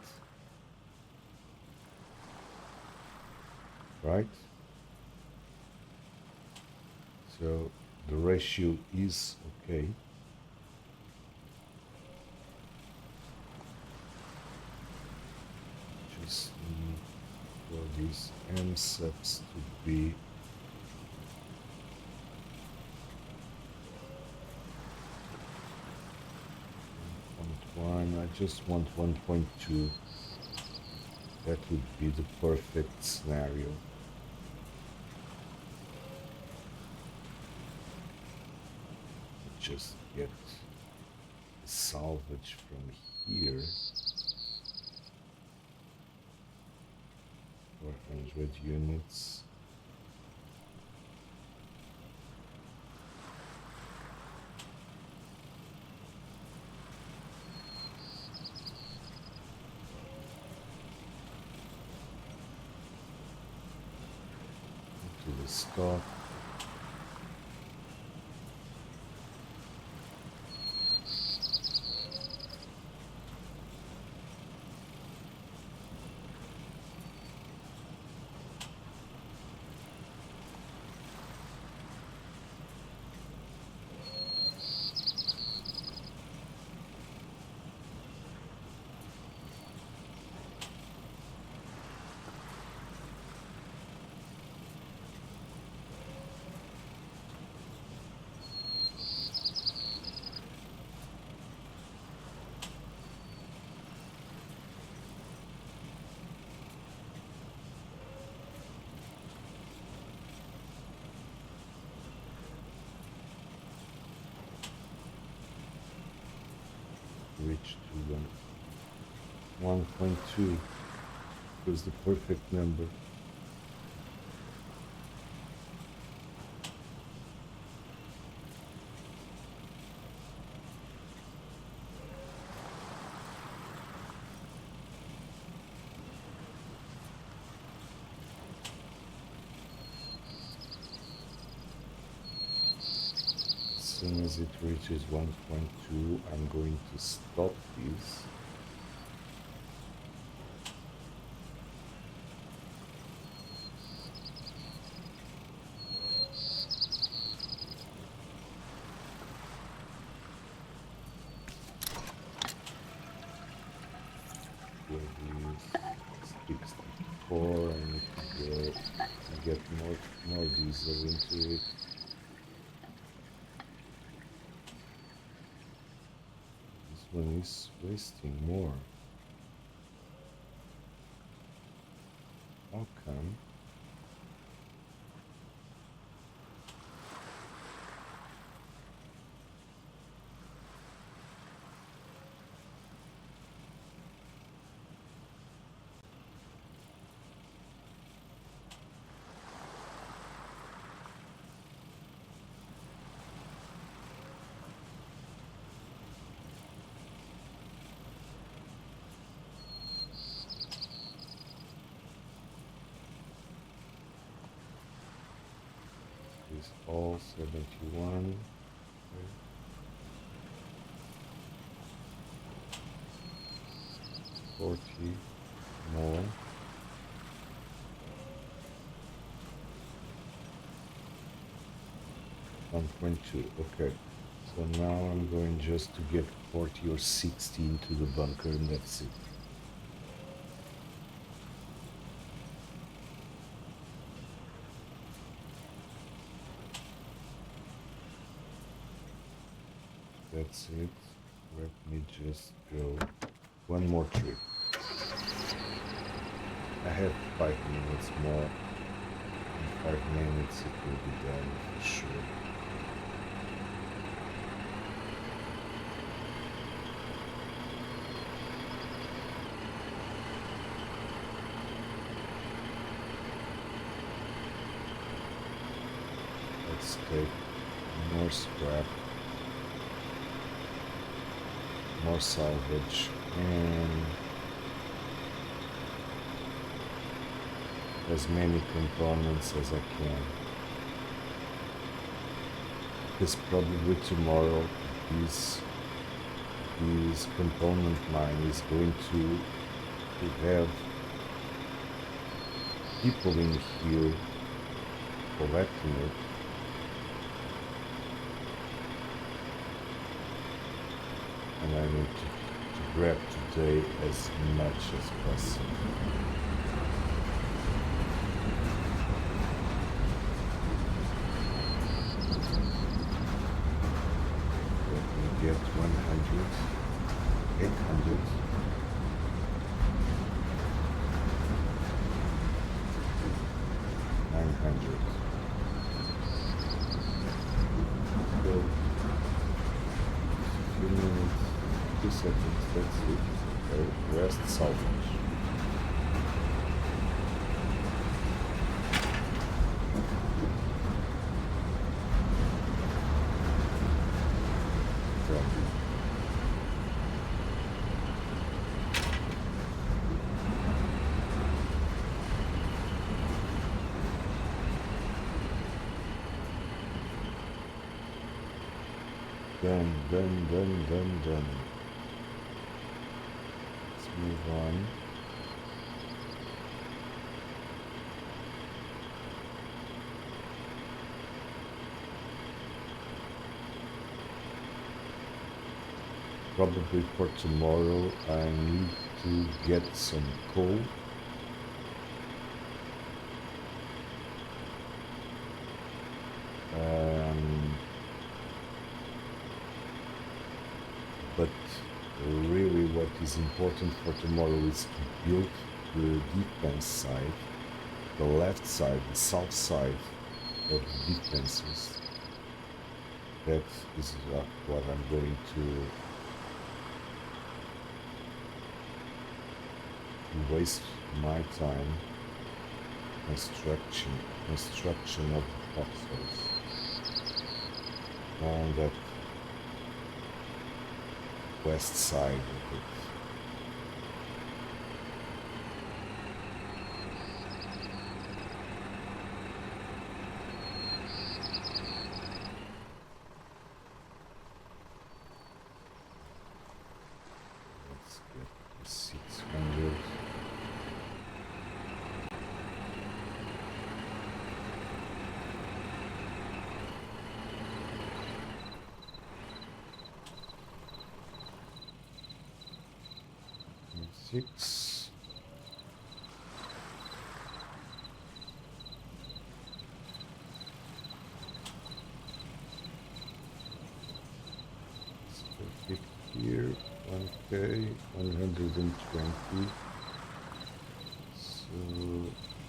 Right? So the ratio is okay. Just need for these m subs to be I just want 1.2. That would be the perfect scenario. Just get the salvage from here. 400 units. To the stock. Reach to 1.2 was the perfect number. As soon as it reaches 1.2, I'm going to stop this. Here is 64. I need to get more diesel into it. One is wasting more. How come? Is all 71. Okay. 40 more. $1.2. Okay. So now I'm going just to get 40 or 60 into the bunker, and that's it. That's it. Let me just go one more trip. I have 5 minutes more. In 5 minutes it will be done for sure. Let's take more scrap, more salvage, and as many components as I can. Because probably tomorrow this component mine is going to have people in here collecting it. And I need to grab today as much as possible. Let me get 100, 800, 900. Go. A few minutes. 2 seconds, that's it. Okay, rest salvage. Done. Let's move on. Probably for tomorrow I need to get some coal. But really what is important for tomorrow is to build the defense side, the left side, the south side of the defenses. That is what I'm going to waste my time construction of the FoxHoles on that west side of it. Let's get the 600. Six. Let's pick here. 1K, 120. So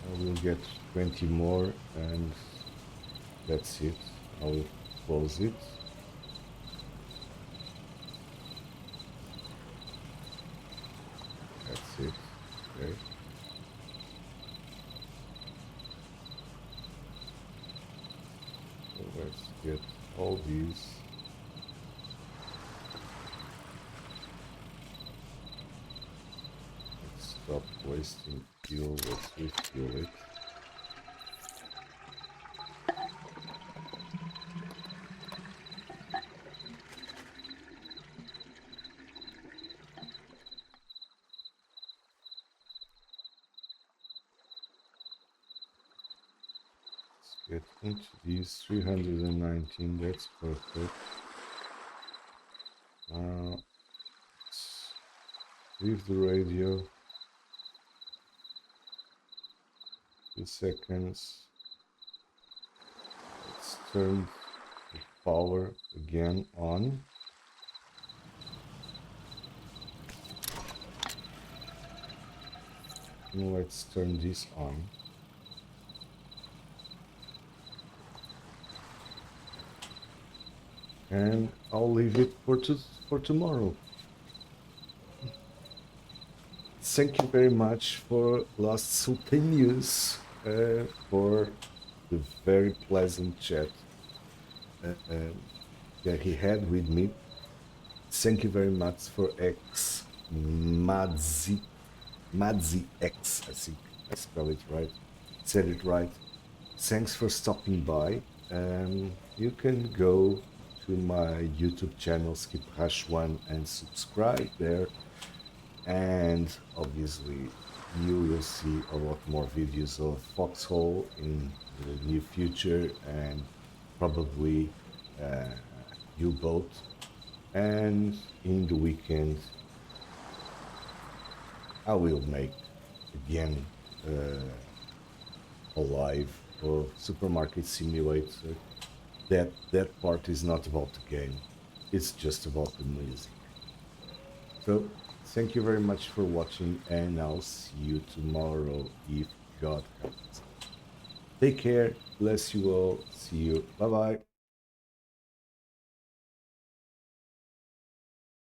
I will get 20 more, and that's it. I will close it. That's it. Okay. So let's get all these. Let's stop wasting fuel. Let's refuel it. Get into these 319, that's perfect. Now let's leave the radio. 2 seconds. Let's turn the power again on. Let's turn this on. And I'll leave it for tomorrow. Thank you very much for last Sultanius for the very pleasant chat that he had with me. Thank you very much for X Madzi X, I think I spell it right. Said it right. Thanks for stopping by. You can go to my YouTube channel, Skip Hash One, and subscribe there. And obviously, you will see a lot more videos of FoxHole in the near future, and probably U-boat. And in the weekend, I will make again a live of Supermarket Simulator. That part is not about the game, it's just about the music. So thank you very much for watching, and I'll see you tomorrow if God helps. Take care, bless you all, see you, bye bye.